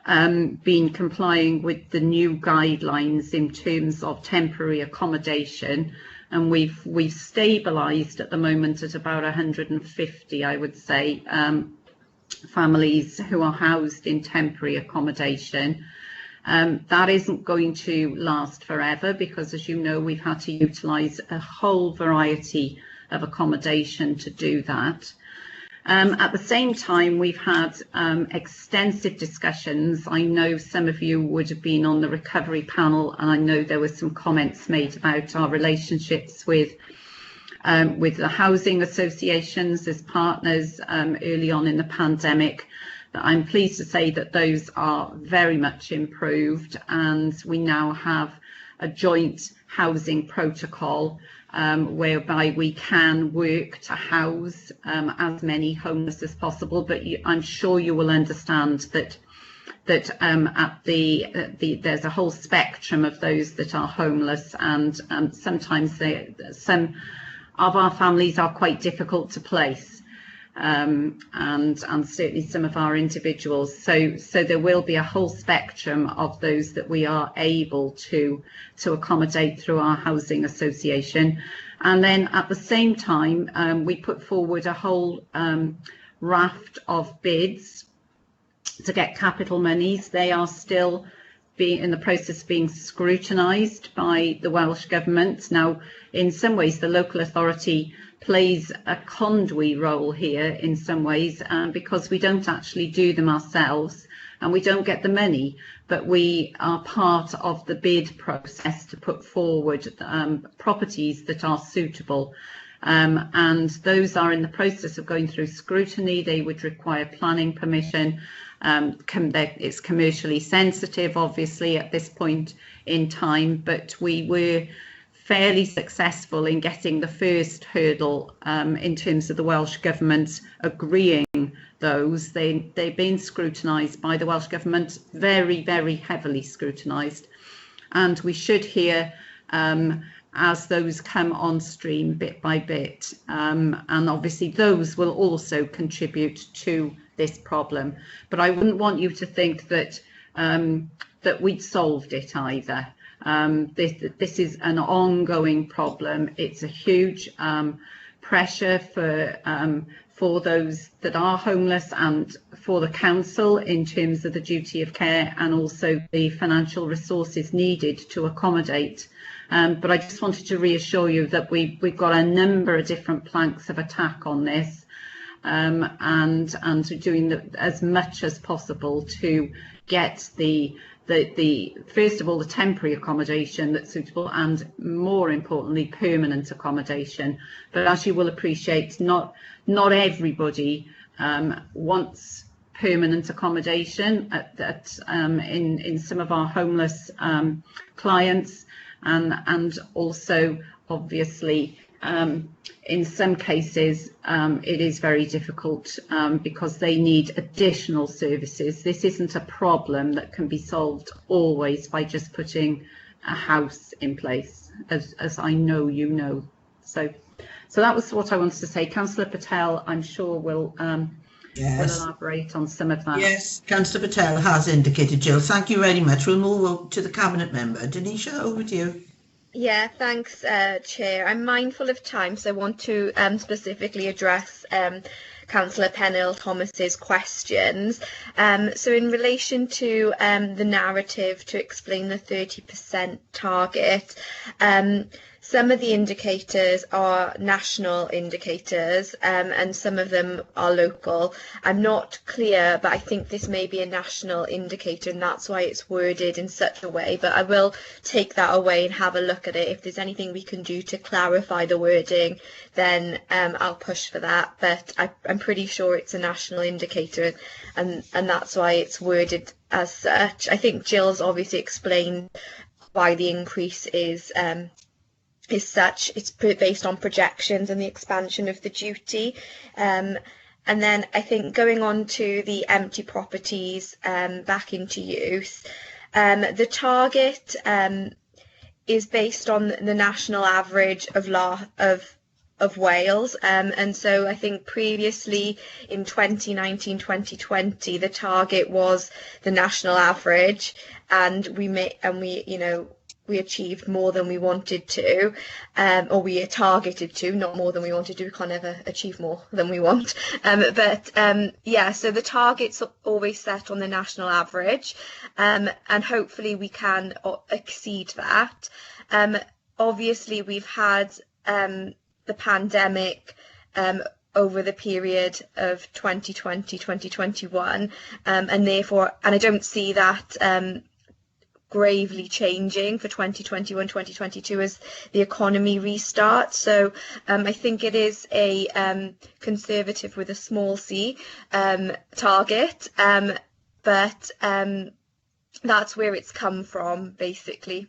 been complying with the new guidelines in terms of temporary accommodation, and we've stabilised at the moment at about 150, I would say, families who are housed in temporary accommodation. That isn't going to last forever because, as you know, we've had to utilise a whole variety of accommodation to do that. At the same time, we've had extensive discussions. I know some of you would have been on the recovery panel, and I know there were some comments made about our relationships with the housing associations as partners early on in the pandemic. But I'm pleased to say that those are very much improved, and we now have a joint housing protocol whereby we can work to house as many homeless as possible. But I'm sure you will understand that there's a whole spectrum of those that are homeless, and sometimes some of our families are quite difficult to place. And certainly some of our individuals. So there will be a whole spectrum of those that we are able to accommodate through our housing association. And then at the same time, we put forward a whole raft of bids to get capital monies. They are still being in the process of being scrutinised by the Welsh Government. Now, in some ways, the local authority plays a conduit role here in some ways because we don't actually do them ourselves and we don't get the money, but we are part of the bid process to put forward properties that are suitable. and those are in the process of going through scrutiny. They would require planning permission. It's commercially sensitive, obviously, at this point in time, but we were fairly successful in getting the first hurdle in terms of the Welsh Government agreeing those. They've been scrutinised by the Welsh Government, very, very heavily scrutinised, and we should hear as those come on stream bit by bit, and obviously those will also contribute to this problem. But I wouldn't want you to think that that we'd solved it either. This is an ongoing problem. It's a huge pressure for those that are homeless and for the council in terms of the duty of care and also the financial resources needed to accommodate. But I just wanted to reassure you that we've got a number of different planks of attack on this, and doing as much as possible to get the first of all the temporary accommodation that's suitable, and more importantly permanent accommodation. But as you will appreciate, not everybody wants permanent accommodation in some of our homeless clients, and also obviously in some cases it is very difficult because they need additional services. This isn't a problem that can be solved always by just putting a house in place, as I know you know. So that was what I wanted to say. Councillor Patel, I'm sure will elaborate on some of that. Yes, Councillor Patel has indicated. Jill, thank you very much. We'll move to the Cabinet Member. Denisha, over to you. Yeah, thanks, Chair. I'm mindful of time, so I want to specifically address Councillor Pennell-Thomas's questions. So in relation to the narrative to explain the 30% target, some of the indicators are national indicators and some of them are local. I'm not clear, but I think this may be a national indicator and that's why it's worded in such a way. But I will take that away and have a look at it. If there's anything we can do to clarify the wording, then I'll push for that. But I'm pretty sure it's a national indicator and that's why it's worded as such. I think Jill's obviously explained why the increase is such. It's based on projections and the expansion of the duty. And then I think going on to the empty properties back into use, the target is based on the national average of Wales, and so I think previously in 2019-2020 the target was the national average, and we achieved more than we wanted to, or we are targeted to, not more than we wanted to. We can't ever achieve more than we want. Yeah, so the target's always set on the national average, and hopefully we can exceed that. Obviously, we've had the pandemic over the period of 2020-2021, and therefore, and I don't see that gravely changing for 2021-2022 as the economy restarts. So I think it is a conservative with a small c target, but that's where it's come from, basically.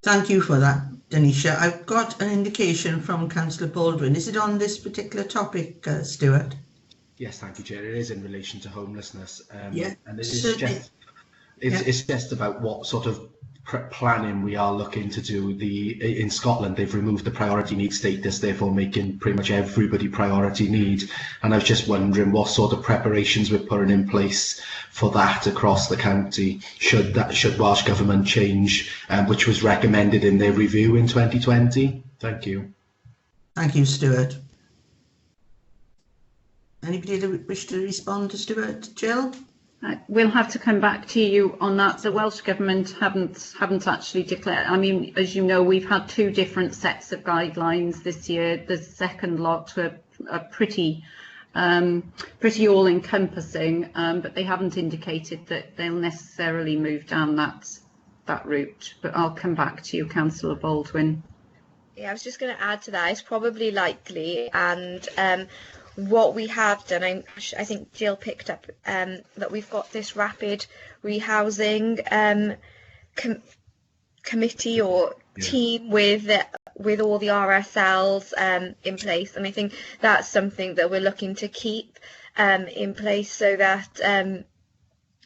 Thank you for that, Denisha. I've got an indication from Councillor Baldwin. Is it on this particular topic, Stuart? Yes, thank you, Chair. It is in relation to homelessness, Yeah, and it is just it's just about what sort of planning we are looking to do. In Scotland, they've removed the priority need status, therefore making pretty much everybody priority need. And I was just wondering what sort of preparations we're putting in place for that across the county, should Welsh Government change, which was recommended in their review in 2020. Thank you. Thank you, Stuart. Anybody that wish to respond to Stuart? Jill? We'll have to come back to you on that. The Welsh Government haven't actually declared. I mean, as you know, we've had two different sets of guidelines this year. The second lot were pretty all-encompassing, but they haven't indicated that they'll necessarily move down that route. But I'll come back to you, Councillor Baldwin. Yeah, I was just going to add to that. It's probably likely, and what we have done, I think Jill picked up that we've got this rapid rehousing committee or team with all the RSLs in place, and I think that's something that we're looking to keep in place so that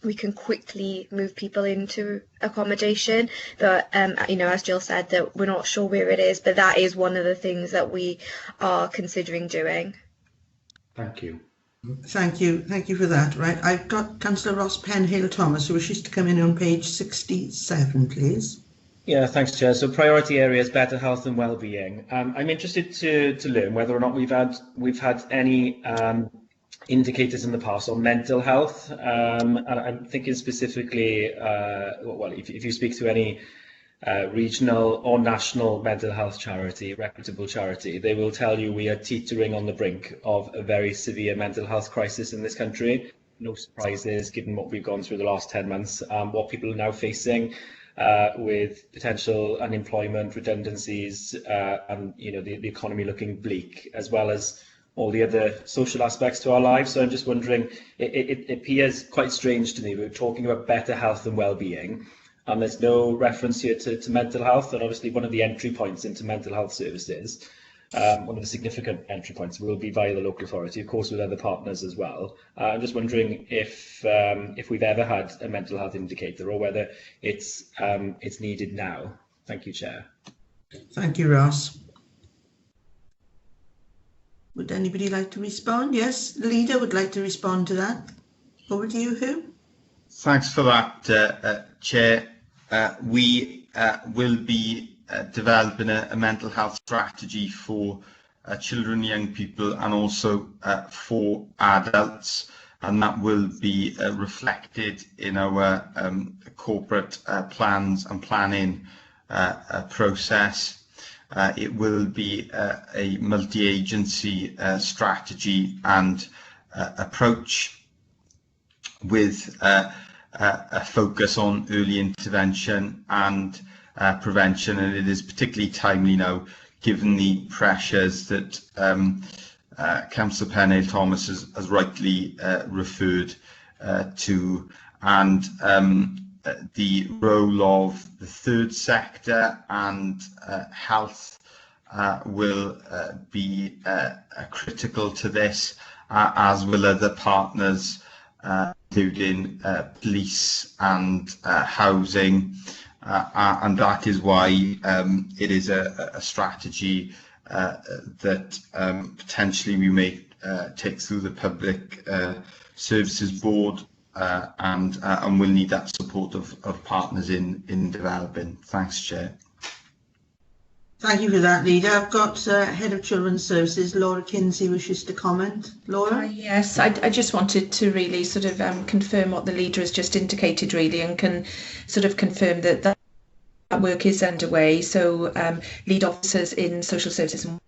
we can quickly move people into accommodation. But you know, as Jill said, that we're not sure where it is, but that is one of the things that we are considering doing. Thank you. Thank you for that. Right, I've got Councillor Ross Penhill Thomas who wishes to come in on page 67, please. Yeah, thanks, Chair. So priority areas, better health and well-being. I'm interested to learn whether or not we've had any indicators in the past on mental health, and I'm thinking specifically, well, if you speak to any regional or national mental health charity, reputable charity, they will tell you we are teetering on the brink of a very severe mental health crisis in this country. No surprises given what we've gone through the last 10 months, what people are now facing with potential unemployment, redundancies, and you know the economy looking bleak, as well as all the other social aspects to our lives. So I'm just wondering, it appears quite strange to me, we're talking about better health and well-being, and there's no reference here to mental health, and obviously one of the entry points into mental health services, one of the significant entry points will be via the local authority, of course with other partners as well. I'm just wondering if we've ever had a mental health indicator or whether it's needed now. Thank you, Chair. Thank you, Ross. Would anybody like to respond? Yes, the leader would like to respond to that. Over to you, Hugh. Thanks for that, Chair. We will be developing a mental health strategy for children and young people, and also for adults, and that will be reflected in our corporate plans and planning process. It will be a multi-agency strategy and approach with a focus on early intervention and prevention, and it is particularly timely now given the pressures that Councillor Penhill Thomas has rightly referred to, and the role of the third sector and health will be critical to this, as will other partners, including police and housing, and that is why it is a strategy that potentially we may take through the Public Services Board, and we'll need that support of partners in developing. Thanks, Chair. Thank you for that, Leader. I've got Head of Children's Services, Laura Kinsey, wishes to comment. Laura? Yes, I just wanted to really sort of confirm what the Leader has just indicated, really, and can sort of confirm that work is underway. So lead officers in social services and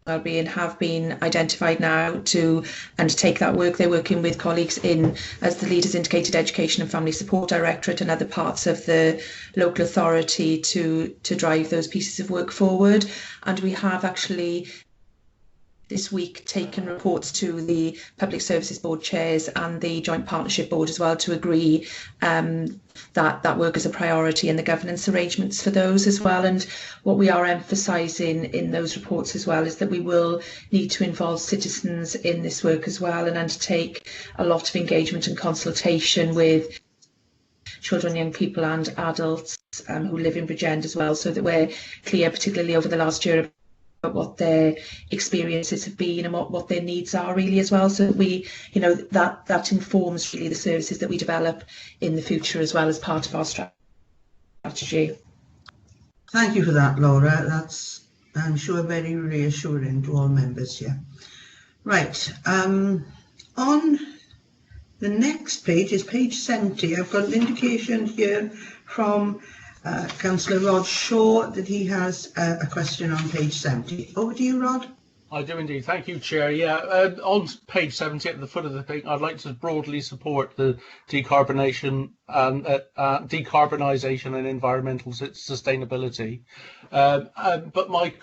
wellbeing have been identified now to undertake that work. They're working with colleagues in, as the leaders indicated, Education and Family Support Directorate and other parts of the local authority to drive those pieces of work forward. And we have actually this week taken reports to the Public Services Board chairs and the Joint Partnership Board as well to agree that work is a priority and the governance arrangements for those as well. And what we are emphasising in those reports as well is that we will need to involve citizens in this work as well and undertake a lot of engagement and consultation with children, young people and adults who live in Bridgend as well, so that we're clear, particularly over the last year, what their experiences have been and what their needs are really as well, so that we, you know, that informs really the services that we develop in the future as well as part of our strategy. Thank you for that, Laura. That's, I'm sure, very reassuring to all members here. Right, on the next page is page 70. I've got an indication here from Councillor Rod Shaw that he has a question on page 70. Over to you, Rod. I do indeed. Thank you, Chair. Yeah, on page 70 at the foot of the thing, I'd like to broadly support the decarbonisation and environmental sustainability. But my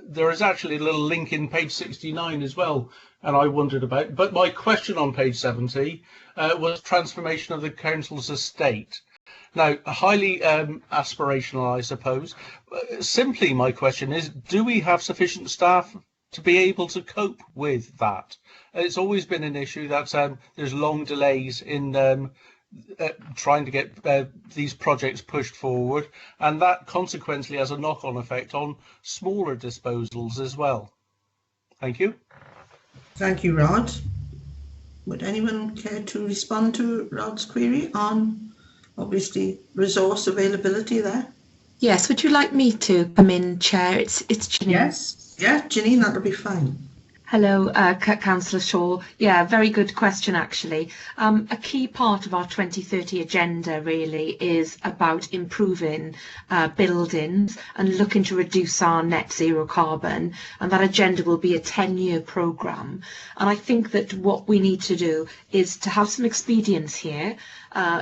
there is actually a little link in page 69 as well, and I wondered about. But my question on page 70 was transformation of the council's estate. Now, highly aspirational, I suppose. Simply, my question is, do we have sufficient staff to be able to cope with that? It's always been an issue that there's long delays in trying to get these projects pushed forward, and that consequently has a knock-on effect on smaller disposals as well. Thank you. Thank you, Rod. Would anyone care to respond to Rod's query on, obviously, resource availability there? Yes, would you like me to come in, Chair? It's Janine. Yes, yeah, Janine, that'll be fine. Hello, Councillor Shaw. Yeah, very good question, actually. A key part of our 2030 agenda really is about improving buildings and looking to reduce our net zero carbon. And that agenda will be a 10-year programme. And I think that what we need to do is to have some expedience here,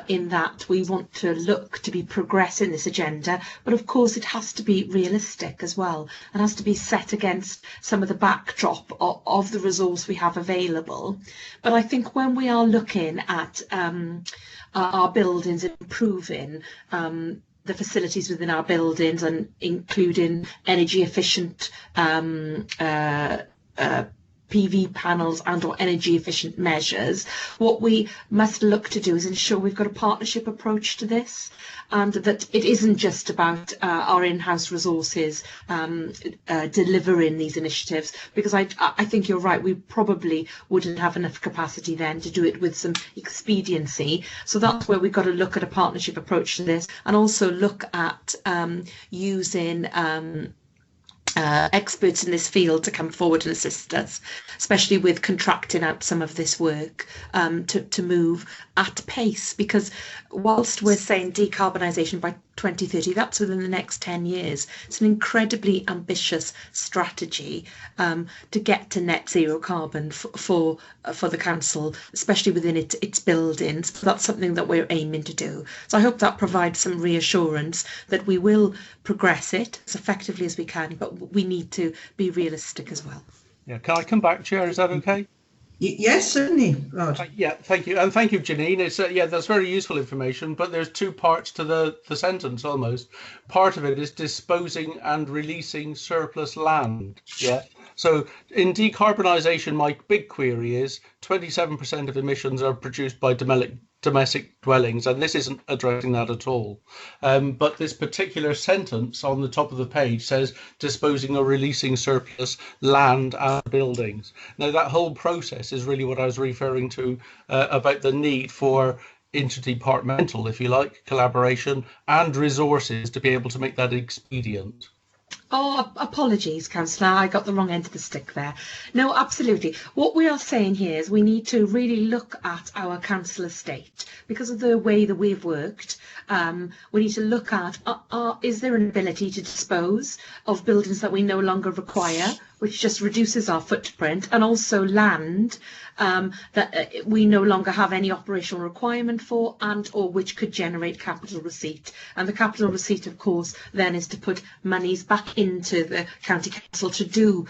in that we want to look to be progressing this agenda, but of course it has to be realistic as well. It has to be set against some of the backdrop of the resource we have available. But I think when we are looking at our buildings, improving the facilities within our buildings and including energy efficient PV panels and or energy efficient measures, what we must look to do is ensure we've got a partnership approach to this, and that it isn't just about our in-house resources delivering these initiatives, because I think you're right, we probably wouldn't have enough capacity then to do it with some expediency. So that's where we've got to look at a partnership approach to this, and also look at using experts in this field to come forward and assist us, especially with contracting out some of this work to move at pace, because whilst we're saying decarbonisation by 2030, that's within the next 10 years. It's an incredibly ambitious strategy to get to net zero carbon for the council, especially within its buildings. That's something that we're aiming to do. So I hope that provides some reassurance that we will progress it as effectively as we can, but we need to be realistic as well. Yeah, can I come back, Chair? Is that okay? Yes, certainly, Rod. Yeah, thank you, and thank you, Janine. It's yeah, that's very useful information. But there's two parts to the sentence almost. Part of it is disposing and releasing surplus land. Yeah. So in decarbonisation, my big query is 27% of emissions are produced by domestic dwellings, and this isn't addressing that at all. But this particular sentence on the top of the page says disposing or releasing surplus land and buildings. Now that whole process is really what I was referring to about the need for interdepartmental, if you like, collaboration and resources to be able to make that expedient. Oh, apologies, Councillor, I got the wrong end of the stick there. No, absolutely. What we are saying here is we need to really look at our council estate. Because of the way that we've worked, we need to look at, is there an ability to dispose of buildings that we no longer require, which just reduces our footprint, and also land that we no longer have any operational requirement for, and or which could generate capital receipt. And the capital receipt, of course, then is to put monies back into the county council to do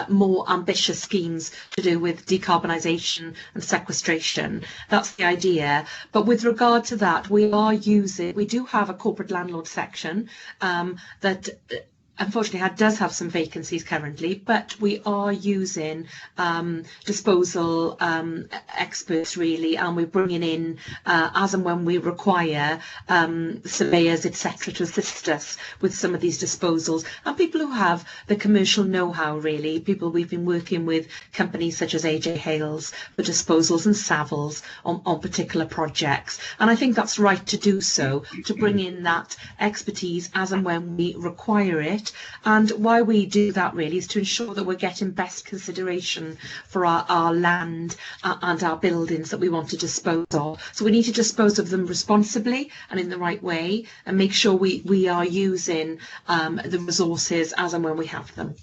more ambitious schemes to do with decarbonisation and sequestration. That's the idea. But with regard to that, we do have a corporate landlord section that unfortunately does have some vacancies currently, but we are using disposal experts really, and we're bringing in as and when we require surveyors, etc., to assist us with some of these disposals, and people who have the commercial know-how really, people we've been working with, companies such as AJ Hales for disposals and Savills on particular projects, and I think that's right to do so, to bring in that expertise as and when we require it. And why we do that really is to ensure that we're getting best consideration for our land and our buildings that we want to dispose of. So we need to dispose of them responsibly and in the right way, and make sure we are using the resources as and when we have them.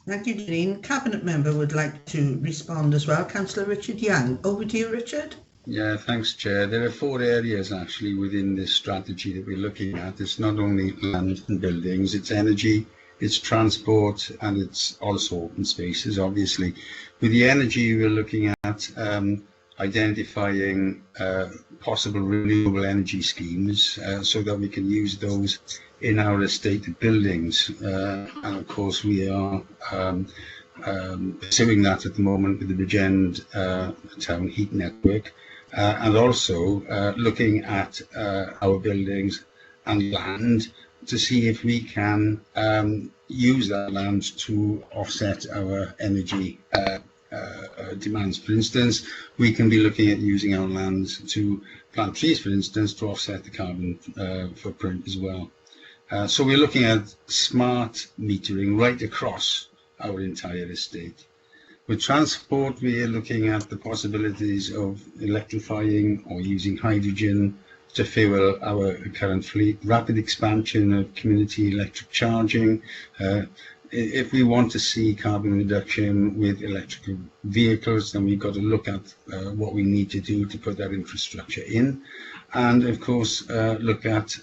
Thank you, Janine. Cabinet member would like to respond as well. Councillor Richard Young. Over to you, Richard. Yeah, thanks, Chair. There are 4 areas actually within this strategy that we're looking at. It's not only land and buildings, it's energy, it's transport, and it's also open spaces, obviously. With the energy, we're looking at identifying possible renewable energy schemes so that we can use those in our estated buildings. And of course, we are pursuing that at the moment with the Bridgend town heat network. And also looking at our buildings and land to see if we can use that land to offset our energy demands. For instance, we can be looking at using our land to plant trees, for instance, to offset the carbon footprint as well. So we're looking at smart metering right across our entire estate. With transport, we are looking at the possibilities of electrifying or using hydrogen to fuel our current fleet, rapid expansion of community electric charging. If we want to see carbon reduction with electrical vehicles, then we've got to look at what we need to do to put that infrastructure in. And of course, look at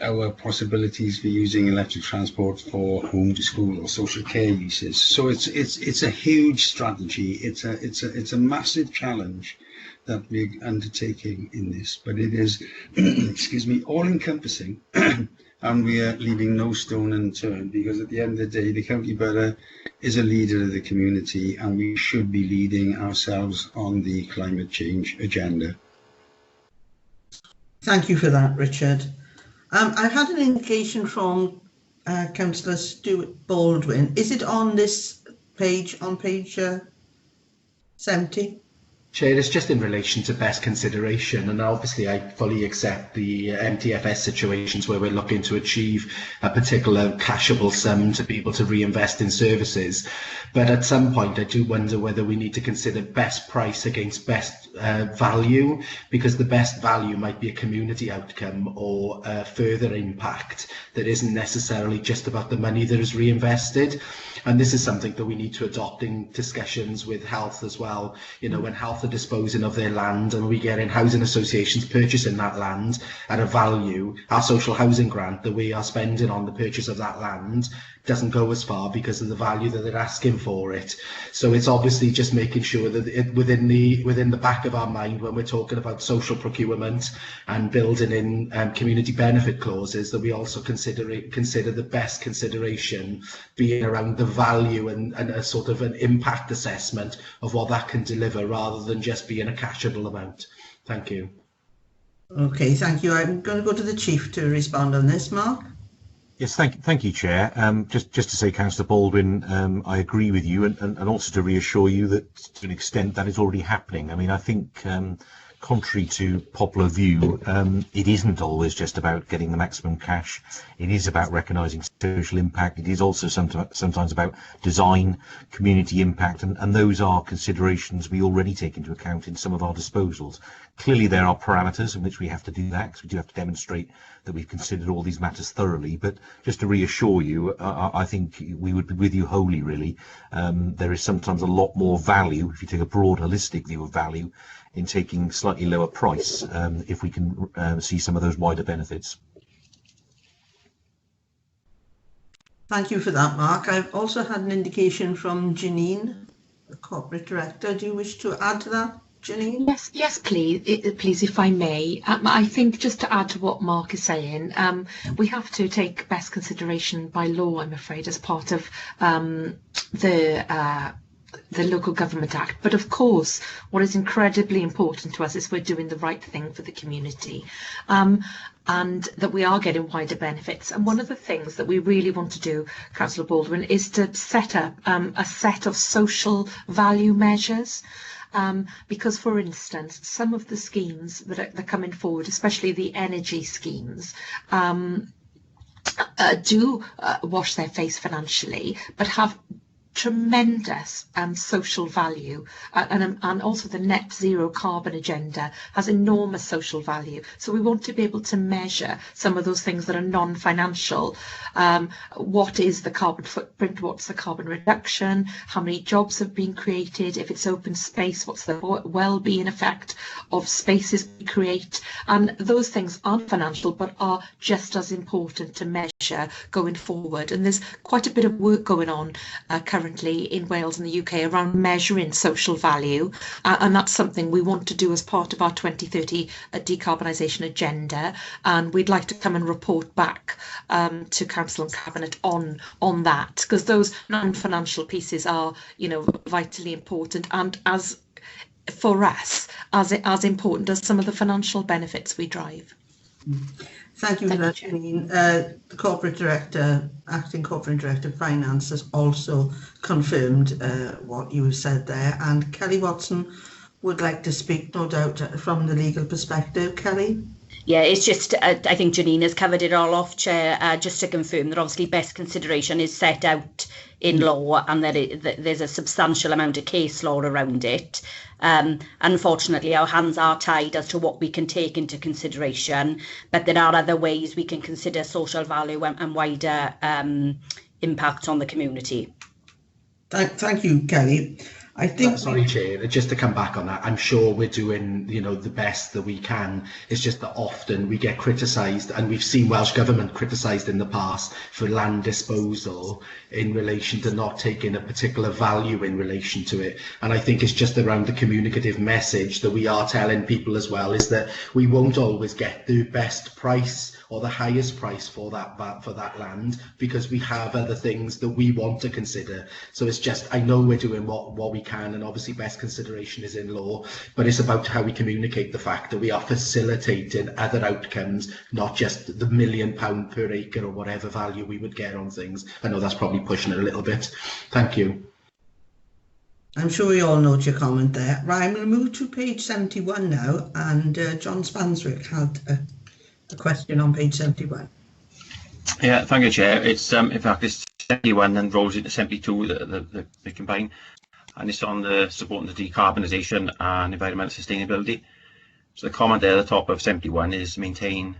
our possibilities for using electric transport for home to school or social care uses. So it's a huge strategy. It's a massive challenge that we're undertaking in this, but it is, excuse me, all-encompassing, and we are leaving no stone unturned, because at the end of the day, the county borough is a leader of the community, and we should be leading ourselves on the climate change agenda. Thank you for that, Richard. I've had an indication from Councillor Stuart Baldwin. Is it on this page, on page 70? Chair, it's just in relation to best consideration, and obviously I fully accept the MTFS situations where we're looking to achieve a particular cashable sum to be able to reinvest in services. But at some point I do wonder whether we need to consider best price against best value, because the best value might be a community outcome or a further impact that isn't necessarily just about the money that is reinvested. And this is something that we need to adopt in discussions with health as well. You know, when health are disposing of their land and we get in housing associations purchasing that land at a value, our social housing grant that we are spending on the purchase of that land doesn't go as far because of the value that they're asking for it. So it's obviously just making sure that within the back of our mind, when we're talking about social procurement and building in community benefit clauses, that we also consider the best consideration being around the value and a sort of an impact assessment of what that can deliver, rather than just being a cashable amount. Thank you. Okay, thank you. I'm going to go to the Chief to respond on this, Mark. Yes, thank you, Chair. Just to say, Councillor Baldwin, I agree with you, and also to reassure you that to an extent that is already happening. I mean, I think contrary to popular view, it isn't always just about getting the maximum cash. It is about recognising social impact. It is also sometimes about design, community impact, and those are considerations we already take into account in some of our disposals. Clearly there are parameters in which we have to do that, because we do have to demonstrate that we've considered all these matters thoroughly. But just to reassure you, I think we would be with you wholly, really. There is sometimes a lot more value, if you take a broad holistic view of value, in taking slightly lower price if we can see some of those wider benefits. Thank you for that, Mark. I've also had an indication from Janine, the Corporate Director. Do you wish to add to that, Janine? Yes, please, if I may. I think just to add to what Mark is saying, we have to take best consideration by law, I'm afraid, as part of the Local Government Act. But of course, what is incredibly important to us is we're doing the right thing for the community, and that we are getting wider benefits. And one of the things that we really want to do, Councillor Baldwin, is to set up a set of social value measures. Because, for instance, some of the schemes that are coming forward, especially the energy schemes, do wash their face financially, but have tremendous social value, and also the net zero carbon agenda has enormous social value. So we want to be able to measure some of those things that are non-financial. What is the carbon footprint? What's the carbon reduction? How many jobs have been created? If it's open space, what's the well-being effect of spaces we create? And those things aren't financial, but are just as important to measure going forward. And there's quite a bit of work going on currently in Wales and the UK around measuring social value, and that's something we want to do as part of our 2030 decarbonisation agenda, and we'd like to come and report back to Council and Cabinet on that, because those non-financial pieces are, you know, vitally important, and as for us as important as some of the financial benefits we drive. Thank you for that, Janine. The Corporate Director, Acting Corporate Director of Finance, has also confirmed what you said there. And Kelly Watson would like to speak, no doubt, from the legal perspective. Kelly? Yeah, it's just, I think Janine has covered it all off, Chair, just to confirm that obviously best consideration is set out in law and that there's a substantial amount of case law around it. Unfortunately, our hands are tied as to what we can take into consideration, but there are other ways we can consider social value and wider impact on the community. Thank you, Kelly. I think. Sorry, Chair, just to come back on that, I'm sure we're doing, you know, the best that we can. It's just that often we get criticised, and we've seen Welsh Government criticised in the past for land disposal in relation to not taking a particular value in relation to it. And I think it's just around the communicative message that we are telling people as well, is that we won't always get the best price or the highest price for that land, because we have other things that we want to consider. So it's just, I know we're doing what we can, and obviously best consideration is in law, but it's about how we communicate the fact that we are facilitating other outcomes, not just the £1 million per acre or whatever value we would get on things. I know that's probably pushing it a little bit. Thank you. I'm sure we all note your comment there. Right, I'm going to move to page 71 now, and John Spanswick had a question on page 71. Yeah, thank you, Chair. It's in fact it's 71 and rolls into 72, the combine, and it's on the supporting the decarbonisation and environmental sustainability. So the comment there at the top of 71 is maintain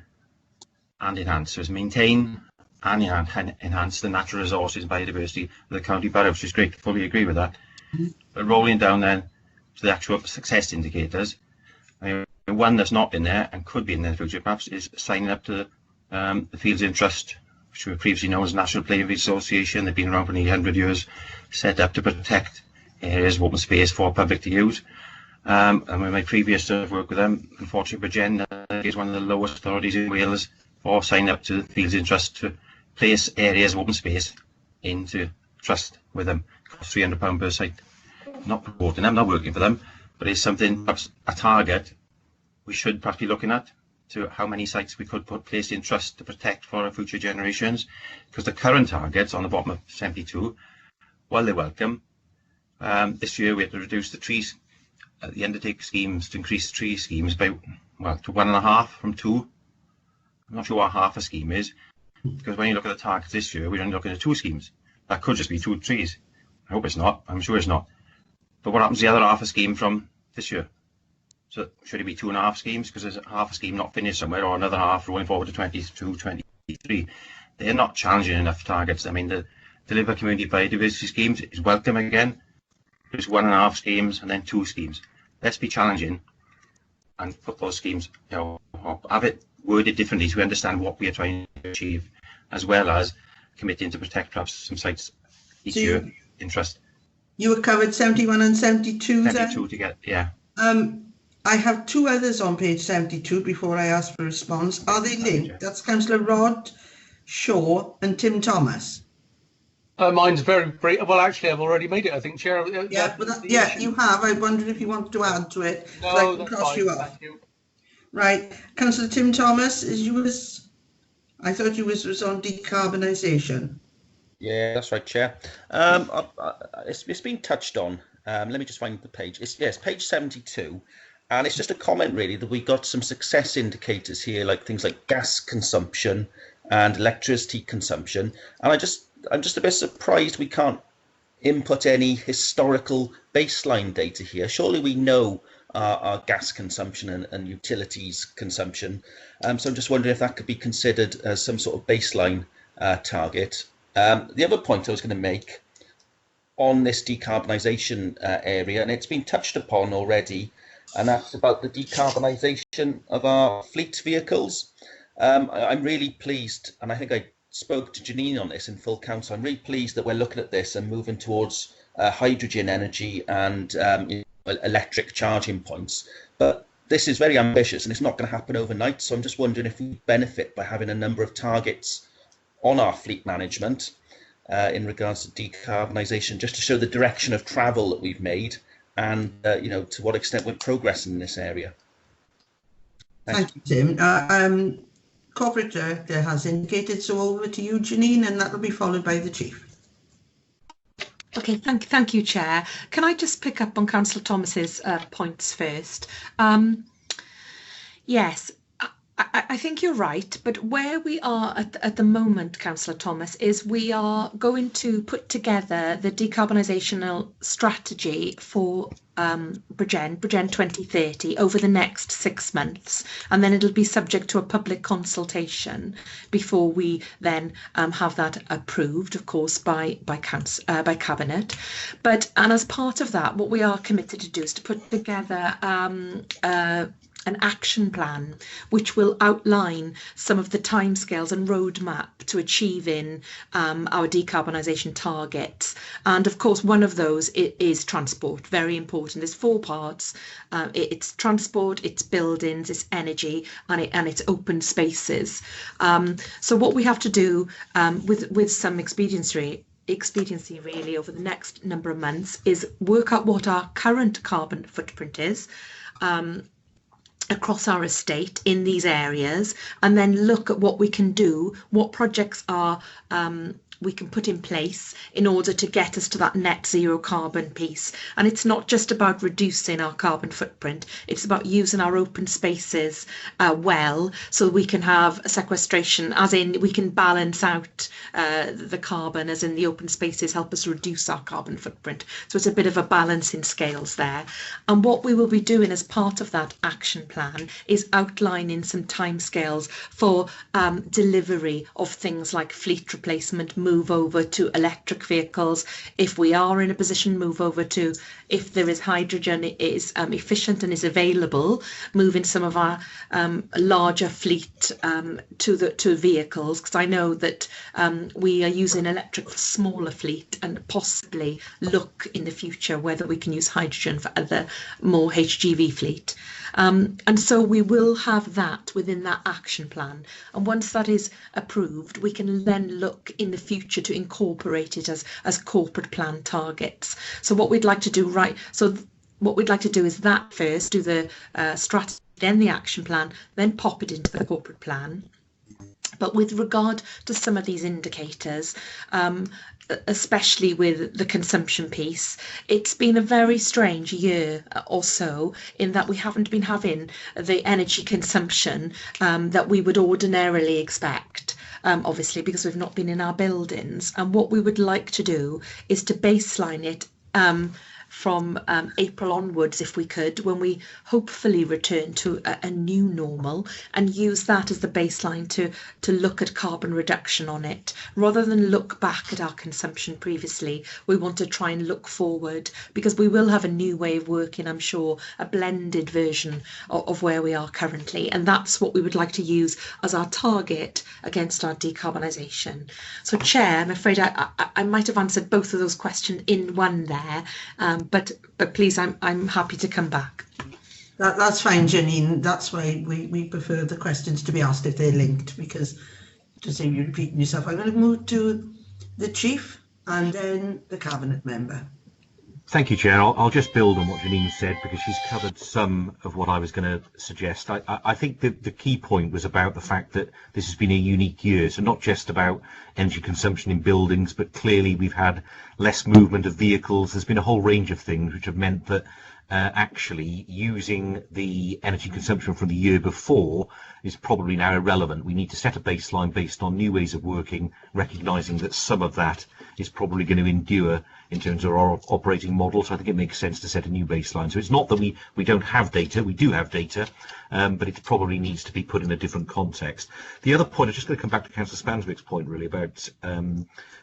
and enhance. So it's maintain and enhance the natural resources and biodiversity of the county borough, which is great. Fully agree with that. But rolling down then to the actual success indicators, one that's not in there and could be in there in the future perhaps is signing up to the Fields in Trust, which were previously known as National Playing Association. They've been around for nearly 100 years, set up to protect areas of open space for public to use. And with my previous work with them, unfortunately, Jen is one of the lowest authorities in Wales for signing up to the Fields in Trust to place areas of open space into trust with them. It costs £300 per site. Not promoting them, not working for them, but it's something, perhaps a target we should perhaps be looking at, to how many sites we could put placed in trust to protect for our future generations, because the current targets on the bottom of 72, while they're welcome, this year we had to reduce the trees, the undertake schemes, to increase the tree schemes by, well, to 1.5 from 2. I'm not sure what half a scheme is, because when you look at the targets this year, we're only looking at 2 schemes. That could just be 2 trees. I hope it's not. I'm sure it's not. But what happens to the other half a scheme from this year? So should it be 2.5 schemes, because there's half a scheme not finished somewhere, or another half rolling forward to 22, 23? They're not challenging enough targets. I mean, the Deliver Community Biodiversity schemes is welcome again. There's 1.5 schemes and then 2 schemes. Let's be challenging and put those schemes, you know, have it worded differently so we understand what we are trying to achieve, as well as committing to protect perhaps some sites each year in trust. You were covered 71 and 72 then? 72 to get, yeah. I have 2 others on page 72 before I ask for a response. Are they linked? That's Councillor Rod Shaw and Tim Thomas. Mine's very brief. Well, actually, I've already made it, I think, Chair. Yeah, you have. I wondered if you wanted to add to it. No, so I can that's cross fine. you off. Thank you. Right. Councillor Tim Thomas, I thought you was on decarbonisation. Yeah, that's right, Chair. It's been touched on. Let me just find the page. It's page 72. And it's just a comment, really, that we got some success indicators here, like things like gas consumption and electricity consumption. And I'm just a bit surprised we can't input any historical baseline data here? Surely we know our gas consumption and utilities consumption. So I'm just wondering if that could be considered as some sort of baseline target. The other point I was going to make on this decarbonisation area, and it's been touched upon already, and that's about the decarbonisation of our fleet vehicles. I'm really pleased, and I think I spoke to Janine on this in full council. I'm really pleased that we're looking at this and moving towards hydrogen energy and electric charging points. But this is very ambitious and it's not going to happen overnight. So I'm just wondering if we benefit by having a number of targets on our fleet management in regards to decarbonisation, just to show the direction of travel that we've made and to what extent we're progressing in this area. Thank you, Tim. Corporate Director has indicated, so over to you, Janine, and that will be followed by the Chief. Okay, thank you, Chair. Can I just pick up on Councillor Thomas's points first? Yes, I think you're right, but where we are at the moment, Councillor Thomas, is we are going to put together the decarbonisation strategy for Bridgend 2030 over the next 6 months, and then it'll be subject to a public consultation before we then have that approved, of course, by Cabinet. And as part of that, what we are committed to do is to put together an action plan which will outline some of the timescales and roadmap to achieving our decarbonisation targets. And of course, one of those is transport, very important. There's 4 parts. It's transport, it's buildings, it's energy, and it's open spaces. So what we have to do with some expediency really over the next number of months is work out what our current carbon footprint is across our estate in these areas, and then look at what we can do, what projects are we can put in place in order to get us to that net zero carbon piece. And it's not just about reducing our carbon footprint, it's about using our open spaces well, so we can have sequestration, as in we can balance out the carbon, as in the open spaces help us reduce our carbon footprint. So it's a bit of a balance in scales there. And what we will be doing as part of that action plan is outlining some timescales for delivery of things like fleet replacement, move over to electric vehicles. If we are in a position, move over to, if there is hydrogen, it is efficient and is available, moving some of our larger fleet to vehicles, because I know that we are using electric for smaller fleet, and possibly look in the future whether we can use hydrogen for other more HGV fleet. And so we will have that within that action plan, and once that is approved, we can then look in the future to incorporate it as corporate plan targets. So what we'd like to do is that first, do the strategy, then the action plan, then pop it into the corporate plan. But with regard to some of these indicators, especially with the consumption piece, it's been a very strange year or so, in that we haven't been having the energy consumption that we would ordinarily expect, obviously because we've not been in our buildings. And what we would like to do is to baseline it from April onwards, if we could, when we hopefully return to a new normal, and use that as the baseline to look at carbon reduction on it. Rather than look back at our consumption previously, we want to try and look forward, because we will have a new way of working, I'm sure, a blended version of where we are currently, and that's what we would like to use as our target against our decarbonisation. So, Chair, I'm afraid I might have answered both of those questions in one there, but please, I'm happy to come back. That's fine, Janine. That's why we prefer the questions to be asked if they're linked, because to say you're repeating yourself. I'm going to move to the Chief and then the Cabinet member. Thank you, Chair. I'll just build on what Janine said, because she's covered some of what I was going to suggest. I think that the key point was about the fact that this has been a unique year, so not just about energy consumption in buildings, but clearly we've had less movement of vehicles. There's been a whole range of things which have meant that actually using the energy consumption from the year before is probably now irrelevant. We need to set a baseline based on new ways of working, recognising that some of that is probably going to endure in terms of our operating model. So I think it makes sense to set a new baseline. So it's not that we don't have data, we do have data, but it probably needs to be put in a different context. The other point, I'm just going to come back to Councillor Spanswick's point really about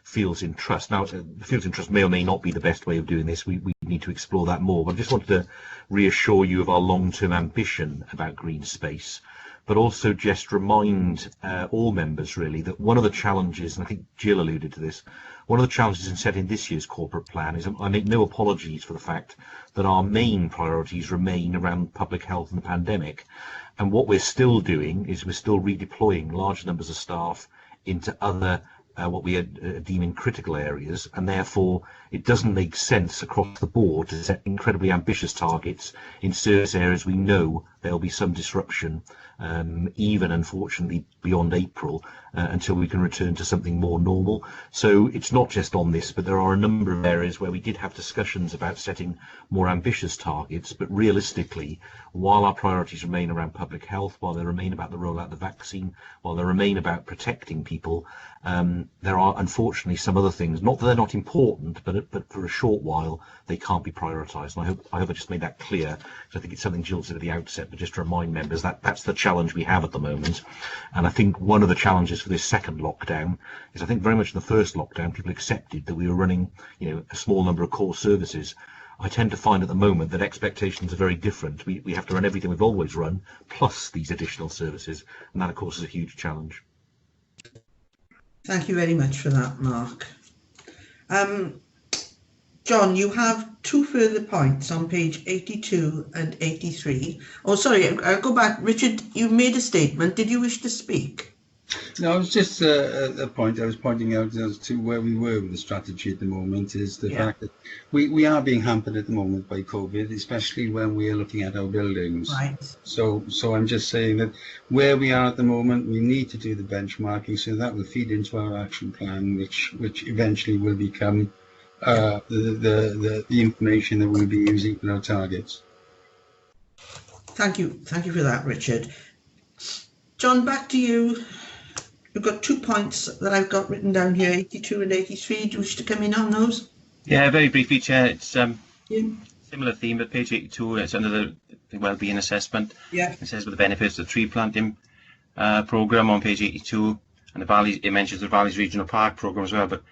fields in trust. Now, fields in trust may or may not be the best way of doing this. We need to explore that more, but I just wanted to reassure you of our long-term ambition about green space, but also just remind all members really that one of the challenges, and I think Jill alluded to this, one of the challenges in setting this year's corporate plan is I make no apologies for the fact that our main priorities remain around public health and the pandemic. And what we're still doing is we're still redeploying large numbers of staff into other what we are deeming critical areas, and therefore it doesn't make sense across the board to set incredibly ambitious targets in service areas we know there'll be some disruption, even unfortunately beyond April, until we can return to something more normal. So it's not just on this, but there are a number of areas where we did have discussions about setting more ambitious targets, but realistically, while our priorities remain around public health, while they remain about the rollout of the vaccine, while they remain about protecting people, there are unfortunately some other things, not that they're not important, but for a short while they can't be prioritised. And I hope I just made that clear. So I think it's something Jill said at the outset, but just to remind members that that's the challenge we have at the moment. And I think one of the challenges for this second lockdown is I think very much in the first lockdown people accepted that we were running, a small number of core services. I tend to find at the moment that expectations are very different. We have to run everything we've always run, plus these additional services, and that of course is a huge challenge. Thank you very much for that, Mark. John, you have two further points on page 82 and 83. Oh, sorry, I'll go back. Richard, you made a statement. Did you wish to speak? No, it was just a point I was pointing out as to where we were with the strategy at the moment is the fact that we are being hampered at the moment by COVID, especially when we are looking at our buildings. Right. So I'm just saying that where we are at the moment, we need to do the benchmarking, so that will feed into our action plan, which eventually will become the information that we'll be using for our targets. Thank you for that, Richard. John, back to you. We've got 2 points that I've got written down here, 82 and 83. Do you wish to come in on those? Yeah, very briefly, Chair. It's similar theme, but page 82, it's under the wellbeing assessment. Yeah. It says with the benefits of the tree planting programme on page 82, and the Valleys, it mentions the Valleys Regional Park programme as well, but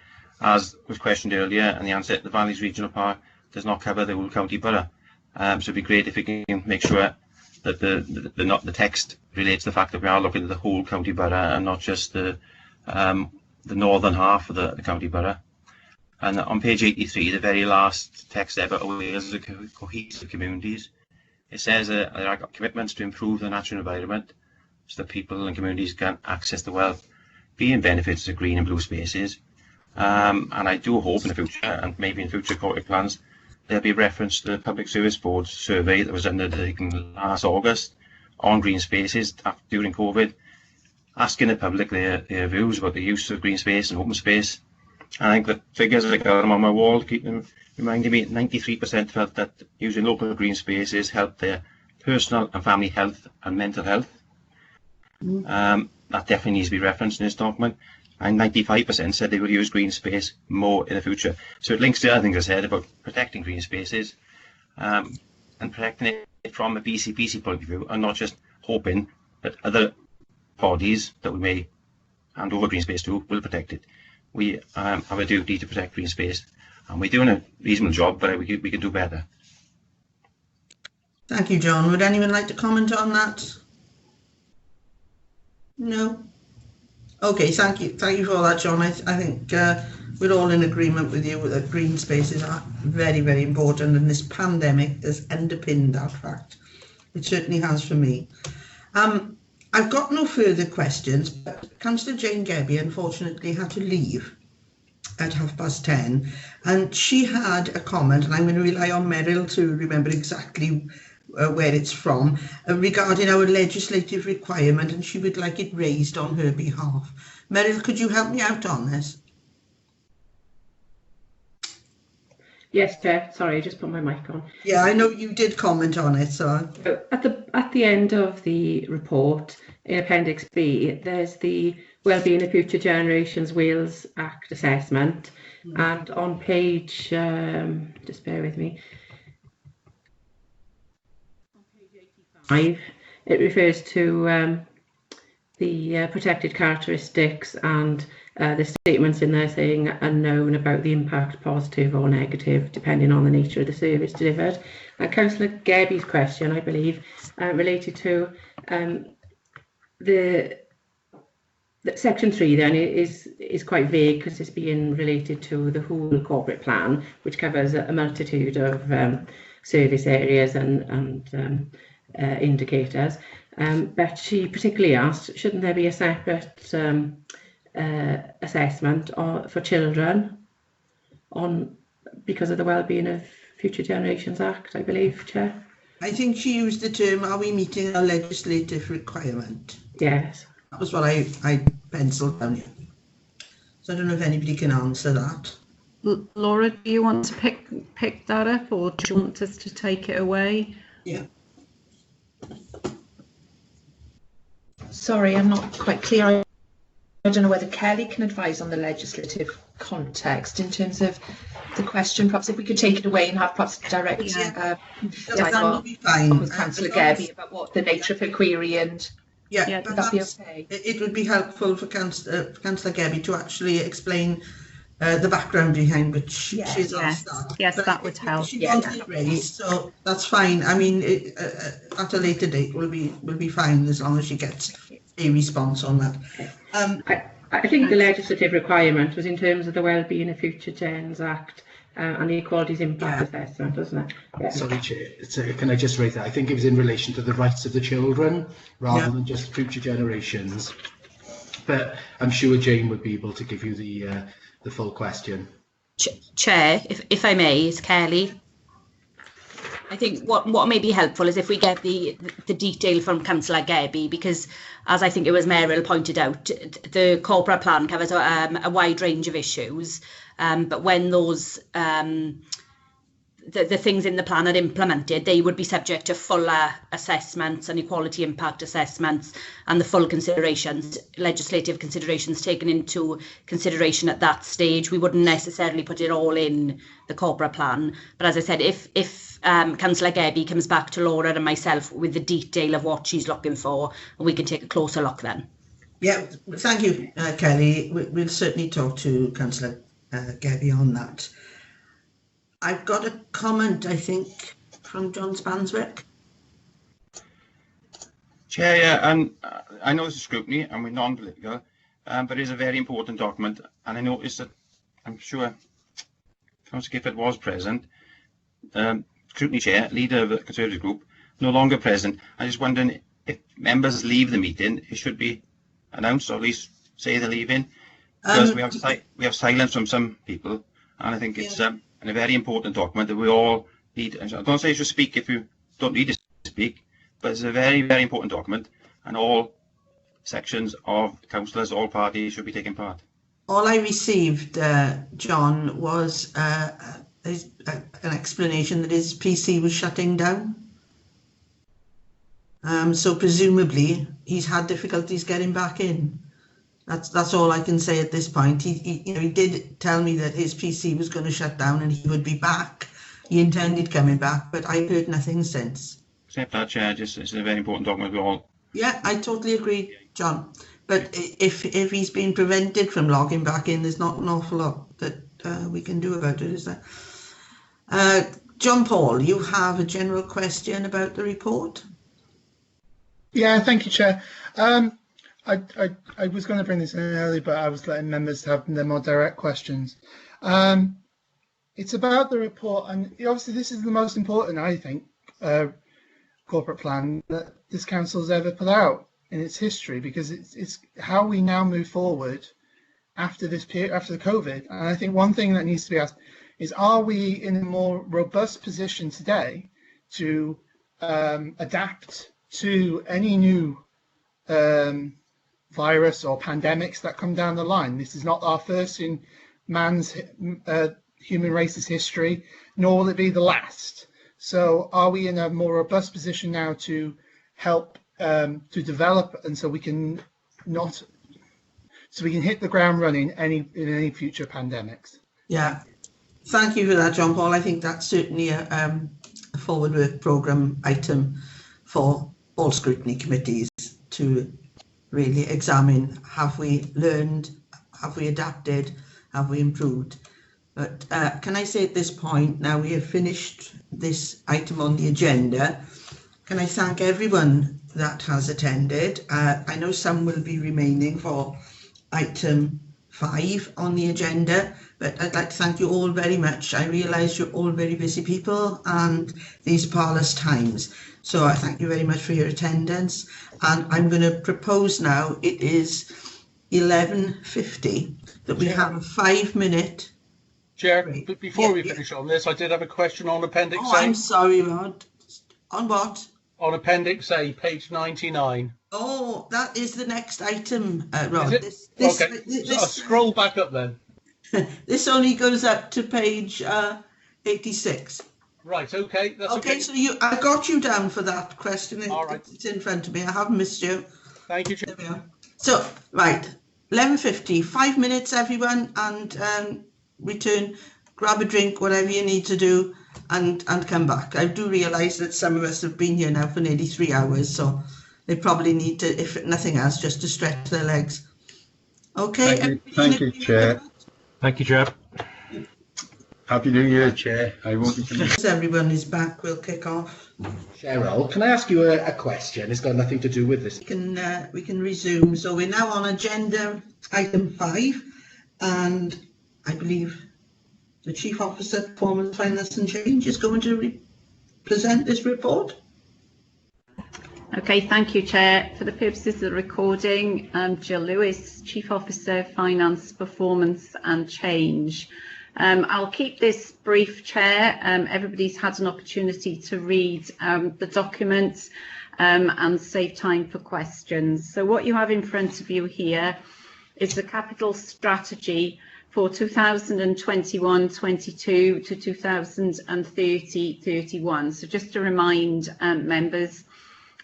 as was questioned earlier, and the answer, the Valleys Regional Park does not cover the whole county borough. So it'd be great if we can make sure that the text relates to the fact that we are looking at the whole county borough and not just the northern half of the county borough. And on page 83, the very last text there about Wales as cohesive communities, it says there are commitments to improve the natural environment so that people and communities can access the well-being benefits of green and blue spaces. And I do hope in the future, and maybe in future corporate plans, there'll be reference to the Public Service Board's survey that was undertaken last August on green spaces during COVID, asking the public their views about the use of green space and open space. I think the figures I got them on my wall keep them reminding me 93% felt that using local green spaces helped their personal and family health and mental health. That definitely needs to be referenced in this document. And 95% said they will use green space more in the future. So it links to other things I said about protecting green spaces and protecting it from a BCPC point of view, and not just hoping that other bodies that we may hand over green space to will protect it. We have a duty to protect green space, and we're doing a reasonable job, but we can do better. Thank you, John. Would anyone like to comment on that? No? Okay, thank you for all that, John. I think we're all in agreement with you that green spaces are very, very important, and this pandemic has underpinned that fact. It certainly has for me. I've got no further questions, but Councillor Jane Gebby unfortunately had to leave at 10:30, and she had a comment, and I'm going to rely on Meryl to remember exactly where it's from, regarding our legislative requirement, and she would like it raised on her behalf. Meryl, could you help me out on this? Yes, Chair. Sorry, I just put my mic on. Yeah, I know you did comment on it. So at the end of the report, in Appendix B, there's the Wellbeing of Future Generations Wales Act assessment, and on page, just bear with me, on page 85, it refers to the protected characteristics and the statements in there saying unknown about the impact, positive or negative, depending on the nature of the service delivered. And Councillor Gebby's question, I believe, related to the section 3 then is quite vague because it's being related to the whole corporate plan, which covers a multitude of service areas and indicators. But she particularly asked, shouldn't there be a separate assessment for children because of the Wellbeing of Future Generations Act, I believe, Chair? I think she used the term, are we meeting a legislative requirement? Yes. That was what I penciled down here. So I don't know if anybody can answer that. Laura, do you want to pick that up, or do you want us to take it away? Yeah. Sorry, I'm not quite clear. I don't know whether Kelly can advise on the legislative context in terms of the question. Perhaps if we could take it away and have perhaps direct dialogue with Councillor Gebby about what the nature of her query and would that be okay? It would be helpful for Councillor Gebby to actually explain the background behind which she's asked that. Yes, that would help. She wanted it raised, so that's fine. I mean, at a later date will be fine as long as she gets a response on that. I think the legislative requirement was in terms of the Wellbeing of Future Gens Act and the Equalities Impact Assessment, wasn't it? Yeah. Sorry, Chair, can I just raise that? I think it was in relation to the rights of the children rather than just future generations. But I'm sure Jane would be able to give you the full question. Chair, if I may, it's Kelly. I think what may be helpful is if we get the detail from Councillor Gebby, because as I think it was Meryl pointed out, the corporate plan covers a wide range of issues, but when those the things in the plan are implemented, they would be subject to fuller assessments and equality impact assessments and the full considerations, legislative considerations taken into consideration at that stage. We wouldn't necessarily put it all in the corporate plan. But as I said, if Councillor Gebby comes back to Laura and myself with the detail of what she's looking for, we can take a closer look then. Yeah, thank you, Kelly. We'll certainly talk to Councillor Gebby on that. I've got a comment, I think, from John Spanswick. Chair, yeah, and I know it's a scrutiny and we're non-political, but it is a very important document. And I noticed that, I'm sure Councillor Gifford was present, scrutiny chair, leader of the Conservative group, no longer present. I'm just wondering if members leave the meeting, it should be announced, or at least say they're leaving, because we have silence from some people, and I think it's a very important document that we all need. I don't say you should speak if you don't need to speak, but it's a very, very important document, and all sections of councillors, all parties should be taking part. All I received, John, was an explanation that his PC was shutting down. So presumably he's had difficulties getting back in. That's all I can say at this point. He did tell me that his PC was going to shut down and he would be back. He intended coming back, but I've heard nothing since. Except that, Chair, it's a very important document we all. Yeah, I totally agree, John. But if he's been prevented from logging back in, there's not an awful lot that we can do about it, is there? John Paul, you have a general question about the report? Yeah, thank you, Chair. I was going to bring this in early, but I was letting members have their more direct questions. It's about the report, and obviously this is the most important, I think, corporate plan that this council's ever put out in its history, because it's how we now move forward after this period, after the COVID. And I think one thing that needs to be asked is, are we in a more robust position today to adapt to any new virus or pandemics that come down the line? This is not our first in man's human race's history, nor will it be the last. So are we in a more robust position now to help to develop, and so we can hit the ground running in any future pandemics? Yeah, thank you for that, John Paul. I think that's certainly a forward work programme item for all scrutiny committees to really examine: have we learned, have we adapted, have we improved? But can I say at this point, now we have finished this item on the agenda, can I thank everyone that has attended. I know some will be remaining for item 5 on the agenda, but I'd like to thank you all very much. I realise you're all very busy people and these are parlous times. So I thank you very much for your attendance, and I'm going to propose now, it is 11:50, that we have a 5-minute... Chair, but before we finish on this, I did have a question on Appendix A. Oh, I'm sorry, Rod. On what? On Appendix A, page 99. Oh, that is the next item, Rod. I'll scroll back up then. This only goes up to page 86. Right, okay. That's okay. So I got you down for that question. All right. It's in front of me. I haven't missed you. Thank you, Chair. There we are. So, right, 11:50, 5 minutes, everyone, and return, grab a drink, whatever you need to do, and come back. I do realise that some of us have been here now for nearly 3 hours, so they probably need to, if nothing else, just to stretch their legs. Okay. Thank you, Chair. Thank you, Chair. Happy New Year, Chair. I won't be coming. Once everyone is back, we'll kick off. Cheryl, can I ask you a question? It's got nothing to do with this. We can resume. So we're now on agenda item 5, and I believe the Chief Officer, Performance, Finance and Change is going to present this report. Okay, thank you, Chair. For the purposes of the recording, Jill Lewis, Chief Officer, Finance, Performance and Change. I'll keep this brief, Chair. Everybody's had an opportunity to read the documents and save time for questions. So what you have in front of you here is the capital strategy for 2021-22 to 2030-31. So just to remind members,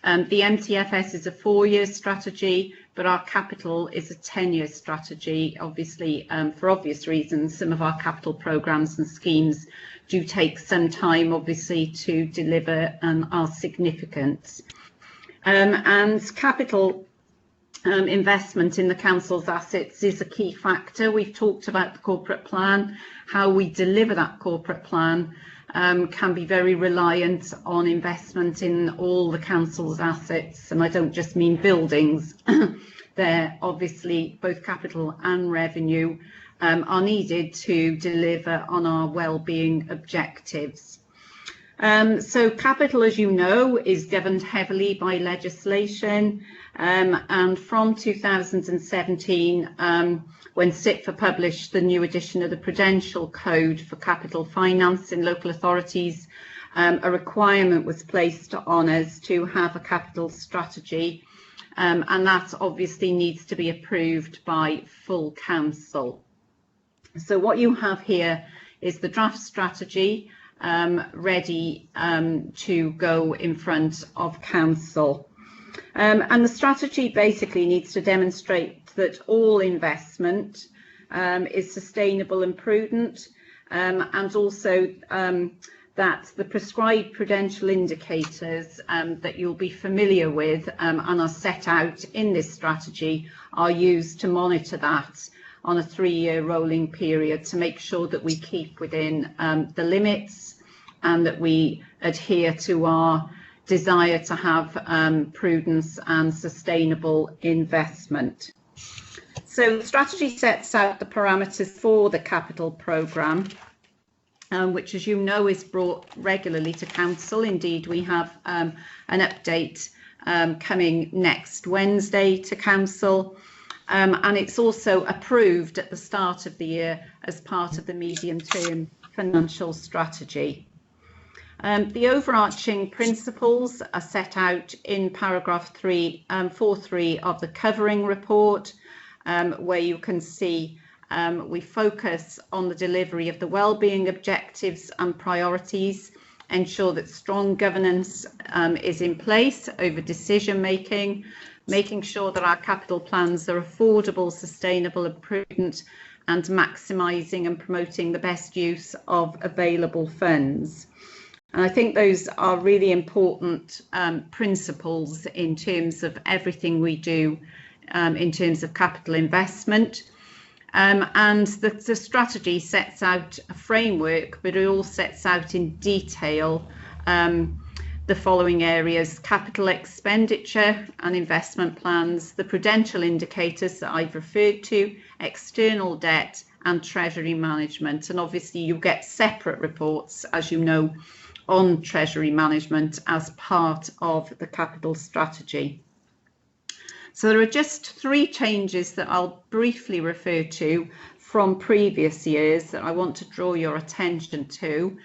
the MTFS is a 4-year strategy, but our capital is a 10-year strategy. Obviously, for obvious reasons, some of our capital programmes and schemes do take some time, obviously, to deliver and are significant. And capital investment in the council's assets is a key factor. We've talked about the corporate plan. How we deliver that corporate plan can be very reliant on investment in all the council's assets, and I don't just mean buildings. They're obviously both capital and revenue are needed to deliver on our well-being objectives. So capital, as you know, is governed heavily by legislation, and from 2017, when CITFA published the new edition of the Prudential Code for Capital Finance in local authorities, a requirement was placed on us to have a capital strategy, and that obviously needs to be approved by full council. So what you have here is the draft strategy ready to go in front of council. And the strategy basically needs to demonstrate that all investment is sustainable and prudent, and also that the prescribed prudential indicators that you'll be familiar with and are set out in this strategy are used to monitor that on a 3-year rolling period to make sure that we keep within the limits and that we adhere to our desire to have prudence and sustainable investment. So the strategy sets out the parameters for the capital programme, which, as you know, is brought regularly to council. Indeed, we have an update coming next Wednesday to council, and it's also approved at the start of the year as part of the medium-term financial strategy. The overarching principles are set out in paragraph 4.3 of the covering report, where you can see We focus on the delivery of the wellbeing objectives and priorities, ensure that strong governance is in place over decision making, making sure that our capital plans are affordable, sustainable and prudent, and maximising and promoting the best use of available funds. And I think those are really important principles in terms of everything we do in terms of capital investment. And the strategy sets out a framework, but it all sets out in detail the following areas: capital expenditure and investment plans, the prudential indicators that I've referred to, external debt and treasury management. And obviously you get separate reports, as you know, on treasury management as part of the capital strategy. So there are just 3 changes that I'll briefly refer to from previous years that I want to draw your attention to.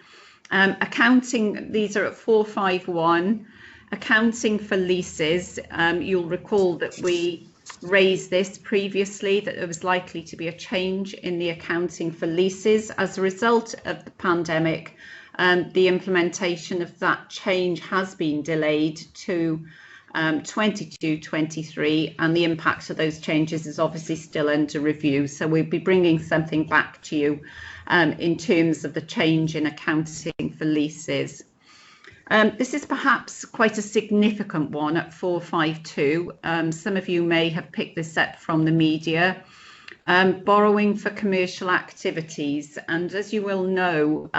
Accounting, these are at 451, accounting for leases. You'll recall that we raised this previously, that there was likely to be a change in the accounting for leases as a result of the pandemic. The implementation of that change has been delayed to 22-23, and the impact of those changes is obviously still under review. So we'll be bringing something back to you in terms of the change in accounting for leases. This is perhaps quite a significant one at 452. Some of you may have picked this up from the media. Borrowing for commercial activities, and as you will know,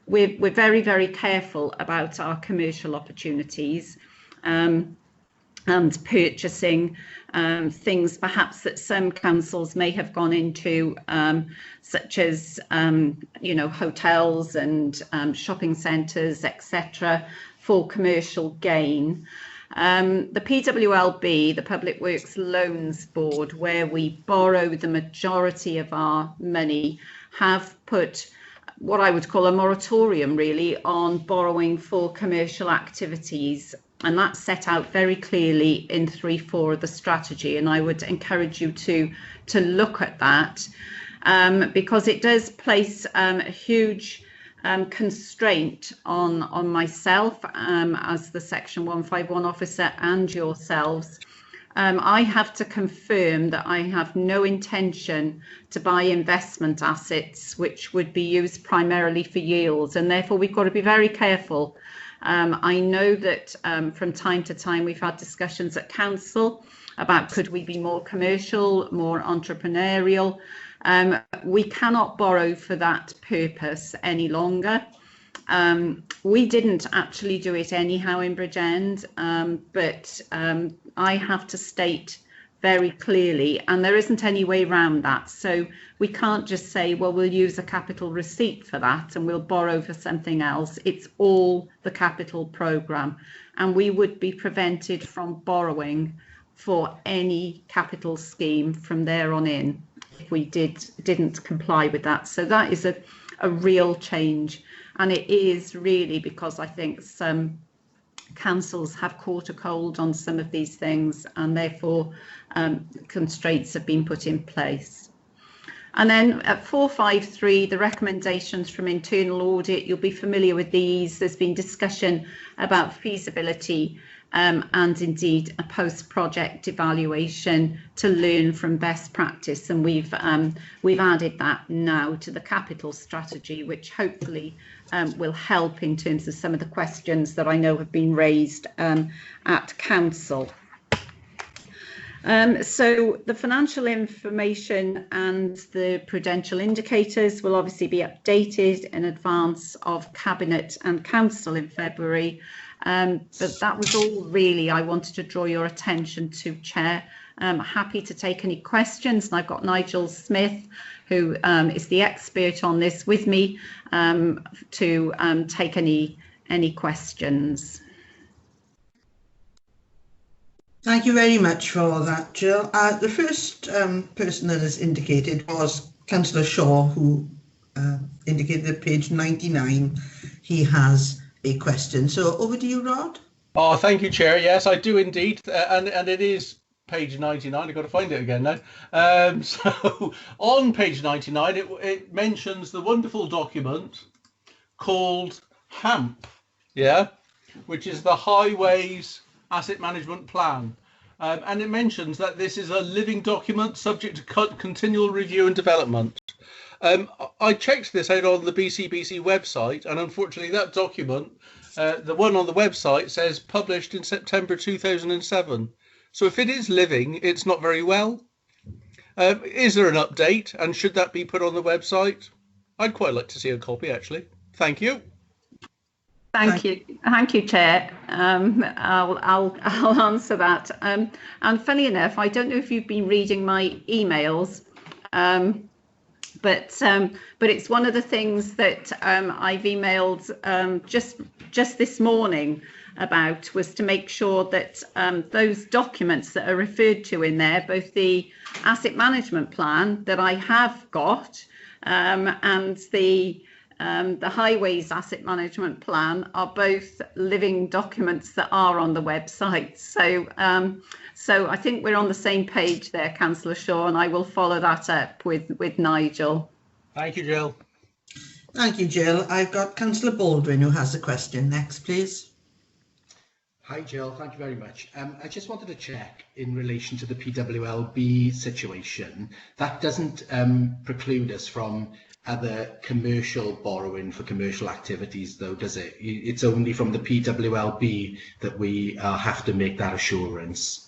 we're very, very careful about our commercial opportunities. And purchasing things perhaps that some councils may have gone into, such as you know, hotels and shopping centres, etc., for commercial gain. The PWLB, the Public Works Loans Board, where we borrow the majority of our money, have put what I would call a moratorium really on borrowing for commercial activities. And that's set out very clearly in 3.4 of the strategy. And I would encourage you to look at that because it does place a huge constraint on myself as the Section 151 officer and yourselves. I have to confirm that I have no intention to buy investment assets which would be used primarily for yields, and therefore we've got to be very careful. I know that from time to time we've had discussions at council about could we be more commercial, more entrepreneurial. We cannot borrow for that purpose any longer. We didn't actually do it anyhow in Bridgend, but I have to state very clearly, and there isn't any way around that. So we can't just say, well, we'll use a capital receipt for that and we'll borrow for something else. It's all the capital programme, and we would be prevented from borrowing for any capital scheme from there on in if we didn't comply with that. So that is a real change, and it is really because I think some councils have caught a cold on some of these things, and therefore constraints have been put in place. And then at 453, the recommendations from internal audit, you'll be familiar with these. There's been discussion about feasibility and indeed a post-project evaluation to learn from best practice, and we've added that now to the capital strategy, which hopefully will help in terms of some of the questions that I know have been raised at council. So the financial information and the prudential indicators will obviously be updated in advance of Cabinet and Council in February. But that was all really I wanted to draw your attention to, Chair. I'm happy to take any questions, and I've got Nigel Smith, who is the expert on this, with me to take any questions. Thank you very much for that, Jill. The first person that has indicated was Councillor Shaw, who indicated at page 99 he has a question. So over to you, Rod. Oh, thank you, Chair. Yes, I do indeed. And it is page 99. I've got to find it again now. So on page 99, it mentions the wonderful document called HAMP, yeah, which is the Highways Asset Management Plan. And it mentions that this is a living document subject to continual review and development. I checked this out on the BCBC website, and unfortunately that document, the one on the website, says published in September 2007. So if it is living, it's not very well. Is there an update, and should that be put on the website? I'd quite like to see a copy, actually. Thank you. Thank you, Chair. I'll answer that. And funny enough, I don't know if you've been reading my emails, but it's one of the things that I've emailed just this morning about, was to make sure that those documents that are referred to in there, both the asset management plan that I have got and the Highways Asset Management Plan, are both living documents that are on the website. So I think we're on the same page there, Councillor Shaw, and I will follow that up with Nigel. Thank you, Jill. Thank you, Jill. I've got Councillor Baldwin who has a question next, please. Hi, Jill. Thank you very much. I just wanted to check in relation to the PWLB situation. That doesn't preclude us from other commercial borrowing for commercial activities, though, does it? It's only from the PWLB that we have to make that assurance.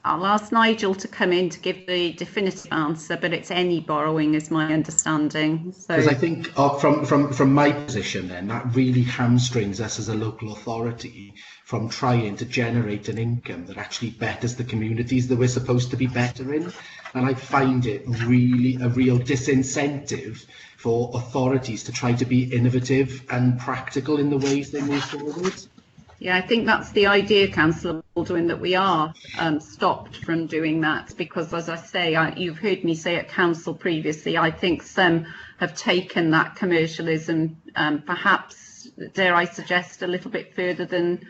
I'll ask Nigel to come in to give the definitive answer, but it's any borrowing, is my understanding. Because I think from my position, then, that really hamstrings us as a local authority from trying to generate an income that actually betters the communities that we're supposed to be bettering. And I find it really a real disincentive for authorities to try to be innovative and practical in the ways they move forward. Yeah, I think that's the idea, Councillor Baldwin, that we are stopped from doing that, because, as I say, you've heard me say at Council previously, I think some have taken that commercialism, perhaps, dare I suggest, a little bit further than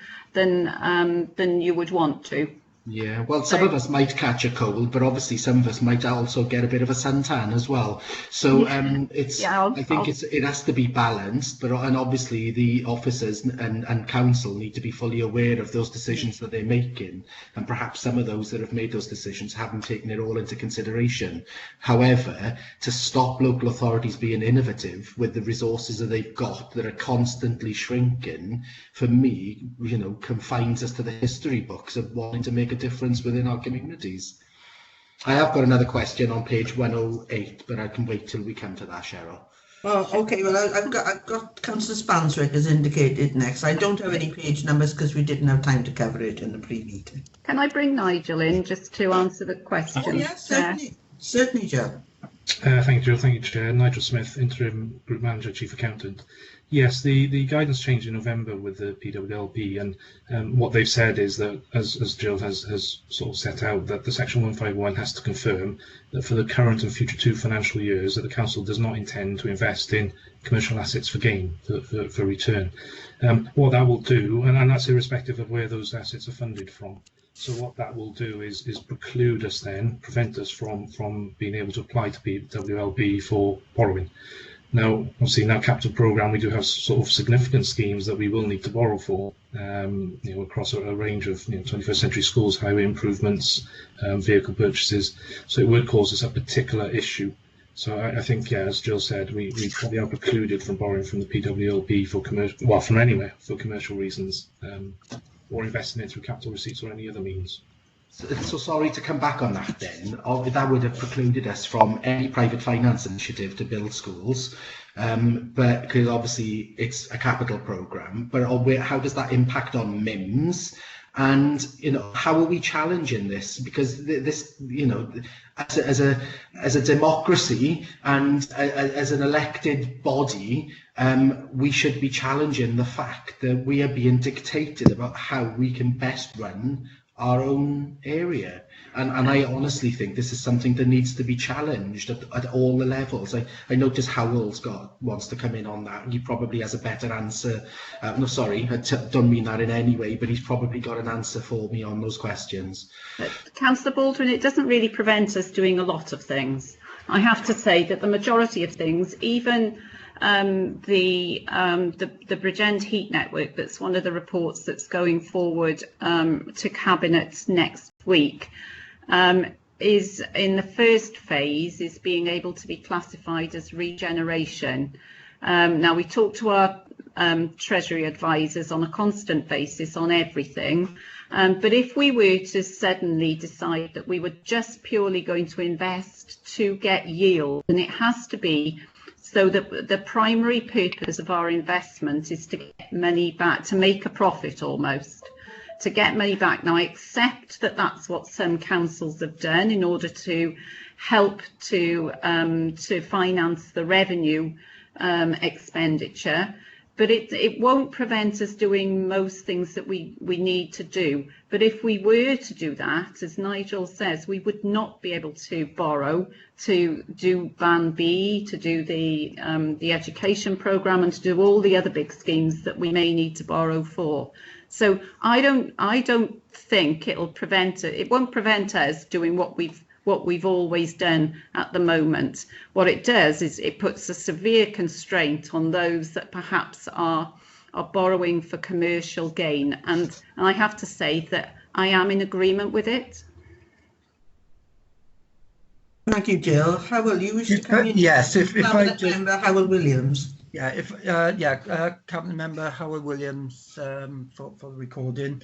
you would want to. Yeah, well, some of us might catch a cold, but obviously some of us might also get a bit of a suntan as well. So it's, I think it has to be balanced, and obviously the officers and council need to be fully aware of those decisions that they're making, and perhaps some of those that have made those decisions haven't taken it all into consideration. However, to stop local authorities being innovative with the resources that they've got that are constantly shrinking, for me, confines us to the history books of wanting to make a difference within our communities. I have got another question on page 108, but I can wait till we come to that, Cheryl. Oh, okay. Well, I've got Councillor Spanswick as indicated next. I don't have any page numbers because we didn't have time to cover it in the pre-meeting. Can I bring Nigel in just to answer the question? Oh, yes, certainly, Joe. Thank you, Jill. Thank you, Chair. Nigel Smith, Interim Group Manager, Chief Accountant. Yes, the guidance changed in November with the PWLB, and what they've said is that, as Jill has sort of set out, that the Section 151 has to confirm that for the current and future 2 financial years that the Council does not intend to invest in commercial assets for gain, for return. What that will do, and that's irrespective of where those assets are funded from. So what that will do is preclude us then, prevent us from being able to apply to PWLB for borrowing. Now, obviously, in our capital programme, we do have sort of significant schemes that we will need to borrow for, across a range of 21st century schools, highway improvements, vehicle purchases. So it would cause us a particular issue. So I think, yeah, as Jill said, we probably are precluded from borrowing from the PWLB for commercial, well, from anywhere for commercial reasons, or investing it through capital receipts or any other means. So sorry to come back on that then. That would have precluded us from any private finance initiative to build schools, but because obviously it's a capital programme. But how does that impact on MIMS? And how are we challenging this? Because this, as a democracy and as an elected body, we should be challenging the fact that we are being dictated about how we can best run our own area. And I honestly think this is something that needs to be challenged at all the levels. I notice Howell's wants to come in on that, and he probably has a better answer. No, sorry, I don't mean that in any way, but he's probably got an answer for me on those questions. Councillor Baldwin, it doesn't really prevent us doing a lot of things. I have to say that the majority of things, even the Bridgend Heat Network, that's one of the reports that's going forward to Cabinet next week, is in the first phase is being able to be classified as regeneration. Now we talk to our Treasury advisors on a constant basis on everything, but if we were to suddenly decide that we were just purely going to invest to get yield, and it has to be so that the primary purpose of our investment is to get money back, to make a profit almost, to get money back. Now, I accept that that's what some councils have done in order to help to finance the revenue expenditure, but it won't prevent us doing most things that we need to do. But if we were to do that, as Nigel says, we would not be able to borrow to do Ban B, to do the education programme, and to do all the other big schemes that we may need to borrow for. So I don't think it won't prevent us doing what we've always done at the moment. What it does is it puts a severe constraint on those that perhaps are borrowing for commercial gain, and I have to say that I am in agreement with it. Thank you, Jill. Howell, you wish to come in? Yes, if I just... Member Howell Williams. Yeah, Cabinet Member Howard Williams for the recording.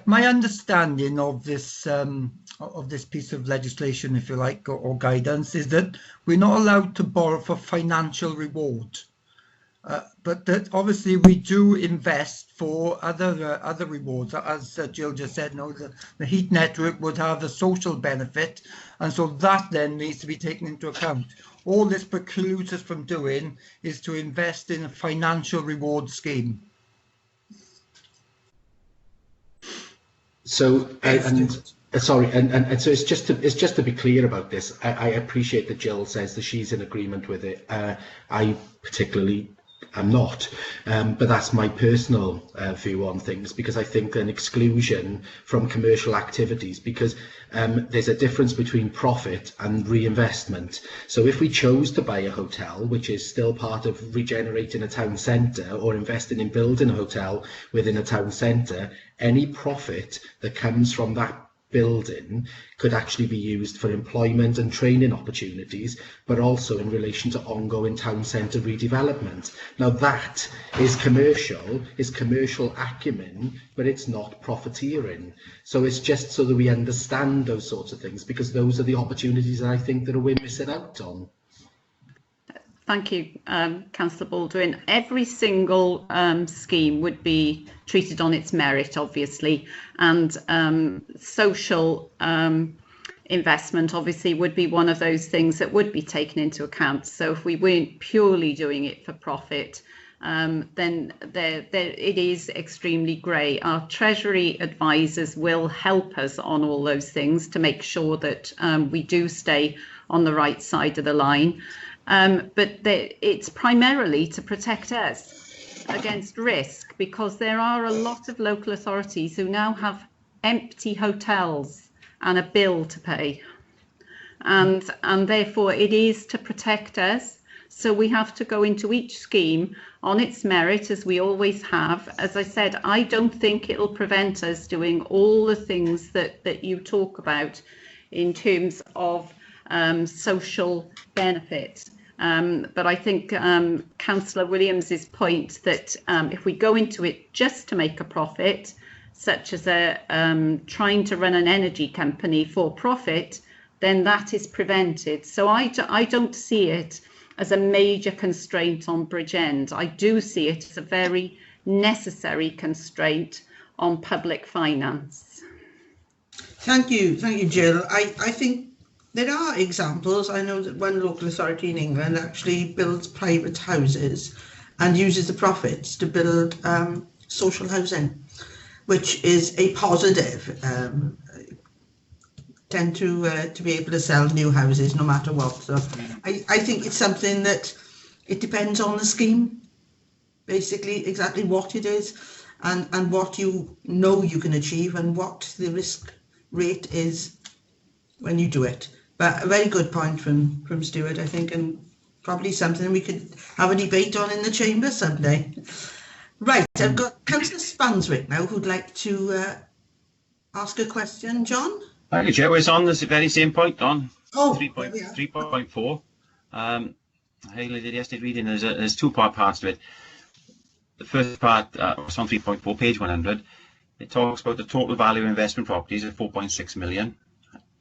My understanding of this piece of legislation, if you like, or guidance, is that we're not allowed to borrow for financial reward, but that obviously we do invest for other rewards. As Jill just said, no, the heat network would have a social benefit, and so that then needs to be taken into account. All this precludes us from doing is to invest in a financial reward scheme. So, so it's just to be clear about this. I appreciate that Jill says that she's in agreement with it. I particularly am not, but that's my personal view on things, because I think an exclusion from commercial activities, because there's a difference between profit and reinvestment. So if we chose to buy a hotel, which is still part of regenerating a town centre, or investing in building a hotel within a town centre, any profit that comes from that building could actually be used for employment and training opportunities, but also in relation to ongoing town centre redevelopment. Now that is commercial acumen, but it's not profiteering. So it's just so that we understand those sorts of things, because those are the opportunities that I think that we're missing out on. Thank you, Councillor Baldwin. Every single scheme would be treated on its merit, obviously, and social investment obviously would be one of those things that would be taken into account. So if we weren't purely doing it for profit, then it is extremely grey. Our Treasury advisors will help us on all those things to make sure that we do stay on the right side of the line. But it's primarily to protect us against risk, because there are a lot of local authorities who now have empty hotels and a bill to pay, and therefore it is to protect us. So we have to go into each scheme on its merit, as we always have. As I said, I don't think it'll prevent us doing all the things that you talk about in terms of social benefits. But I think Councillor Williams's point that if we go into it just to make a profit, such as trying to run an energy company for profit, then that is prevented. So I don't see it as a major constraint on Bridgend. I do see it as a very necessary constraint on public finance. Thank you, Jill. I think there are examples. I know that one local authority in England actually builds private houses and uses the profits to build social housing, which is a positive tend to be able to sell new houses no matter what. So I think it's something that it depends on the scheme, basically exactly what it is and what you know you can achieve and what the risk rate is when you do it. But a very good point from Stuart, I think, and probably something we could have a debate on in the chamber someday. Right, I've got Councillor Spanswick now who'd like to ask a question. John? Thank you, Chair. Well, it's on this very same point on 3.4. I highlighted yesterday reading. There's two-part parts to it. The first part was on 3.4, page 100. It talks about the total value of investment properties at 4.6 million,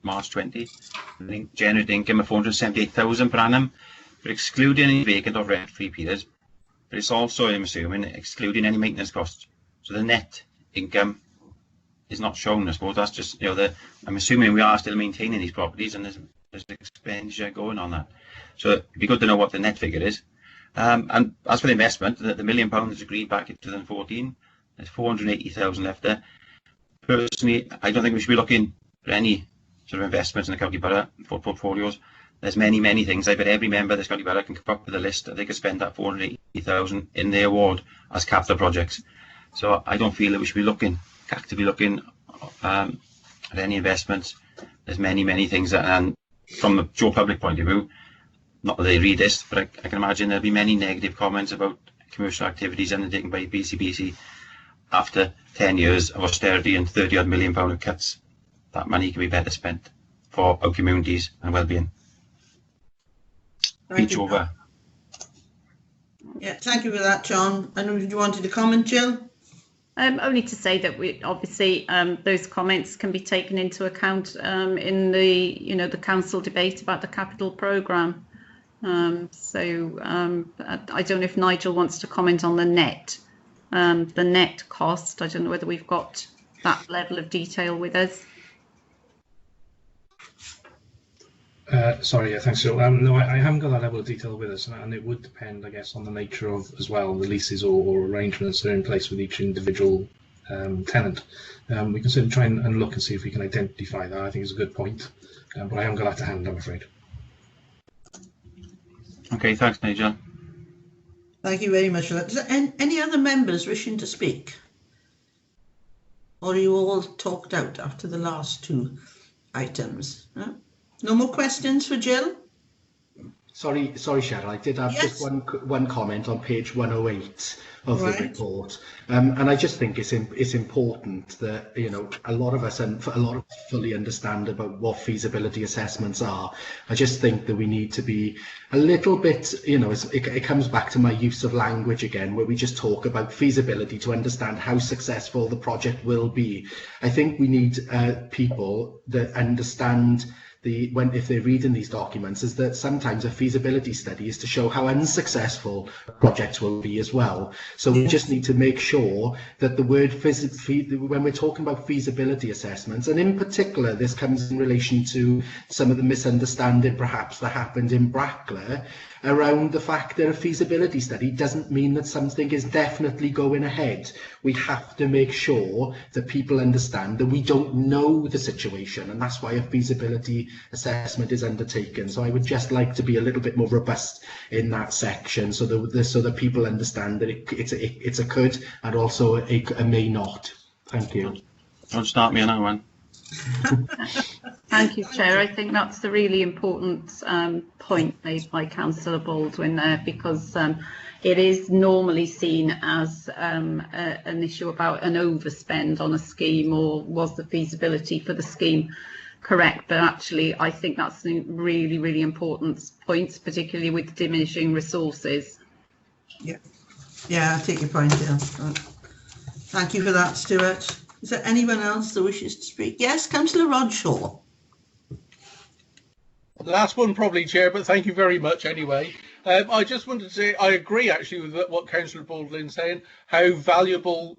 March 20, generating income of 478,000 per annum, for excluding any vacant or rent-free periods. But it's also, I'm assuming, excluding any maintenance costs. So the net income is not shown, I suppose. That's just, I'm assuming we are still maintaining these properties and there's expenditure going on that. So it'd be good to know what the net figure is. And as for the investment, the £1 million is agreed back in 2014. There's 480,000 left there. Personally, I don't think we should be looking for any sort of investments in the county borough for portfolios. There's many things. I bet every member of this county borough can come up with a list that they could spend that 480,000 in their ward as capital projects. So I don't feel that we should be actively looking at any investments. There's many things that, and from the Joe public point of view, not that they read this, but I can imagine there'll be many negative comments about commercial activities undertaken by BCBC after 10 years of austerity and 30 odd million pound of cuts. That money can be better spent for our communities and well-being. Speech over. Yeah, thank you for that, John. And you wanted to comment, Jill? Only to say that we obviously those comments can be taken into account in the council debate about the capital programme. So I don't know if Nigel wants to comment on the net cost. I don't know whether we've got that level of detail with us. Sorry, yeah, thanks, Jill. No, I haven't got that level of detail with us, and it would depend, I guess, on the nature of, as well, the leases or arrangements that are in place with each individual tenant. We can certainly try and look and see if we can identify that. I think it's a good point, but I haven't got that to hand, I'm afraid. Okay, thanks, Nigel. Thank you very much for that. Is there any other members wishing to speak? Or are you all talked out after the last two items? No more questions for Jill? Sorry, Cheryl, I did have just one comment on page 108 of the report, and I just think it's important that a lot of us fully understand about what feasibility assessments are. I just think that we need to be a little bit, it comes back to my use of language again, where we just talk about feasibility to understand how successful the project will be. I think we need people that understand if they're reading these documents, is that sometimes a feasibility study is to show how unsuccessful projects will be as well. So we just need to make sure that the word when we're talking about feasibility assessments, and in particular this comes in relation to some of the misunderstanding perhaps that happened in Brackler around the fact that a feasibility study doesn't mean that something is definitely going ahead. We have to make sure that people understand that we don't know the situation, and that's why a feasibility assessment is undertaken. So I would just like to be a little bit more robust in that section, so that people understand that it's a could and also a may not. Thank you. Don't start me on that one. Thank you, Chair. I think that's a really important point made by Councillor Baldwin there, because it is normally seen as an issue about an overspend on a scheme, or was the feasibility for the scheme correct? But actually, I think that's a really, really important point, particularly with diminishing resources. Yeah, I take your point, yeah. Thank you for that, Stuart. Is there anyone else that wishes to speak? Yes, Councillor Rodshaw. Last one probably, Chair, but thank you very much anyway. I just wanted to say I agree actually with what Councillor Baldwin's saying, how valuable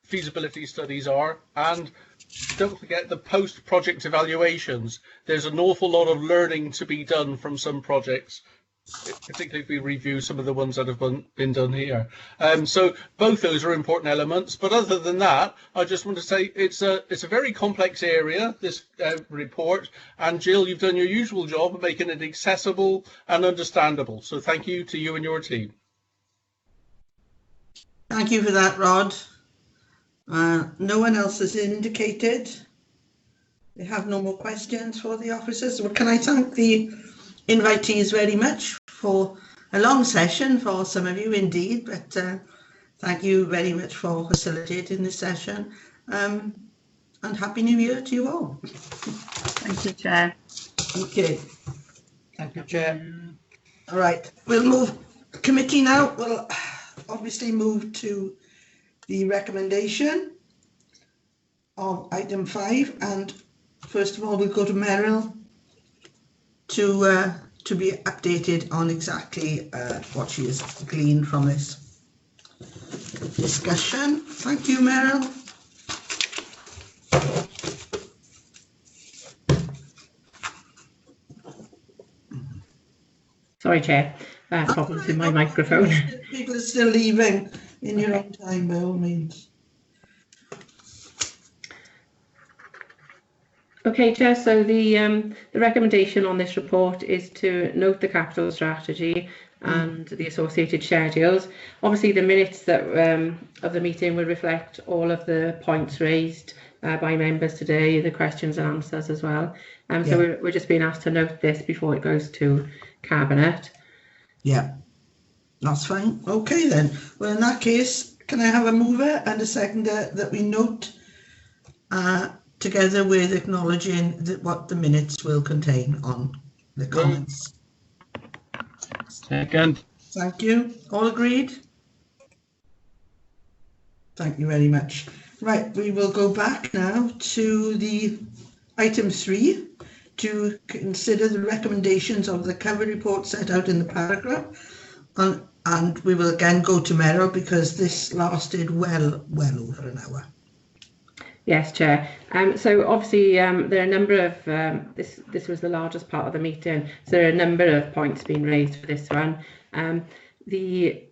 feasibility studies are, and don't forget the post-project evaluations. There's an awful lot of learning to be done from some projects particularly if we review some of the ones that have been done here. So both those are important elements. But other than that, I just want to say it's a very complex area, this report. And Jill, you've done your usual job of making it accessible and understandable. So thank you to you and your team. Thank you for that, Rod. No one else has indicated they have no more questions for the officers. Well, can I thank the invitees very much for a long session for some of you indeed, but thank you very much for facilitating this session, and Happy New Year to you all. Thank you, Chair. Okay. Thank you, Chair. All right, we'll move committee now. We'll obviously move to the recommendation of item 5, and first of all we'll go to Meryl to be updated on exactly what she has gleaned from this discussion. Thank you, Meryl. Sorry, Chair. Problems with my microphone. People are still leaving in your own time, by all means. Okay, Chair, so the recommendation on this report is to note the capital strategy and the associated schedules. Obviously, the minutes that of the meeting will reflect all of the points raised by members today, the questions and answers as well. So we're just being asked to note this before it goes to Cabinet. Yeah, that's fine. Okay then. Well, in that case, can I have a mover and a seconder that we note together with acknowledging what the minutes will contain on the comments? Second. Thank you. All agreed? Thank you very much. Right, we will go back now to the item 3 to consider the recommendations of the cover report set out in the paragraph. And we will again go to Meryl because this lasted well over an hour. Yes, Chair. So obviously there are a number of, this was the largest part of the meeting, so there are a number of points being raised for this one. The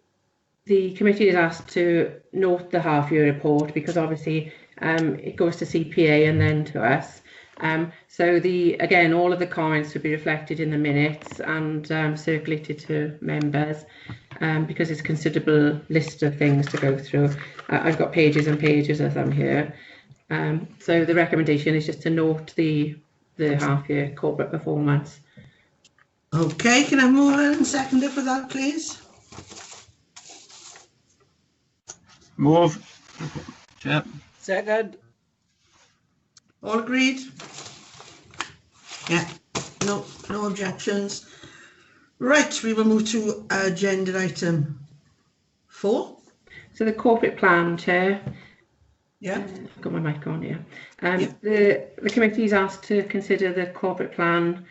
committee is asked to note the half-year report because obviously it goes to CPA and then to us. So again, all of the comments will be reflected in the minutes and circulated to members because it's a considerable list of things to go through. I've got pages and pages as I'm here. So the recommendation is just to note the half-year corporate performance. Okay, can I move in and seconder for that, please? Move. Chair. Second. All agreed? Yeah, no objections. Right, we will move to agenda item 4. So the corporate plan, Chair. Yeah. I've got my mic on here. The committee is asked to consider the corporate plan,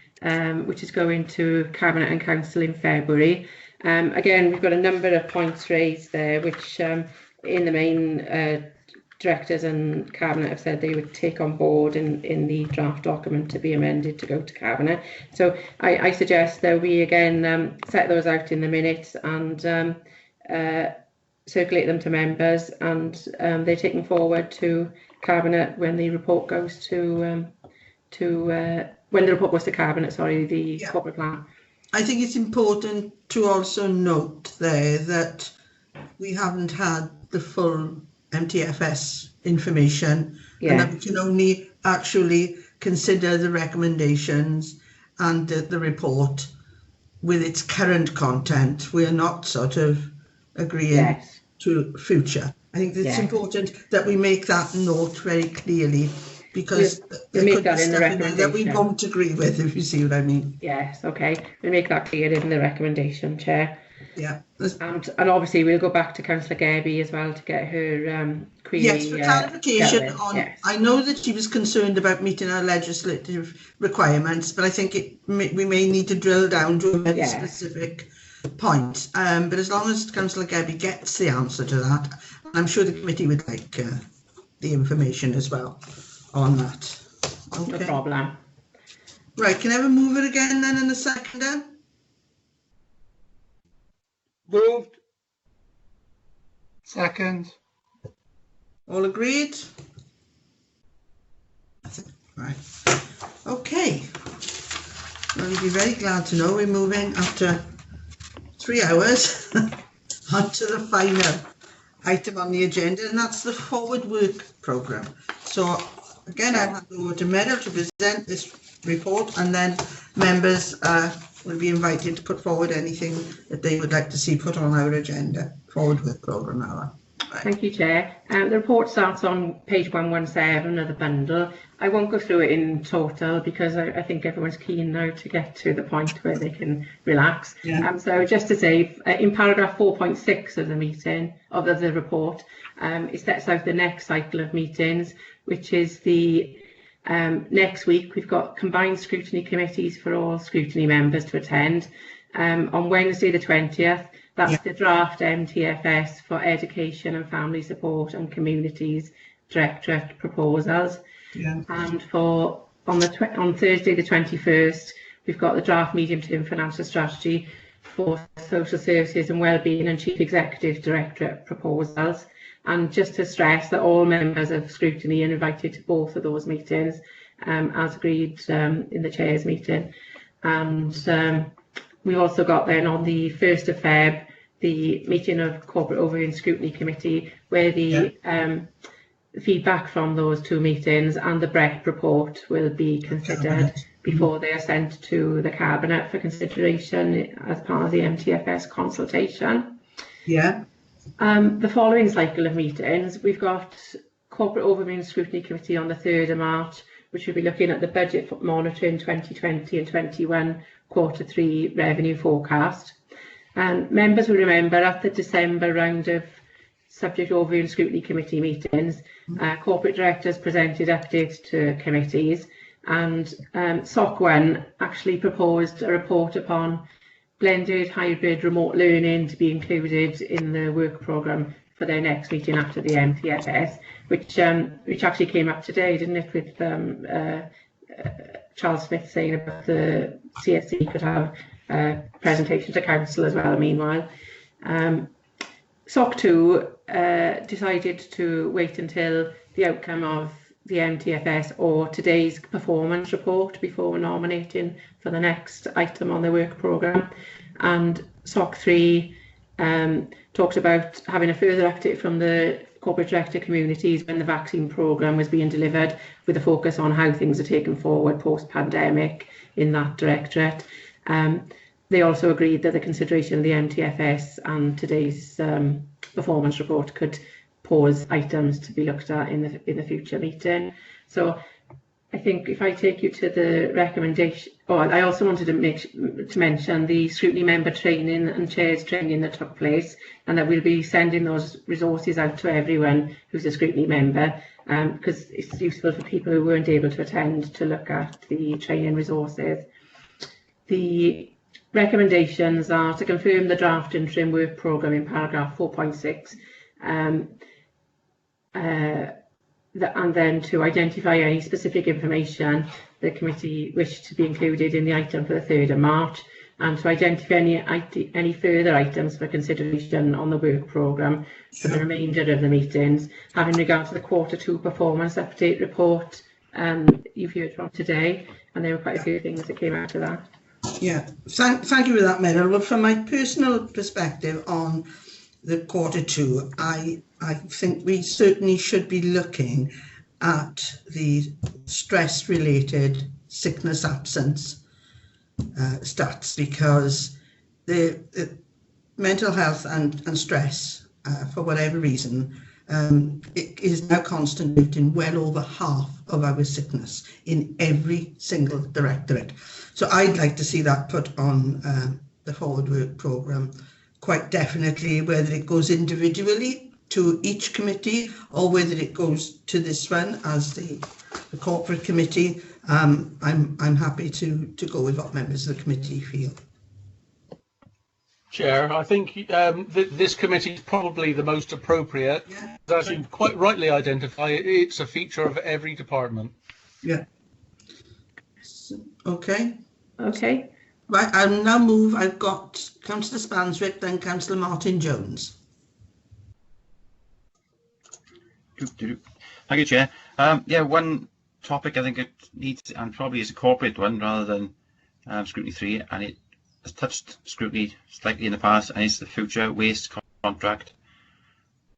which is going to Cabinet and Council in February. Again, we've got a number of points raised there, which in the main directors and Cabinet have said they would take on board in the draft document to be amended to go to Cabinet. So I suggest that we again set those out in the minutes and circulate them to members, and they're taken forward to Cabinet when the report goes to when the report goes to Cabinet. Sorry, the corporate plan. I think it's important to also note there that we haven't had the full MTFS information, and that we can only actually consider the recommendations and the report with its current content. We are not sort of agreeing to future. I think it's important that we make that note very clearly, because there could be stuff in there that we won't agree with, if you see what I mean. Yes, okay. We'll make that clear in the recommendation, Chair. Yeah. And obviously we'll go back to Councillor Gerbie as well to get her query. Yes, for clarification on, I know that she was concerned about meeting our legislative requirements, but I think we may need to drill down to a very specific point. But as long as Councillor Gerbie gets the answer to that, I'm sure the committee would like the information as well on that. Okay. No problem. Right, can I have a mover again then in a seconder? Moved. Second. All agreed? Right. Okay. Well, you'll be very glad to know we're moving after 3 hours onto the final item on the agenda, and that's the forward work programme. So again, I'll hand over to Meryl to present this report, and then members will be invited to put forward anything that they would like to see put on our agenda. Forward work programme, Alan. Thank you, Chair. The report starts on page 117 of the bundle. I won't go through it in total because I think everyone's keen now to get to the point where they can relax. Yeah. So just to say, in paragraph 4.6 of the meeting, of the report, it sets out the next cycle of meetings, which is the next week. We've got combined scrutiny committees for all scrutiny members to attend. On Wednesday the 20th, that's the draft MTFS for Education and Family Support and Communities Directorate proposals. Yeah. And on Thursday the 21st, we've got the draft medium-term financial strategy for Social Services and Wellbeing and Chief Executive Directorate proposals. And just to stress that all members of scrutiny are invited to both of those meetings, as agreed in the Chair's meeting. And we also got then on the 1st of Feb the meeting of Corporate Overview and Scrutiny Committee, where the feedback from those two meetings and the BREC report will be considered before they are sent to the Cabinet for consideration as part of the MTFS consultation. Yeah. The following cycle of meetings, we've got Corporate Overview and Scrutiny Committee on the 3rd of March, which will be looking at the budget for monitoring 2020 and 21 Q3 revenue forecast. And members will remember at the December round of Subject Overview and Scrutiny Committee meetings, corporate directors presented updates to committees, and SOC1 actually proposed a report upon blended hybrid remote learning to be included in the work programme for their next meeting after the MTFS, which actually came up today, didn't it, with Charles Smith saying about the CSC could have presentation to council as well meanwhile. SOC2 decided to wait until the outcome of the MTFS or today's performance report before nominating for the next item on the work programme. And SOC3 talked about having a further update from the corporate director communities when the vaccine programme was being delivered, with a focus on how things are taken forward post-pandemic in that directorate. They also agreed that the consideration of the MTFS and today's performance report could pause items to be looked at in the future meeting. So I think if I take you to the recommendation, I also wanted to mention the scrutiny member training and chairs training that took place, and that we'll be sending those resources out to everyone who's a scrutiny member, because it's useful for people who weren't able to attend to look at the training resources. The recommendations are to confirm the draft interim work programme in paragraph 4.6, and then to identify any specific information the committee wished to be included in the item for the 3rd of March, and to identify any further items for consideration on the work programme for the remainder of the meetings. Having regard to the Q2 performance update report you've heard from today, and there were quite a few things that came out of that. Yeah, thank you for that, Meryl. Well, from my personal perspective on the Q2, I think we certainly should be looking at the stress-related sickness absence stats, because the mental health and stress, for whatever reason, it is now constituting well over half of our sickness in every single directorate. So I'd like to see that put on the forward work programme quite definitely, whether it goes individually to each committee or whether it goes to this one as the corporate committee. I'm happy to go with what members of the committee feel. Chair, I think this committee is probably the most appropriate. As you quite rightly identify, it's a feature of every department. Yeah. Okay. Okay. Right, I'll now move. I've got Councillor Spanswick, then Councillor Martin Jones. Thank you, Chair. Yeah, one topic I think it needs, and probably is a corporate one rather than Scrutiny 3, and it has touched Scrutiny slightly in the past, and it's the future waste contract.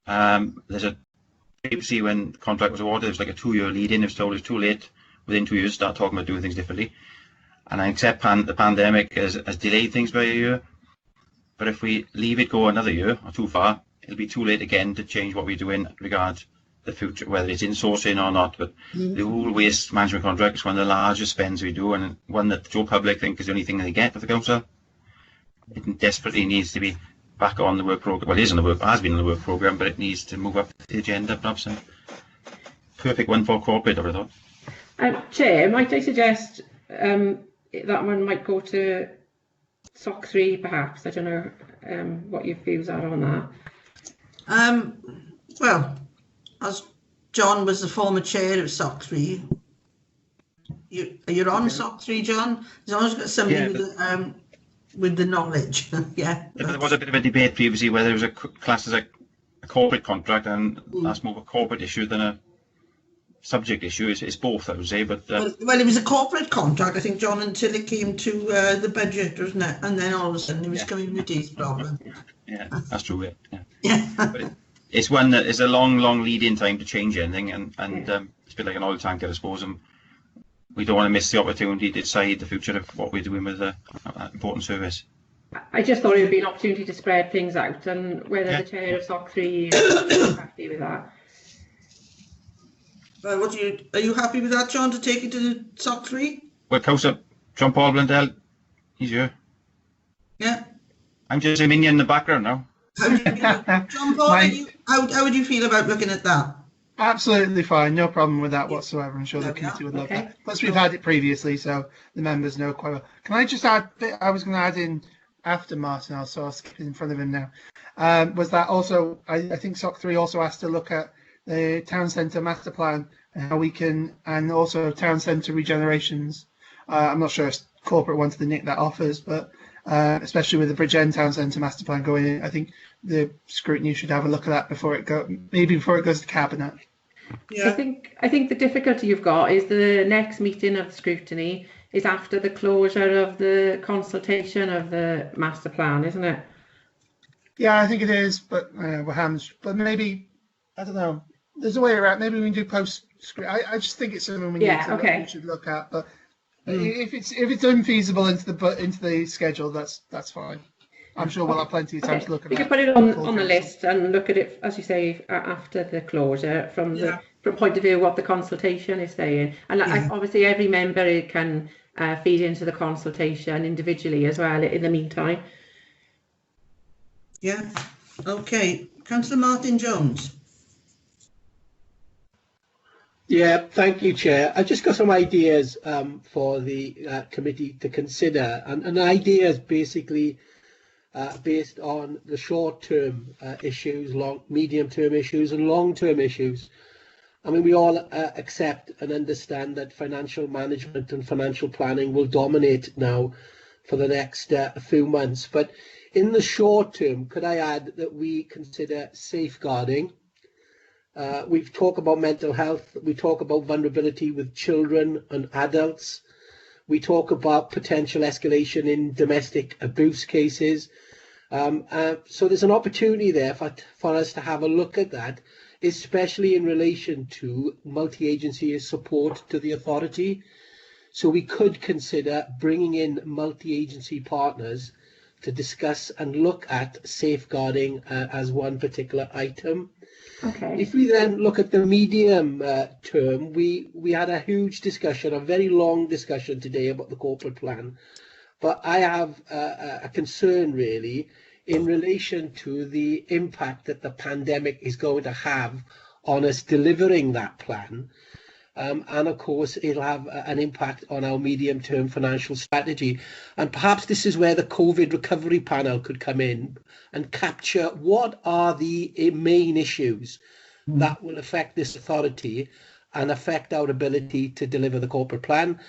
There's a previously when the contract was awarded, there was like a 2-year lead-in. It was told it was too late. Within 2 years, start talking about doing things differently. And I accept the pandemic has delayed things by a year. But if we leave it go another year or too far, it'll be too late again to change what we're doing regarding the future, whether it's insourcing or not. But the whole waste management contract is one of the largest spends we do, and one that the Joe public think is the only thing they get at the council. It desperately needs to be back on the work programme. Well, it is on the work, has been on the work programme, but it needs to move up the agenda, perhaps. And perfect one for corporate, I would have thought. Chair, might I suggest that one might go to SOC 3, perhaps? I don't know what your views are on that. Well, as John was the former chair of SOC 3, you're on SOC 3, John? As long as you've got somebody with the knowledge. Yeah. There was a bit of a debate previously whether it was a class as a corporate contract, and that's more of a corporate issue than a subject issue. It's both, I would say. But well, it was a corporate contract, I think, John, until it came to the budget, wasn't it? And then all of a sudden it was communities problem. Yeah, that's true. Yeah. But it's one that is a long lead-in time to change anything, and it's a bit like an oil tanker, I suppose. And we don't want to miss the opportunity to decide the future of what we're doing with an important service. I just thought it would be an opportunity to spread things out, and whether the chair of SOC 3 is happy with that. Are you happy with that, John, to take it to SOC 3? Well, Councillor John Paul Blundell, he's here. Yeah. I'm just a minion in the background now. How do you feel, John Paul, how would you feel about looking at that? Absolutely fine, no problem with that whatsoever. I'm sure the committee would love that. Plus, we've had it previously, so the members know quite well. Can I just add, I was going to add in after Martin, so I'll skip in front of him now, was that also, I think SOC 3 also has to look at the town centre master plan and how we can, and also town centre regenerations. I'm not sure if corporate wants to nick that offers, but especially with the Bridge End town centre master plan going in, I think the scrutiny should have a look at that before it goes to cabinet. Yeah. I think the difficulty you've got is the next meeting of scrutiny is after the closure of the consultation of the master plan, isn't it? Yeah, I think it is, but we're hams. But maybe, I don't know. There's a way around. Maybe we can do post. I just think it's something we we should look at. But if it's unfeasible into the schedule, that's fine. I'm sure we'll have plenty of time to look at it. We could put it on the list and look at it, as you say, after the closure, from the point of view of what the consultation is saying. And obviously every member can feed into the consultation individually as well in the meantime. Yeah. Okay. Councillor Martin Jones. Yeah, thank you, Chair. I've just got some ideas for the committee to consider, and ideas basically based on the short-term issues, medium-term issues, and long-term issues. I mean, we all accept and understand that financial management and financial planning will dominate now for the next few months. But in the short term, could I add that we consider safeguarding? We've talked about mental health. We talk about vulnerability with children and adults. We talk about potential escalation in domestic abuse cases. So there's an opportunity there for us to have a look at that, especially in relation to multi-agency support to the authority. So we could consider bringing in multi-agency partners to discuss and look at safeguarding as one particular item. Okay. If we then look at the medium term, we had a huge discussion, a very long discussion today about the corporate plan. But I have a concern really in relation to the impact that the pandemic is going to have on us delivering that plan. And of course, it'll have an impact on our medium-term financial strategy. And perhaps this is where the COVID recovery panel could come in and capture what are the main issues that will affect this authority and affect our ability to deliver the corporate plan,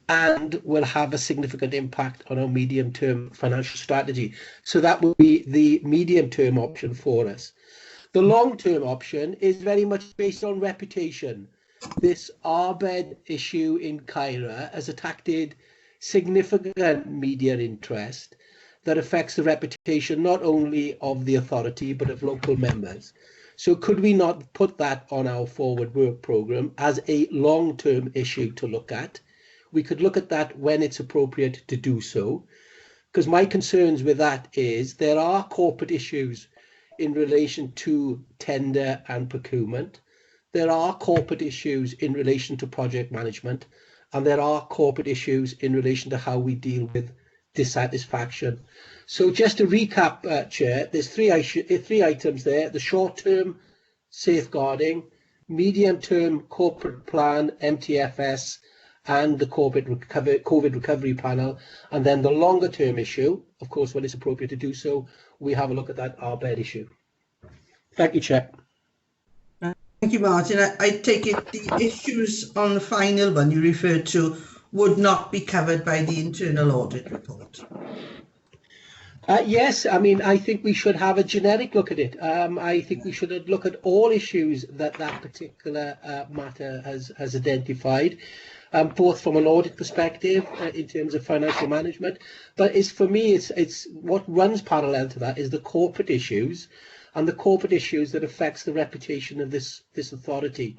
and will have a significant impact on our medium-term financial strategy. So that will be the medium-term option for us. The long-term option is very much based on reputation. This Arbed issue in Caira has attracted significant media interest that affects the reputation not only of the authority but of local members. So could we not put that on our forward work programme as a long-term issue to look at? We could look at that when it's appropriate to do so, because my concerns with that is there are corporate issues in relation to tender and procurement. There are corporate issues in relation to project management, and there are corporate issues in relation to how we deal with dissatisfaction. So just to recap, Chair, there's three items there: the short-term safeguarding, medium-term corporate plan, MTFS, and the COVID recovery panel, and then the longer-term issue, of course, when it's appropriate to do so, we have a look at that Arbed issue. Thank you, Chair. Thank you, Martin. I take it the issues on the final one you referred to would not be covered by the internal audit report. Yes, I mean, I think we should have a generic look at it. I think we should look at all issues that particular matter has identified, both from an audit perspective in terms of financial management. But for me, it's what runs parallel to that is the corporate issues, and the corporate issues that affects the reputation of this authority.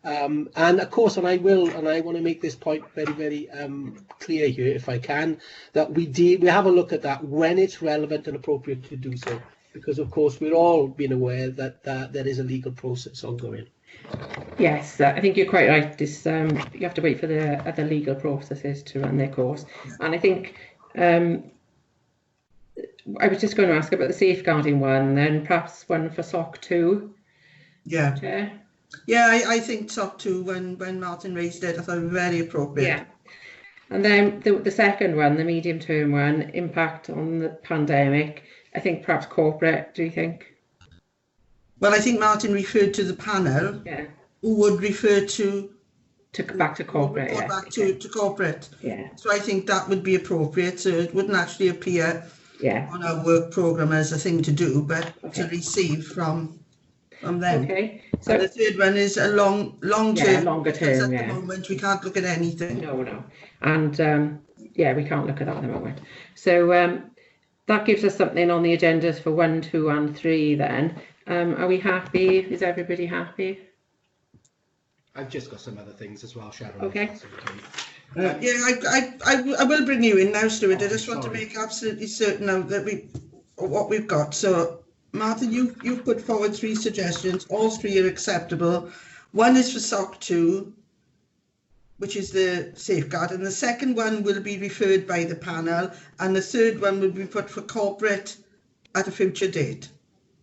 And of course, and I want to make this point very, very clear here, if I can, that we have a look at that when it's relevant and appropriate to do so, because of course we're all being aware that there is a legal process ongoing. Yes, I think you're quite right. This, you have to wait for the other legal processes to run their course, and I think I was just going to ask about the safeguarding one, then perhaps one for SOC 2. Yeah. Chair? Yeah, I think SOC 2, when Martin raised it, I thought it was very appropriate. Yeah. And then the second one, the medium term one, impact on the pandemic, I think perhaps corporate, do you think? Well, I think Martin referred to the panel, who would refer to back to corporate. Yeah. Back to corporate. Yeah. So I think that would be appropriate. So it wouldn't actually appear on our work programme as a thing to do, but to receive from them. Okay. So and the third one is a long term. Longer term. At the moment, we can't look at anything. No. And we can't look at that at the moment. So that gives us something on the agendas for 1, 2, and 3. Then, are we happy? Is everybody happy? I've just got some other things as well, Sharon. Okay. I will bring you in now, Stuart. I just want to make absolutely certain now that what we've got. So, Martin, you've put forward 3 suggestions. All 3 are acceptable. One is for SOC 2, which is the safeguard, and the second one will be referred by the panel, and the third one will be put for corporate at a future date.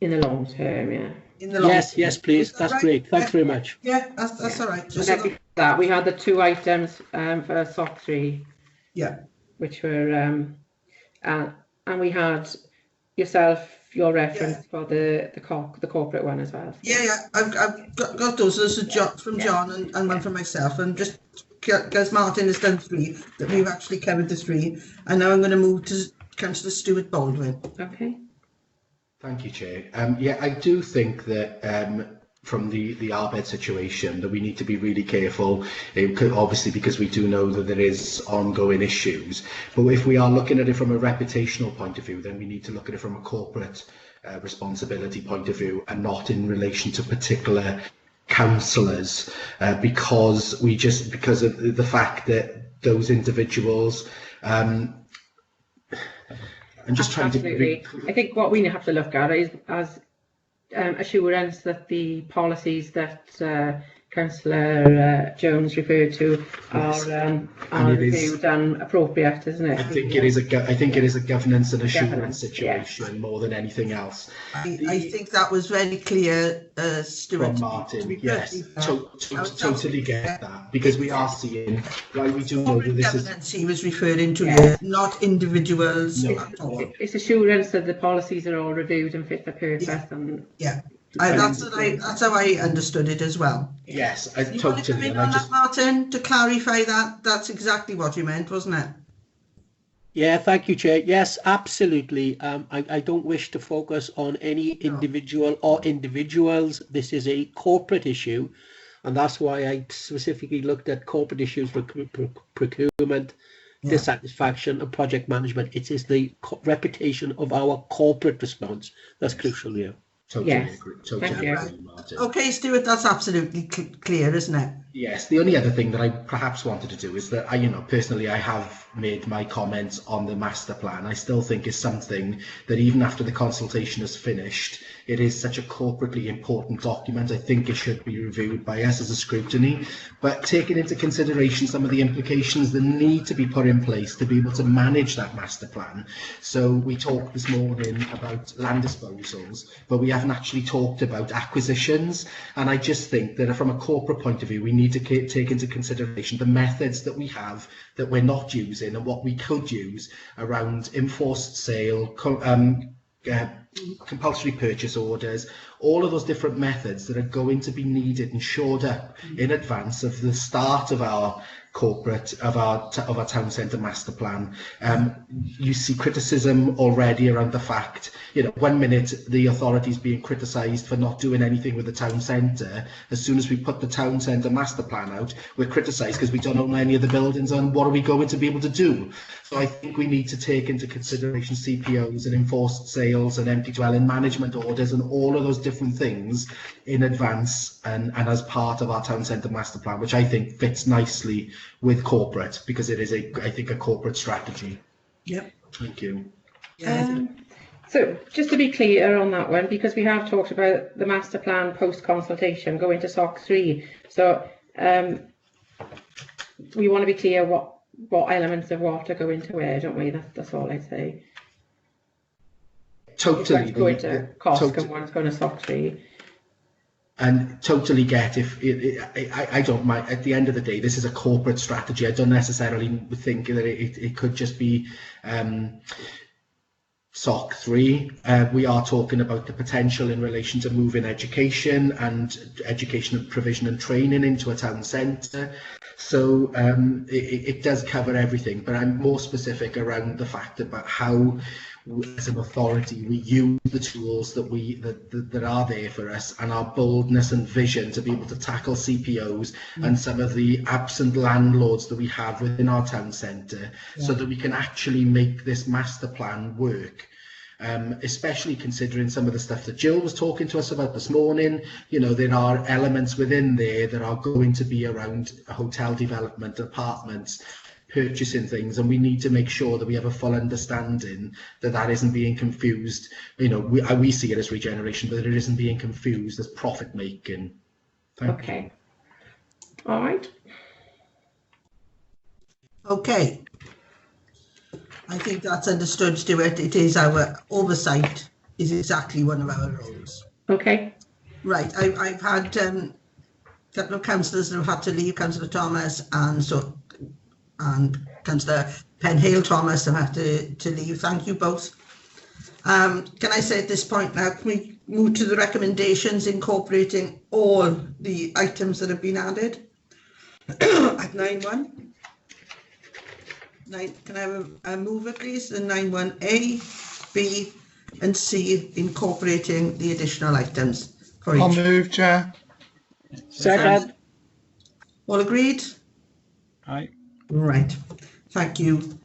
In the long term, yeah. Yes, please. That's great. Thanks very much. Yeah, that's all right. Just that we had the 2 items for SOC 3. Yeah. Which were and we had your reference for the corporate one as well. Yeah. I've got those. There's a jot from John and one from myself, and just because Martin has done 3, that we've actually covered the 3, and now I'm going to move to Councillor Stuart Baldwin. Okay. Thank you, Chair. I do think that from the Arbed situation that we need to be really careful, obviously because we do know that there is ongoing issues. But if we are looking at it from a reputational point of view, then we need to look at it from a corporate responsibility point of view, and not in relation to particular councillors, because of the fact that those individuals. I'm just trying to. I think what we have to look at is as assurance that the policies that Councillor Jones referred to are reviewed and appropriate, isn't it? I think it is a governance and assurance situation more than anything else. I think that was very clear, Stuart. From Martin, yes, totally get that, because we are seeing, while we do know that this governance he was referring to here, not individuals at all. It's assurance that the policies are all reviewed and fit for purpose. That's how I understood it as well. Yes, I You want to come totally. in And on that, Martin, to clarify that? That's exactly what you meant, wasn't it? Yeah, thank you, Chair. Yes, absolutely. I don't wish to focus on any individual or individuals. This is a corporate issue, and that's why I specifically looked at corporate issues, procurement, dissatisfaction, and project management. It is the reputation of our corporate response that's crucial here. Totally agree. Totally agree, Martin. Okay, Stuart, that's absolutely clear, isn't it? Yes. The only other thing that I perhaps wanted to do is that personally, I have made my comments on the master plan. I still think is something that even after the consultation is finished, it is such a corporately important document. I think it should be reviewed by us as a scrutiny, but taking into consideration some of the implications that need to be put in place to be able to manage that master plan. So we talked this morning about land disposals, but we haven't actually talked about acquisitions. And I just think that from a corporate point of view, we need to take into consideration the methods that we have that we're not using and what we could use around enforced sale, compulsory purchase orders, all of those different methods that are going to be needed and shored up in advance of the start of our our town centre master plan. You see criticism already around the fact, 1 minute the authority's being criticised for not doing anything with the town centre. As soon as we put the town centre master plan out, we're criticised because we don't own any of the buildings, and what are we going to be able to do? So I think we need to take into consideration CPOs and enforced sales and empty dwelling management orders and all of those different things in advance and as part of our town centre master plan, which I think fits nicely with corporate, because it is I think a corporate strategy. Yep. Thank you. So just to be clear on that one, because we have talked about the master plan post consultation going to SOC 3, so we want to be clear what elements of what are going to where, don't we? That's all I'd say. Totally. One's going to COSC and one's going to SOC 3. And totally get I don't mind. At the end of the day, this is a corporate strategy. I don't necessarily think that it could just be SOC 3. We are talking about the potential in relation to moving education and provision and training into a town centre. So it does cover everything, but I'm more specific around the fact about how, as an authority, we use the tools that are there for us, and our boldness and vision to be able to tackle CPOs and some of the absent landlords that we have within our town centre, so that we can actually make this master plan work. Especially considering some of the stuff that Jill was talking to us about this morning. There are elements within there that are going to be around hotel development, apartments, purchasing things, and we need to make sure that we have a full understanding that isn't being confused. We see it as regeneration, but it isn't being confused as profit making. Okay. All right. Okay. I think that's understood, Stuart. It is our oversight is exactly one of our roles. Okay. Right. I've had a couple of councillors that have had to leave. Councillor Thomas and Councillor Penhale Thomas have had to leave. Thank you both. Can I say at this point now, can we move to the recommendations incorporating all the items that have been added at 9.1? Can I have a mover, please? The 9.1A, B, and C, incorporating the additional items for each. I'll move, Chair. Second. All agreed? Aye. Right. Thank you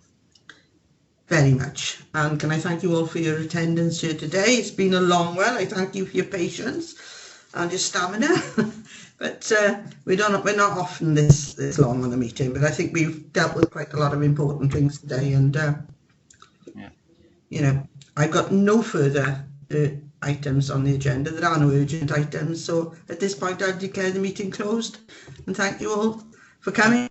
very much. And can I thank you all for your attendance here today? It's been a long one. I thank you for your patience and your stamina. But we're not often this long on a meeting, but I think we've dealt with quite a lot of important things today. And, I've got no further items on the agenda. There are no urgent items. So at this point, I'll declare the meeting closed. And thank you all for coming.